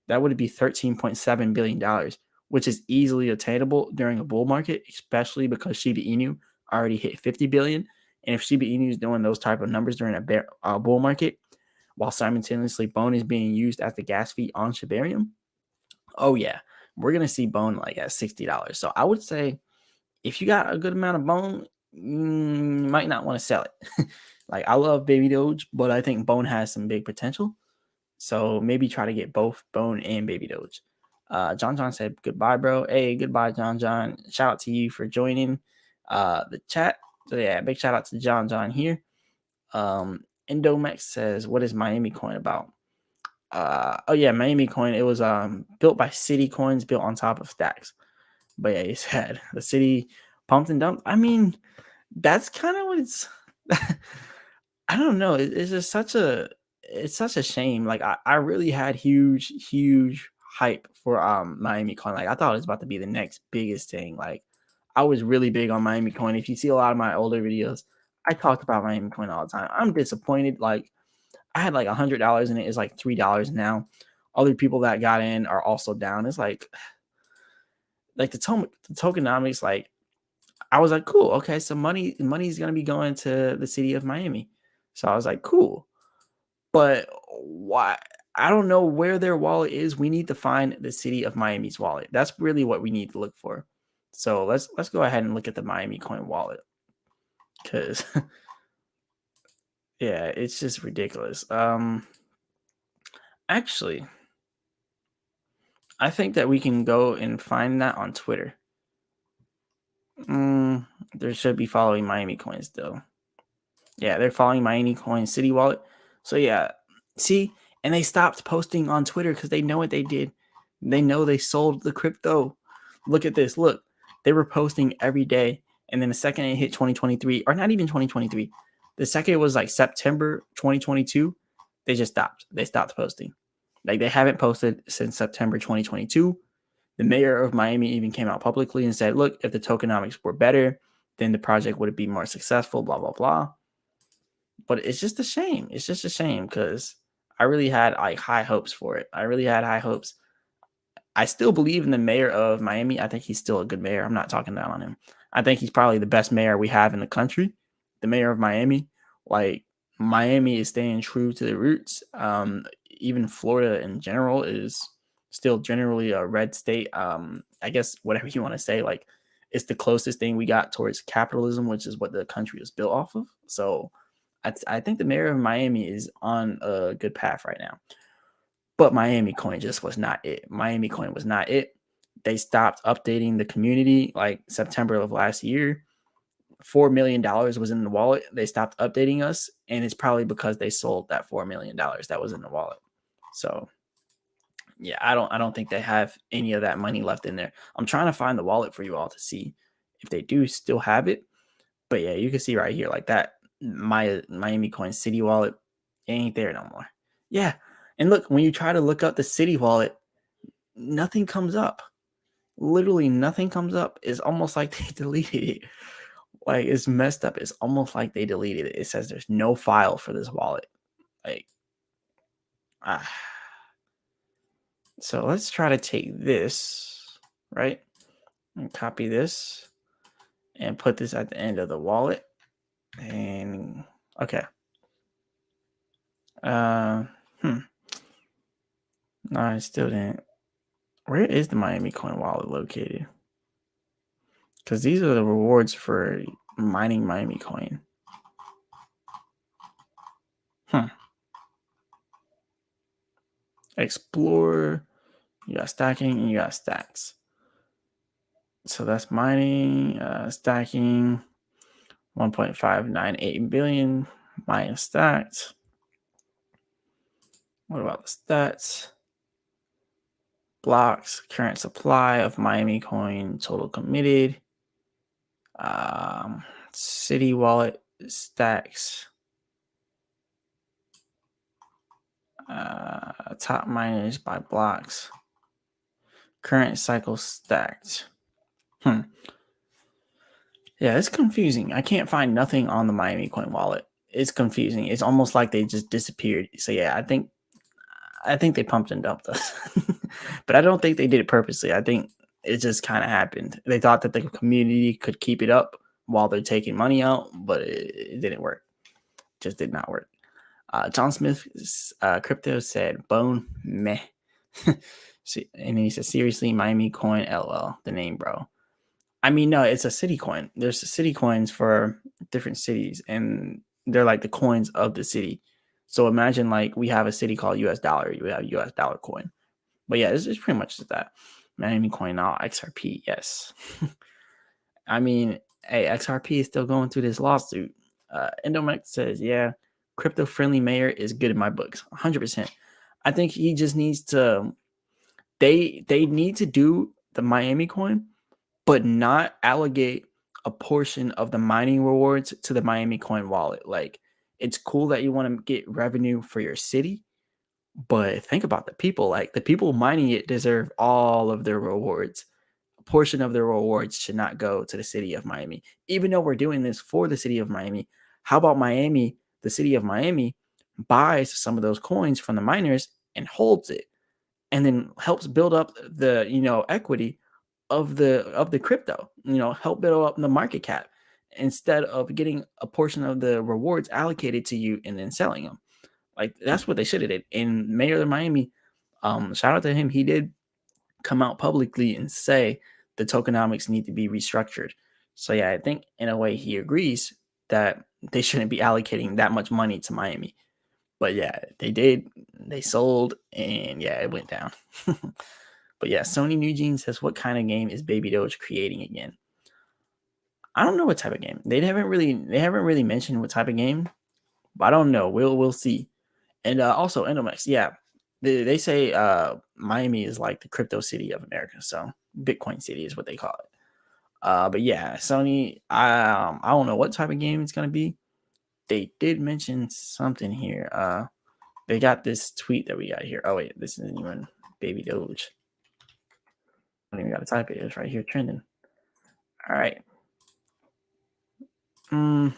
That would be $13.7 billion, which is easily attainable during a bull market, especially because Shiba Inu already hit 50 billion. And if Shiba Inu is doing those type of numbers during a bull market, while simultaneously Bone is being used as the gas fee on Shibarium, oh yeah, we're gonna see Bone like at $60. So I would say if you got a good amount of Bone, you might not want to sell it. Like I love Baby Doge, but I think Bone has some big potential. So maybe try to get both Bone and Baby Doge. John said goodbye, bro. Hey, goodbye, John. Shout out to you for joining the chat. So yeah, big shout out to John here. Endomex says, what is Miami Coin about? Oh yeah, Miami Coin. It was built by City Coins, built on top of Stacks. But yeah, he said the city pumped and dumped. I mean, that's kind of what it's. I don't know. It's just such a shame. Like I really had huge hype for Miami Coin. Like I thought it was about to be the next biggest thing. Like I was really big on Miami Coin. If you see a lot of my older videos, I talked about Miami Coin all the time. I'm disappointed. Like I had like $100 in it. It's like $3 now. Other people that got in are also down. It's like the tokenomics. Like I was like, cool. Okay, so money's gonna be going to the city of Miami. So I was like, cool. But why? I don't know where their wallet is. We need to find the city of Miami's wallet. That's really what we need to look for. So let's go ahead and look at the Miami Coin wallet, because yeah, it's just ridiculous. Actually, I think that we can go and find that on Twitter. There should be following Miami Coins though. Yeah, they're following Miami Coin City Wallet. So yeah, see, and they stopped posting on Twitter because they know what they did. They know they sold the crypto. Look at this. Look, they were posting every day, and then the second it hit 2023, or not even 2023, the second it was like September 2022, they just stopped. They stopped posting. Like they haven't posted since September 2022. The mayor of Miami even came out publicly and said, "Look, if the tokenomics were better, then the project would be more successful." Blah blah blah. But it's just a shame. It's just a shame because I really had like high hopes for it. I really had high hopes. I still believe in the mayor of Miami. I think he's still a good mayor. I'm not talking down on him. I think he's probably the best mayor we have in the country. The mayor of Miami. Like Miami is staying true to the roots. Even Florida in general is still generally a red state. I guess whatever you want to say, like it's the closest thing we got towards capitalism, which is what the country is built off of. So I think the mayor of Miami is on a good path right now. But Miami Coin just was not it. Miami Coin was not it. They stopped updating the community like September of last year. $4 million was in the wallet. They stopped updating us. And it's probably because they sold that $4 million that was in the wallet. So Yeah, I don't think they have any of that money left in there. I'm trying to find the wallet for you all to see if they do still have it. But yeah, you can see right here like that my Miami Coin City wallet, it ain't there no more. Yeah. And look, when you try to look up the City wallet, nothing comes up. Literally nothing comes up. It's almost like they deleted it. Like it's messed up. It's almost like they deleted it. It says there's no file for this wallet. Like ah. So let's try to take this, right? And copy this and put this at the end of the wallet. And okay. Uh hmm. No, I still didn't. Where is the Miami Coin wallet located? Because these are the rewards for mining Miami Coin. Explore. You got stacking and you got stacks. So that's mining, stacking, 1.598 billion minus stacked. What about the stats? Blocks, current supply of Miami Coin, total committed. City wallet stacks. Top miners by blocks. Current cycle stacked. Yeah, it's confusing. I can't find nothing on the Miami Coin wallet. It's confusing. It's almost like they just disappeared. So yeah, I think they pumped and dumped us. But I don't think they did it purposely. I think it just kind of happened. They thought that the community could keep it up while they're taking money out, but it didn't work. Just did not work. John Smith crypto said bone meh. And he said seriously Miami Coin LL the name, bro. I mean, no, it's a city coin. There's city coins for different cities, and they're like the coins of the city. So imagine like we have a city called US dollar. You have US dollar coin. But yeah, it's pretty much just that. Miami Coin now, XRP, yes. I mean, hey, XRP is still going through this lawsuit. Endomex says, yeah, crypto-friendly mayor is good in my books. 100%. I think he just needs to, they need to do the Miami Coin, but not allocate a portion of the mining rewards to the Miami Coin wallet. Like, it's cool that you want to get revenue for your city, but think about the people. Like, the people mining it deserve all of their rewards. A portion of their rewards should not go to the city of Miami. Even though we're doing this for the city of Miami, how about Miami, the city of Miami, buys some of those coins from the miners and holds it, and then helps build up the equity of the crypto, help build up the market cap instead of getting a portion of the rewards allocated to you and then selling them. Like that's what they should have did. And Mayor of Miami, shout out to him. He did come out publicly and say the tokenomics need to be restructured. So yeah, I think in a way he agrees that they shouldn't be allocating that much money to Miami. But yeah, they did. They sold, and yeah, it went down. But yeah, Sony Nugene says, "What kind of game is Baby Doge creating again?" I don't know what type of game. They haven't really mentioned what type of game, but I don't know. We'll see. And also Endomex, yeah, they say Miami is like the crypto city of America, so Bitcoin city is what they call it. But yeah, Sony, I don't know what type of game it's gonna be. They did mention something here. They got this tweet that we got here. Oh wait, this isn't even Baby Doge. I don't even gotta type it. It's right here trending. All right.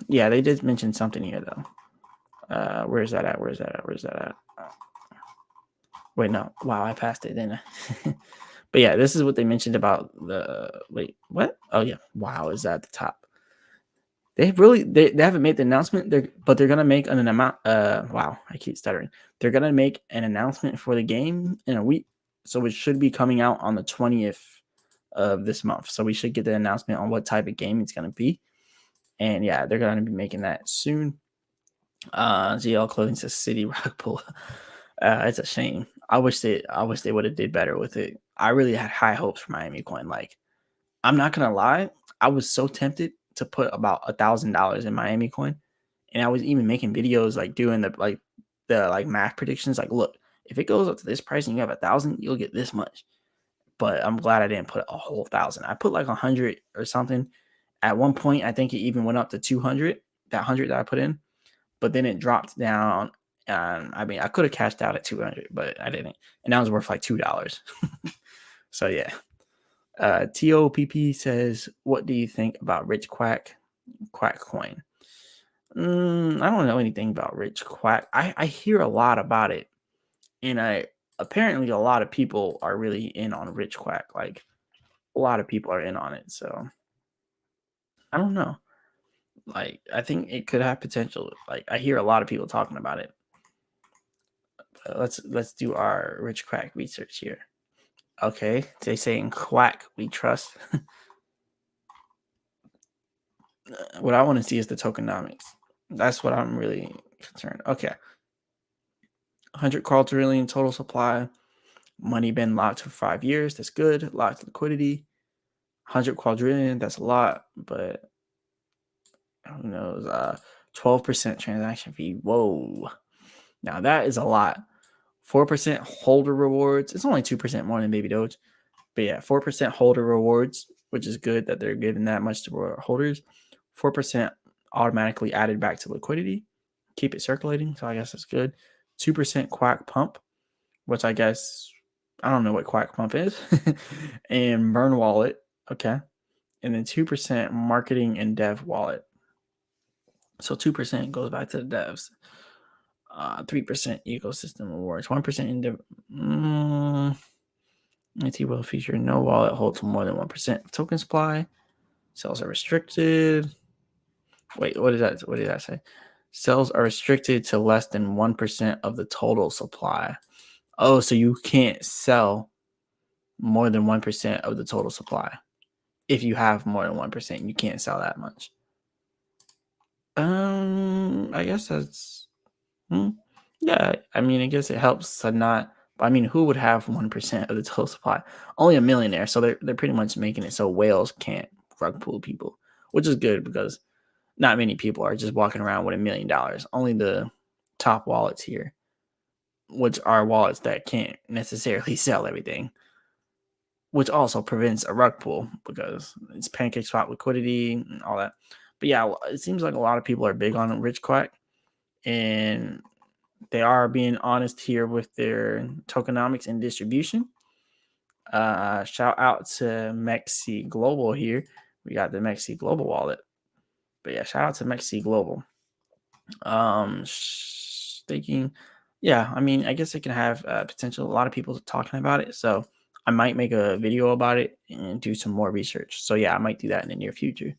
Yeah, they did mention something here though. Where's that at? Where's that at? Wait, no. Wow, I passed it, didn't I? But yeah, this is what they mentioned about the. Wait, what? Oh yeah. Wow, is that at the top? They haven't made the announcement. But they're gonna make an amount. Wow, I keep stuttering. They're gonna make an announcement for the game in a week, so it should be coming out on the 20th of this month. So we should get the announcement on what type of game it's gonna be. And yeah, they're gonna be making that soon. GL Clothing says City Rock Pool. It's a shame. I wish they would have did better with it. I really had high hopes for Miami Coin. Like, I'm not gonna lie, I was so tempted to put about $1,000 in Miami Coin, and I was even making videos like doing the math predictions. Like, look, if it goes up to this price and you have 1,000, you'll get this much. But I'm glad I didn't put a whole 1,000. I put like 100 or something. At one point, I think it even went up to 200. That 100 that I put in, but then it dropped down. I mean, I could have cashed out at 200, but I didn't, and that was worth like $2. So yeah. TOPP says, "What do you think about Rich Quack coin?" I don't know anything about Rich Quack. I hear a lot about it, and apparently a lot of people are really in on Rich Quack. Like a lot of people are in on it. So I don't know. Like I think it could have potential. Like I hear a lot of people talking about it. Let's do our Rich Quack research here. Okay, they say in Quack we trust. What I want to see is the tokenomics. That's what I'm really concerned. Okay, 100 quadrillion total supply. Money been locked for 5 years. That's good. Locked liquidity. 100 quadrillion. That's a lot, but who knows? 12% transaction fee. Whoa. Now that is a lot. 4% holder rewards. It's only 2% more than Baby Doge. But yeah, 4% holder rewards, which is good that they're giving that much to holders. 4% automatically added back to liquidity. Keep it circulating. So I guess that's good. 2% Quack pump, which I guess I don't know what Quack pump is. And burn wallet. Okay. And then 2% marketing and dev wallet. So 2% goes back to the devs. 3% ecosystem rewards. 1% in dev. IT will feature no wallet holds more than 1% of token supply. Sales are restricted. Wait, what did that say? Sales are restricted to less than 1% of the total supply. Oh, so you can't sell more than 1% of the total supply. If you have more than 1%, you can't sell that much. I guess that's yeah. I mean, I guess it helps to not. I mean, who would have 1% of the total supply? Only a millionaire. So they're pretty much making it so whales can't rug pull people, which is good because not many people are just walking around with $1 million. Only the top wallets here, which are wallets that can't necessarily sell everything, which also prevents a rug pull because it's pancake swap liquidity and all that. But yeah, it seems like a lot of people are big on Rich Quack, and they are being honest here with their tokenomics and distribution. Shout out to Mexi Global here. We got the Mexi Global wallet. But yeah, shout out to Mexi Global. Staking. Yeah, I mean, I guess it can have potential. A lot of people talking about it. So I might make a video about it and do some more research. So yeah, I might do that in the near future.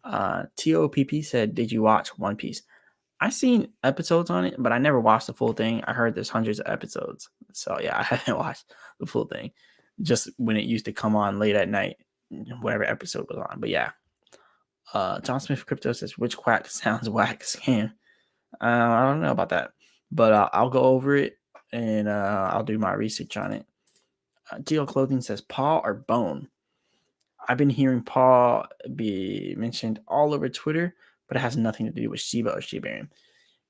TOPP said, "Did you watch One Piece?" I seen episodes on it, but I never watched the full thing. I heard there's hundreds of episodes. So yeah, I haven't watched the full thing. Just when it used to come on late at night, whatever episode was on. But yeah. John Smith Crypto says, "Which Quack sounds whack scam?" I don't know about that, but I'll go over it and I'll do my research on it. Geo Clothing says, "Paw or bone?" I've been hearing paw be mentioned all over Twitter, but it has nothing to do with Shiba or Shiba Inu.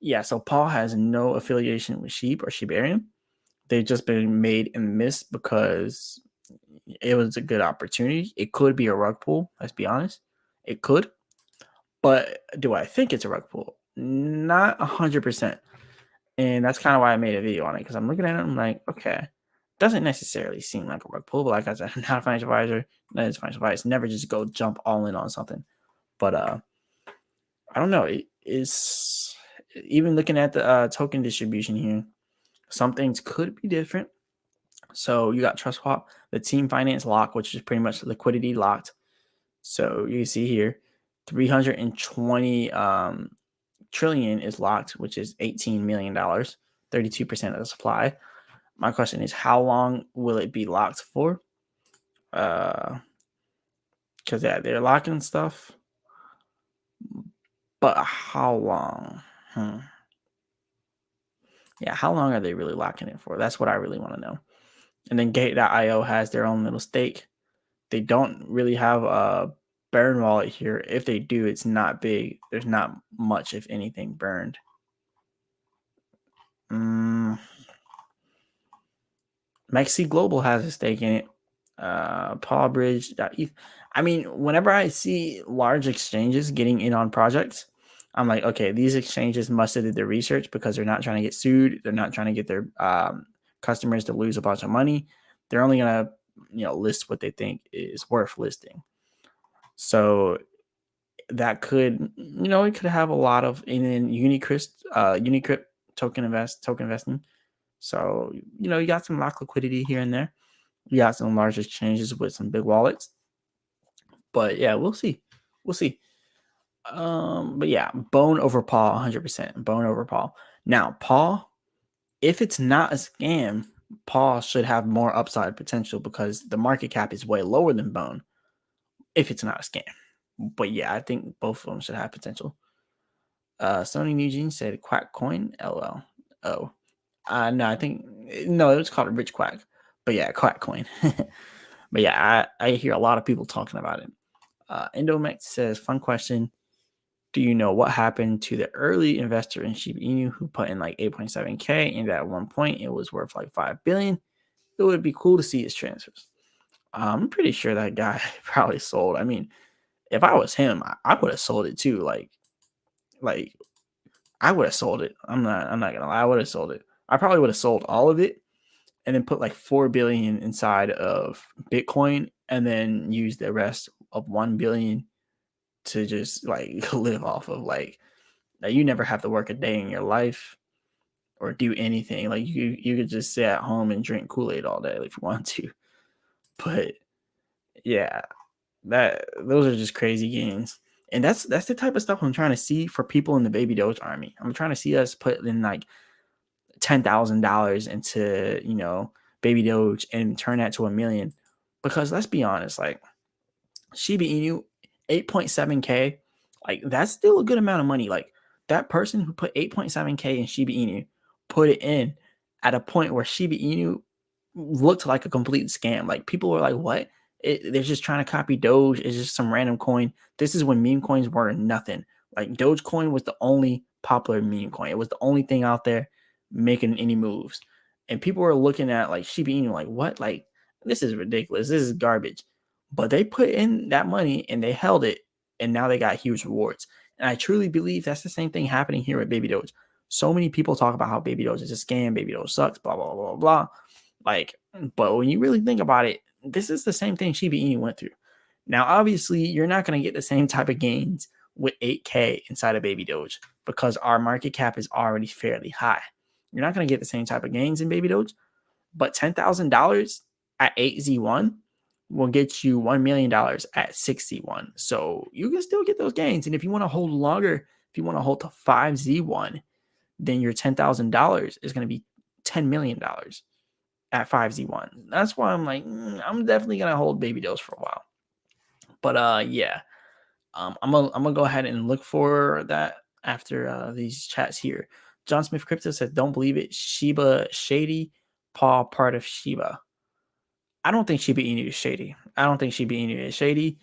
Yeah, so paw has no affiliation with Sheep or Shiba Inu. They've just been made in miss because it was a good opportunity. It could be a rug pull, let's be honest. It could. But do I think it's a rug pull? Not 100%. And that's kind of why I made a video on it, because I'm looking at it, I'm like, okay, doesn't necessarily seem like a rug pull, but like I said, I'm not a financial advisor, not as financial advice. Never just go jump all in on something. But I don't know. It is even looking at the token distribution here, some things could be different. So you got Trust Swap, the team finance lock, which is pretty much liquidity locked. So you see here, 320 trillion is locked, which is $18 million, 32% of the supply. My question is, how long will it be locked for? Because yeah, they're locking stuff, but how long? Yeah, how long are they really locking it for? That's what I really want to know. And then Gate.io has their own little stake. They don't really have a burn wallet here. If they do, it's not big. There's not much, if anything, burned. Maxi Global has a stake in it. Pawbridge.eth. I mean, whenever I see large exchanges getting in on projects, I'm like, okay, these exchanges must have did their research because they're not trying to get sued. They're not trying to get their customers to lose a bunch of money. They're only gonna, list what they think is worth listing. So that could, it could have a lot of in Unicrypt token investing. So you got some lock liquidity here and there. You got some large exchanges with some big wallets. But yeah, we'll see. We'll see. But yeah, bone over paw, 100%. Bone over paw. Now, paw, if it's not a scam, paw should have more upside potential because the market cap is way lower than bone if it's not a scam. But yeah, I think both of them should have potential. Sony Eugene said Quack coin, LL. Oh, no, it was called a rich quack. But yeah, Quack coin. But yeah, I hear a lot of people talking about it. Endomex says, fun question. Do you know what happened to the early investor in Shiba Inu who put in like 8.7K and at one point it was worth like 5 billion? It would be cool to see his transfers. I'm pretty sure that guy probably sold. I mean, if I was him, I would have sold it too. Like I would have sold it. I'm not gonna lie, I would have sold it. I probably would have sold all of it and then put like 4 billion inside of Bitcoin and then use the rest of 1 billion to just like live off of. Like you never have to work a day in your life or do anything. Like you could just sit at home and drink Kool-Aid all day if you want to. But yeah, those are just crazy gains. And that's the type of stuff I'm trying to see for people in the Baby Doge army. I'm trying to see us put in like $10,000 into Baby Doge and turn that to $1 million. Because let's be honest, like Shiba Inu, 8.7K, like that's still a good amount of money. Like that person who put 8.7K in Shiba Inu put it in at a point where Shiba Inu looked like a complete scam. Like people were like, what? They're just trying to copy Doge. It's just some random coin. This is when meme coins were nothing. Like Dogecoin was the only popular meme coin. It was the only thing out there making any moves. And people were looking at like Shiba Inu like, what? Like, this is ridiculous. This is garbage. But they put in that money and they held it, and now they got huge rewards. And I truly believe that's the same thing happening here with Baby Doge. So many people talk about how Baby Doge is a scam, Baby Doge sucks, blah, blah, blah, blah. Like, but when you really think about it, this is the same thing Shiba Inu went through. Now, obviously, you're not going to get the same type of gains with 8K inside of Baby Doge because our market cap is already fairly high. You're not going to get the same type of gains in Baby Doge, but $10,000 at 8Z1 will get you $1 million at 6Z1. So you can still get those gains. And if you want to hold longer, if you want to hold to 5Z1, then your $10,000 is going to be $10 million at 5Z1. That's why I'm like, I'm definitely going to hold Baby Doge for a while. But yeah, I'm gonna go ahead and look for that after these chats here. John Smith Crypto says, don't believe it. Shiba shady, paw part of Shiba. I don't think Shiba Inu is shady. I don't think Shiba Inu is shady.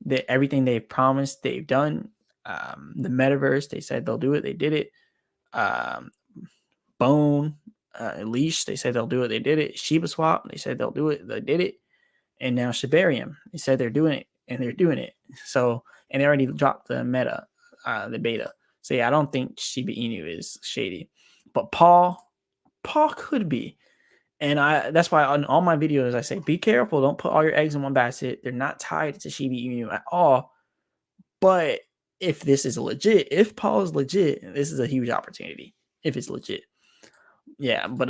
That everything they've promised, they've done. The metaverse, they said they'll do it. They did it. Bone, Leash, they said they'll do it. They did it. Shiba Swap, they said they'll do it. They did it. And now Shibarium, they said they're doing it, and they're doing it. So, and they already dropped the the beta. So yeah, I don't think Shiba Inu is shady, but Paul could be. And that's why on all my videos I say, be careful. Don't put all your eggs in one basket. They're not tied to Shiba Inu at all. But if this is legit, if Paul is legit, this is a huge opportunity. If it's legit. Yeah, but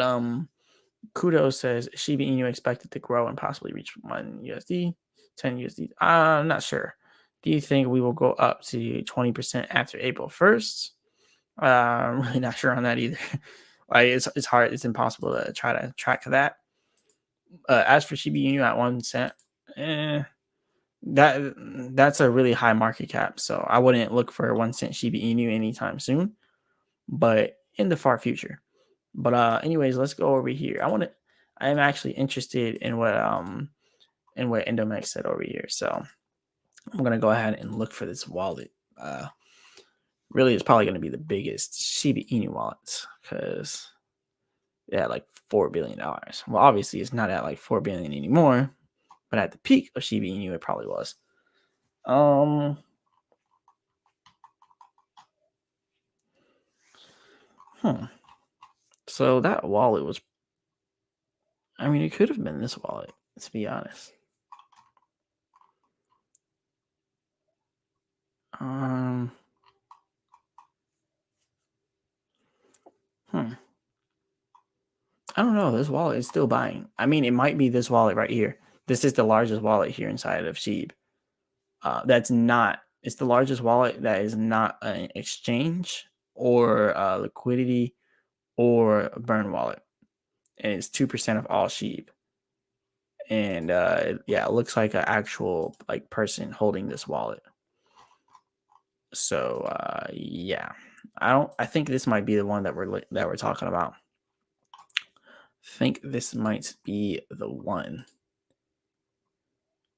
Kudo says Shiba Inu expected to grow and possibly reach 1 USD, 10 USD. I'm not sure. Do you think we will go up to 20% after April 1st? I'm really not sure on that either. Like it's hard. It's impossible to try to track that. As for Shiba Inu at 1 cent, that's a really high market cap. So I wouldn't look for 1 cent Shiba Inu anytime soon, but in the far future. But anyways, let's go over here. I'm actually interested in what Endomex said over here. So I'm gonna go ahead and look for this wallet. Really, it's probably gonna be the biggest Shiba Inu wallet because at like $4 billion. Well, obviously it's not at like 4 billion anymore, but at the peak of Shiba Inu, it probably was. So that wallet was, I mean, it could have been this wallet, to be honest. I don't know. This wallet is still buying. I mean, it might be this wallet right here. This is the largest wallet here inside of Sheeb. That's not. It's the largest wallet that is not an exchange or liquidity or a burn wallet, and it's 2% of all Sheeb. And yeah, it looks like an actual like person holding this wallet. So yeah, I think this might be the one that we're talking about. I think this might be the one.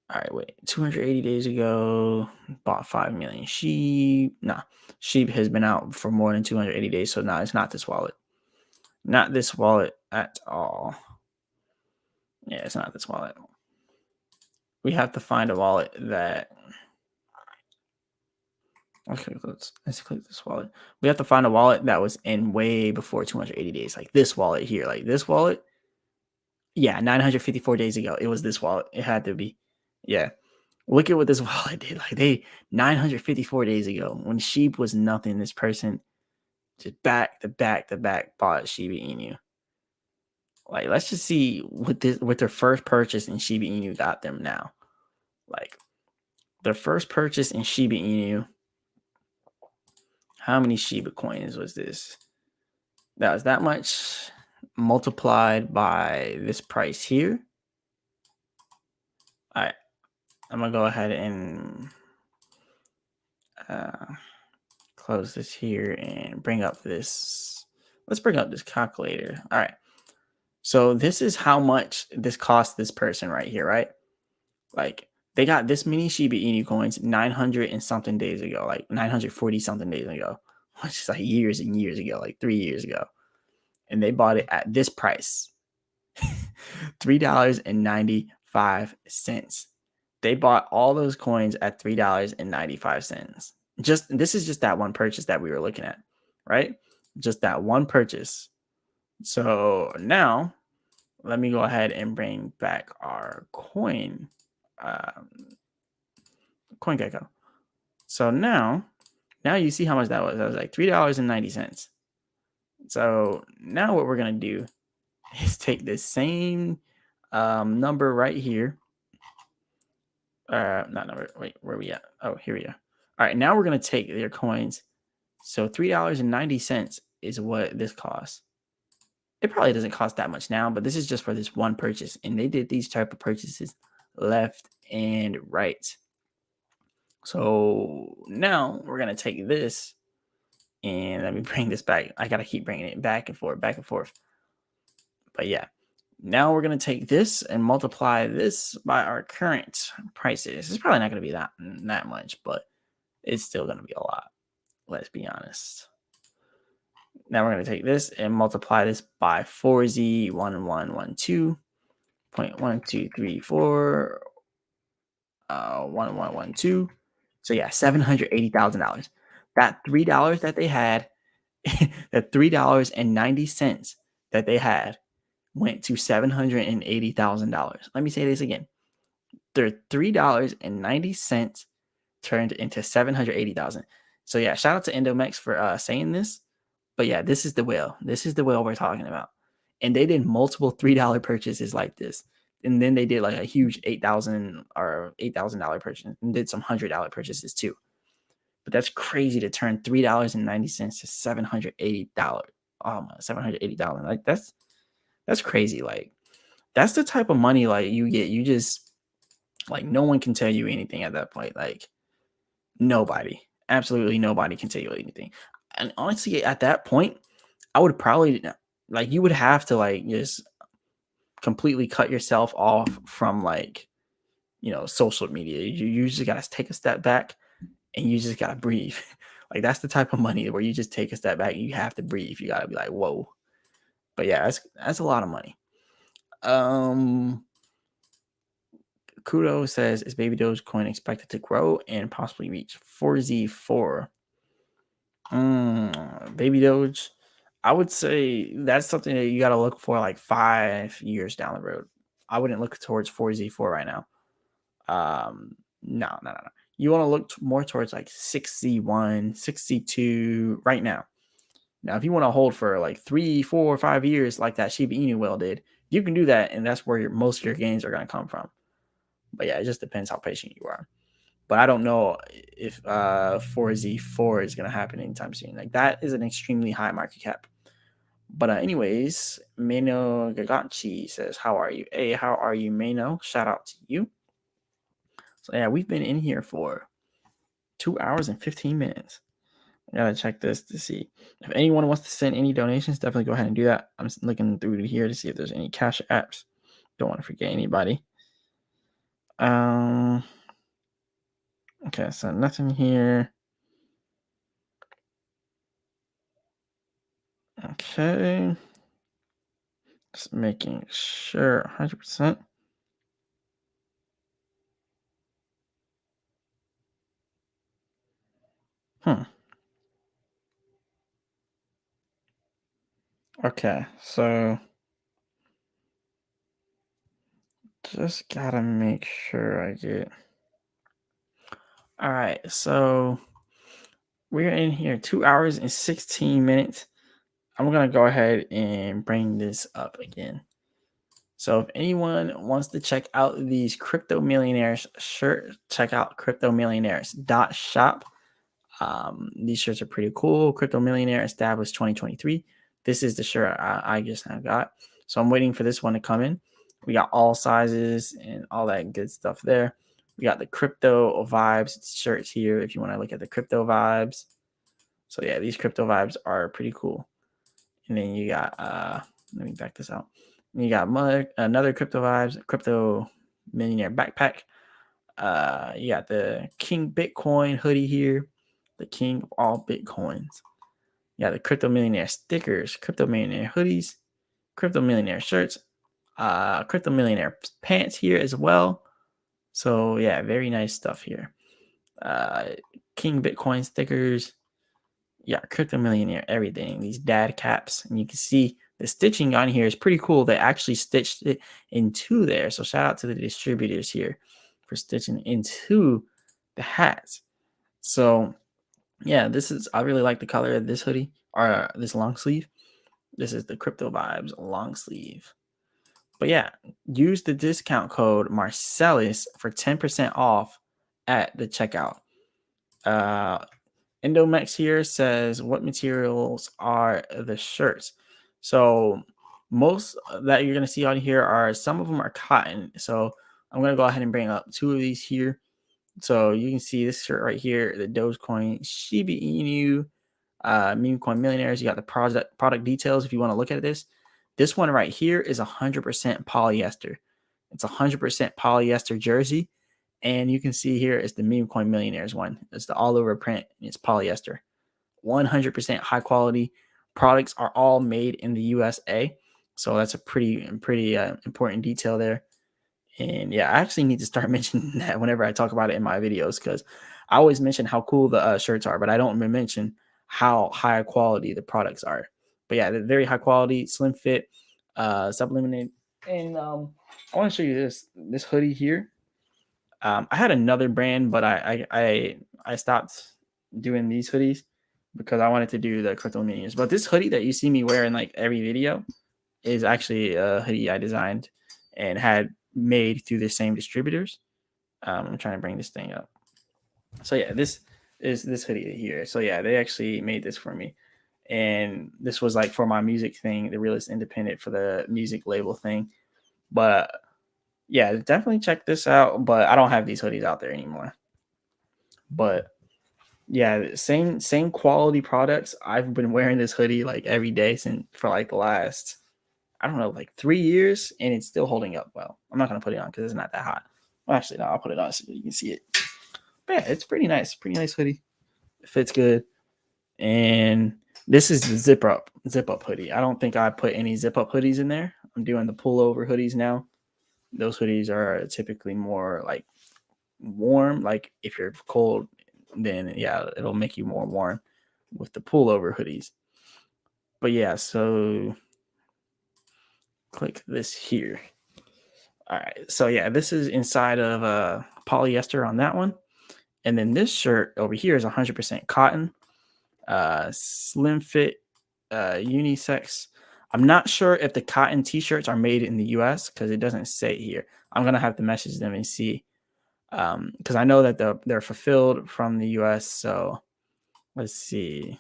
All right, wait. 280 days ago, bought 5 million sheep. Nah, sheep has been out for more than 280 days. So, it's not this wallet. Not this wallet at all. Yeah, it's not this wallet. We have to find a wallet that. Okay, let's click this wallet. We have to find a wallet that was in way before 280 days. Like this wallet here. Like this wallet. Yeah, 954 days ago. It was this wallet. It had to be. Yeah. Look at what this wallet did. Like they 954 days ago when sheep was nothing, this person just back to back to back bought Shiba Inu. Like let's just see what their first purchase in Shiba Inu got them now. Like their first purchase in Shiba Inu. How many Shiba coins was this? That was that much multiplied by this price here. All right, I'm gonna go ahead and close this here and bring up this. Let's bring up this calculator. All right. So this is how much this cost this person right here, right? Like they got this many Shiba Inu coins 900 and something days ago, like 940 something days ago, which is like years and years ago, like 3 years ago. And they bought it at this price, $3.95. They bought all those coins at $3.95. This is just that one purchase that we were looking at, right? Just that one purchase. So now let me go ahead and bring back our coin, CoinGecko. So now you see how much that was. That was like $3.90. So now what we're gonna do is take this same number right here. Not number. Wait, where are we at? Oh, here we are. All right, now we're gonna take their coins. So $3.90 is what this costs. It probably doesn't cost that much now, but this is just for this one purchase. And they did these type of purchases left and right. So now we're going to take this and let me bring this back. I got to keep bringing it back and forth, back and forth. But yeah, now we're going to take this and multiply this by our current prices. It's probably not going to be that much, but it's still going to be a lot. Let's be honest. Now we're going to take this and multiply this by 4Z1112.1234 1112. So yeah, $780,000. That $3 that they had, that $3.90 that they had went to $780,000. Let me say this again. Their $3.90 turned into $780,000. So yeah, shout out to Endomex for saying this. But yeah, this is the whale. This is the whale we're talking about. And they did multiple $3 purchases like this. And then they did like a huge $8,000 or $8,000 purchase and did some $100 purchases too. But that's crazy to turn $3.90 to $780. Oh my, $780. Like that's crazy. Like that's the type of money like you get. You just like no one can tell you anything at that point. Like nobody, absolutely nobody can tell you anything. And honestly, at that point, I would probably like you would have to like just completely cut yourself off from like social media. You just gotta take a step back and you just gotta breathe. Like that's the type of money where you just take a step back and you have to breathe. You gotta be like, whoa, But yeah, that's a lot of money. Kudo says, is Baby Doge coin expected to grow and possibly reach 4Z4? Baby Doge, I would say that's something that you got to look for like 5 years down the road. I wouldn't look towards 4Z4 right now. No. You want to look more towards like 6Z1, 6Z2 right now. Now, if you want to hold for like 3, 4, 5 years like that Shiba Inu whale did, you can do that, and that's where most of your gains are going to come from. But yeah, it just depends how patient you are. But I don't know if 4Z4 is going to happen anytime soon. Like, that is an extremely high market cap. But anyways, Mano Gagachi says, how are you? Hey, how are you, Mano? Shout out to you. So yeah, we've been in here for 2 hours and 15 minutes. I gotta check this to see if anyone wants to send any donations. Definitely go ahead and do that. I'm just looking through here to see if there's any cash apps. Don't want to forget anybody. Okay, so nothing here. Okay, just making sure 100%. Okay, so just gotta make sure I get. All right, so we're in here 2 hours and 16 minutes. I'm gonna go ahead and bring this up again. So if anyone wants to check out these Crypto Millionaires shirts, check out cryptomillionaires.shop. These shirts are pretty cool. Crypto Millionaire established 2023. This is the shirt I just now got. So I'm waiting for this one to come in. We got all sizes and all that good stuff there. We got the Crypto Vibes shirts here if you want to look at the Crypto Vibes. So yeah, these Crypto Vibes are pretty cool. And then you got, let me back this out. And you got another Crypto Vibes, Crypto Millionaire backpack. You got the King Bitcoin hoodie here, the king of all Bitcoins. You got the Crypto Millionaire stickers, Crypto Millionaire hoodies, Crypto Millionaire shirts, Crypto Millionaire pants here as well. So yeah, very nice stuff here. King Bitcoin stickers. Yeah, Crypto Millionaire, everything. These dad caps, and you can see the stitching on here is pretty cool. They actually stitched it into there. So shout out to the distributors here for stitching into the hats. So yeah, I really like the color of this hoodie or this long sleeve. This is the Crypto Vibes long sleeve. But yeah, use the discount code Marsellis for 10% off at the checkout. Endomex here says, what materials are the shirts? So most that you're going to see on here are, some of them are cotton. So I'm going to go ahead and bring up 2 of these here. So you can see this shirt right here, the Dogecoin Shiba Inu meme coin millionaires. You got the product details if you want to look at this. This one right here is 100% polyester. It's 100% polyester jersey. And you can see here is the meme coin millionaires one. It's the all over print. It's polyester. 100% high quality. Products are all made in the USA. So that's a pretty important detail there. And yeah, I actually need to start mentioning that whenever I talk about it in my videos, because I always mention how cool the shirts are, but I don't mention how high quality the products are. But yeah, they're very high quality, slim fit, sublimated. And I want to show you this hoodie here. I had another brand, but I stopped doing these hoodies because I wanted to do the crypto minions. But this hoodie that you see me wear in like every video is actually a hoodie I designed and had made through the same distributors. I'm trying to bring this thing up. So yeah, this is this hoodie here. So yeah, they actually made this for me. And this was like for my music thing, the Realist Independent, for the music label thing. But yeah, definitely check this out. But I don't have these hoodies out there anymore. But yeah, same quality products. I've been wearing this hoodie like every day for like the last, I don't know, like 3 years, and it's still holding up well. I'm not gonna put it on because it's not that hot. Well, actually, no, I'll put it on so you can see it. But yeah, it's pretty nice hoodie. It fits good, and This is the zip up hoodie. I don't think I put any zip up hoodies in there. I'm doing the pullover hoodies now. Those hoodies are typically more like warm. Like if you're cold, then yeah, it'll make you more warm with the pullover hoodies. But yeah, so click this here. All right, so yeah, this is inside of polyester on that one, and then this shirt over here is 100% cotton, slim fit, unisex. I'm not sure if the cotton t-shirts are made in the US because it doesn't say here. I'm gonna have to message them and see, because I know that they're fulfilled from the US. So let's see.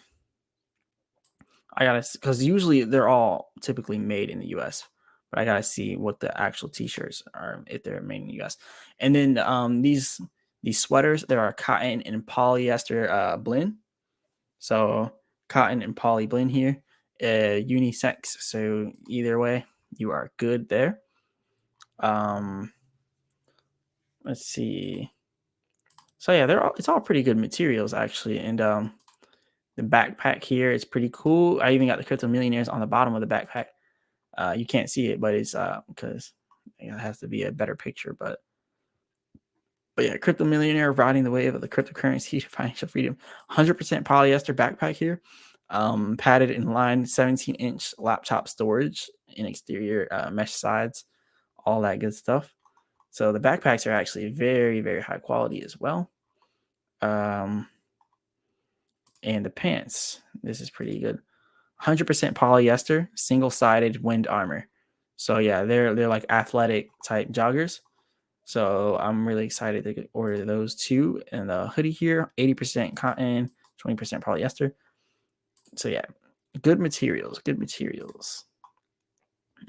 I gotta, because usually they're all typically made in the US, but I gotta see what the actual t-shirts are if they're made in the US. And then these sweaters, there are cotton and polyester blend. So cotton and poly blend here, unisex. So either way, you are good there. Let's see. So yeah, it's all pretty good materials actually, and the backpack here is pretty cool. I even got the crypto millionaires on the bottom of the backpack. You can't see it, but it's because it has to be a better picture. But yeah, crypto millionaire riding the wave of the cryptocurrency financial freedom. 100% polyester backpack here, padded and lined, 17-inch laptop storage and exterior mesh sides, all that good stuff. So the backpacks are actually very, very high quality as well. And the pants, this is pretty good. 100% polyester, single-sided wind armor. So yeah, they're like athletic type joggers. So I'm really excited to order those two. And the hoodie here, 80% cotton, 20% polyester. So yeah, good materials, good materials.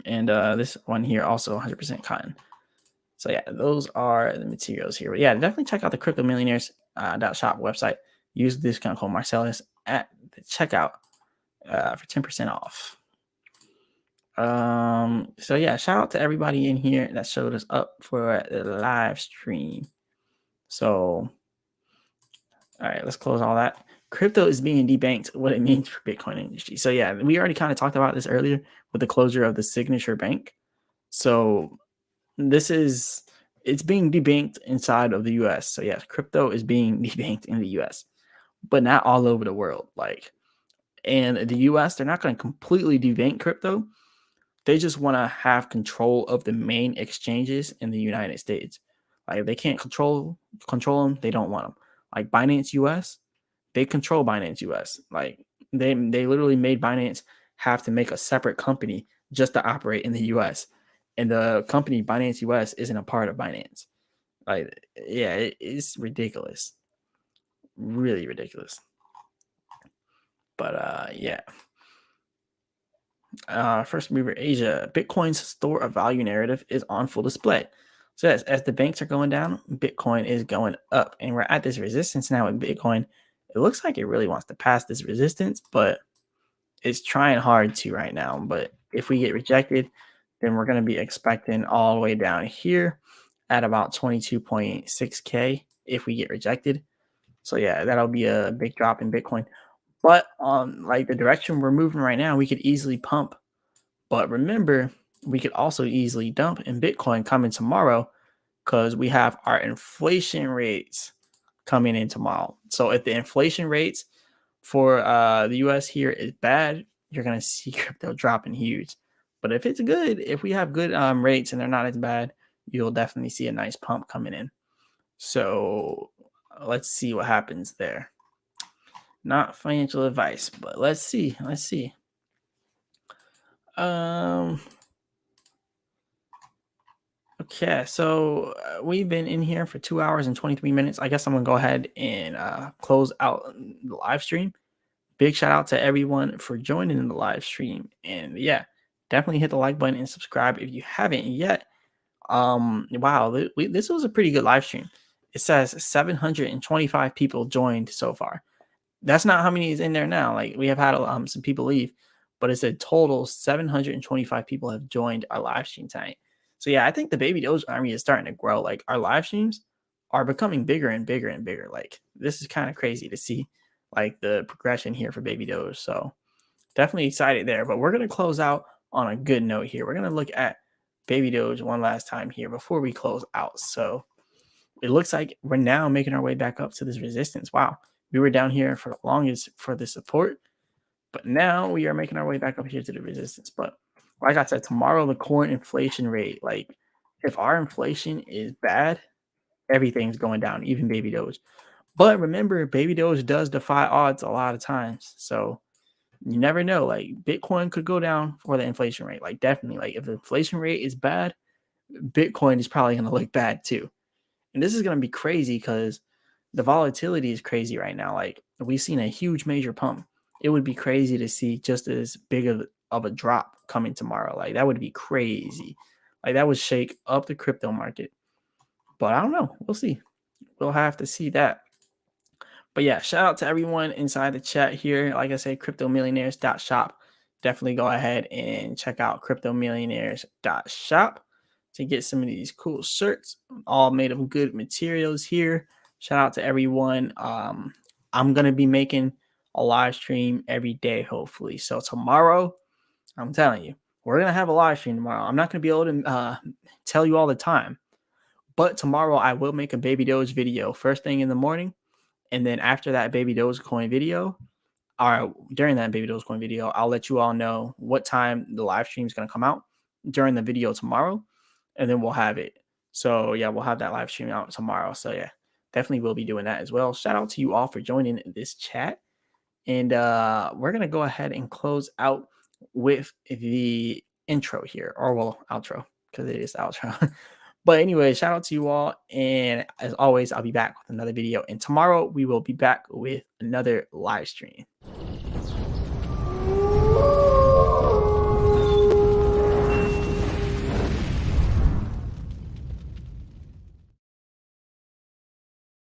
And this one here also 100% cotton. So yeah, those are the materials here. But yeah, definitely check out the cryptomillionaires.shop website. Use the discount code Marsellis at the checkout for 10% off. So yeah, shout out to everybody in here that showed us up for the live stream. So all right, let's close all that. Crypto is being debanked, what it means for Bitcoin industry. So yeah, we already kind of talked about this earlier with the closure of the Signature Bank. So it's being debanked inside of the US. So yeah, crypto is being debanked in the US, but not all over the world. Like, and the US, they're not going to completely debank crypto. They just want to have control of the main exchanges in the United States. Like, if they can't control them, they don't want them. Like Binance US, they control Binance US. Like they literally made Binance have to make a separate company just to operate in the US. And the company Binance US isn't a part of Binance. Like, yeah, it's ridiculous. Really ridiculous. But yeah. First mover Asia, Bitcoin's store of value narrative is on full display. So as the banks are going down, Bitcoin is going up, and we're at this resistance now with Bitcoin. It looks like it really wants to pass this resistance, but it's trying hard to right now. But if we get rejected, then we're going to be expecting all the way down here at about 22.6K if we get rejected. So yeah, that'll be a big drop in Bitcoin. But like the direction we're moving right now, we could easily pump. But remember, we could also easily dump in Bitcoin coming tomorrow because we have our inflation rates coming in tomorrow. So if the inflation rates for the US here is bad, you're going to see crypto dropping huge. But if it's good, if we have good rates and they're not as bad, you'll definitely see a nice pump coming in. So let's see what happens there. Not financial advice, but let's see. Let's see. Okay, so we've been in here for 2 hours and 23 minutes. I guess I'm gonna go ahead and close out the live stream. Big shout out to everyone for joining in the live stream, and yeah, definitely hit the like button and subscribe if you haven't yet. Wow, this was a pretty good live stream. It says 725 people joined so far. That's not how many is in there now. Like, we have had some people leave, but it's a total 725 people have joined our live stream tonight. So yeah, I think the Baby Doge army is starting to grow. Like, our live streams are becoming bigger and bigger and bigger. Like, this is kind of crazy to see, like, the progression here for Baby Doge. So definitely excited there. But we're going to close out on a good note here. We're going to look at Baby Doge one last time here before we close out. So it looks like we're now making our way back up to this resistance. Wow. We were down here for the longest for the support, but now we are making our way back up here to the resistance. But like I said, tomorrow, the core inflation rate, like if our inflation is bad, everything's going down, even Baby Doge. But remember, Baby Doge does defy odds a lot of times. So you never know. Like Bitcoin could go down for the inflation rate. Like definitely, like if the inflation rate is bad, Bitcoin is probably going to look bad too. And this is going to be crazy because the volatility is crazy right now. Like we've seen a huge major pump. It would be crazy to see just as big of a drop coming tomorrow. Like that would be crazy. Like that would shake up the crypto market. But I don't know. We'll see. We'll have to see that. But yeah, shout out to everyone inside the chat here. Like I said, cryptomillionaires.shop. Definitely go ahead and check out cryptomillionaires.shop to get some of these cool shirts, all made of good materials here. Shout out to everyone. I'm going to be making a live stream every day, hopefully. So tomorrow, I'm telling you, we're going to have a live stream tomorrow. I'm not going to be able to tell you all the time, but tomorrow I will make a Baby Doge video first thing in the morning. And then after that Baby Dogecoin video, or during that Baby Dogecoin video, I'll let you all know what time the live stream is going to come out during the video tomorrow. And then we'll have it. So yeah, we'll have that live stream out tomorrow. So yeah, definitely will be doing that as well. Shout out to you all for joining this chat. And we're going to go ahead and close out with the intro here, or well, outro, because it is the outro. But anyway, shout out to you all. And as always, I'll be back with another video. And tomorrow we will be back with another live stream.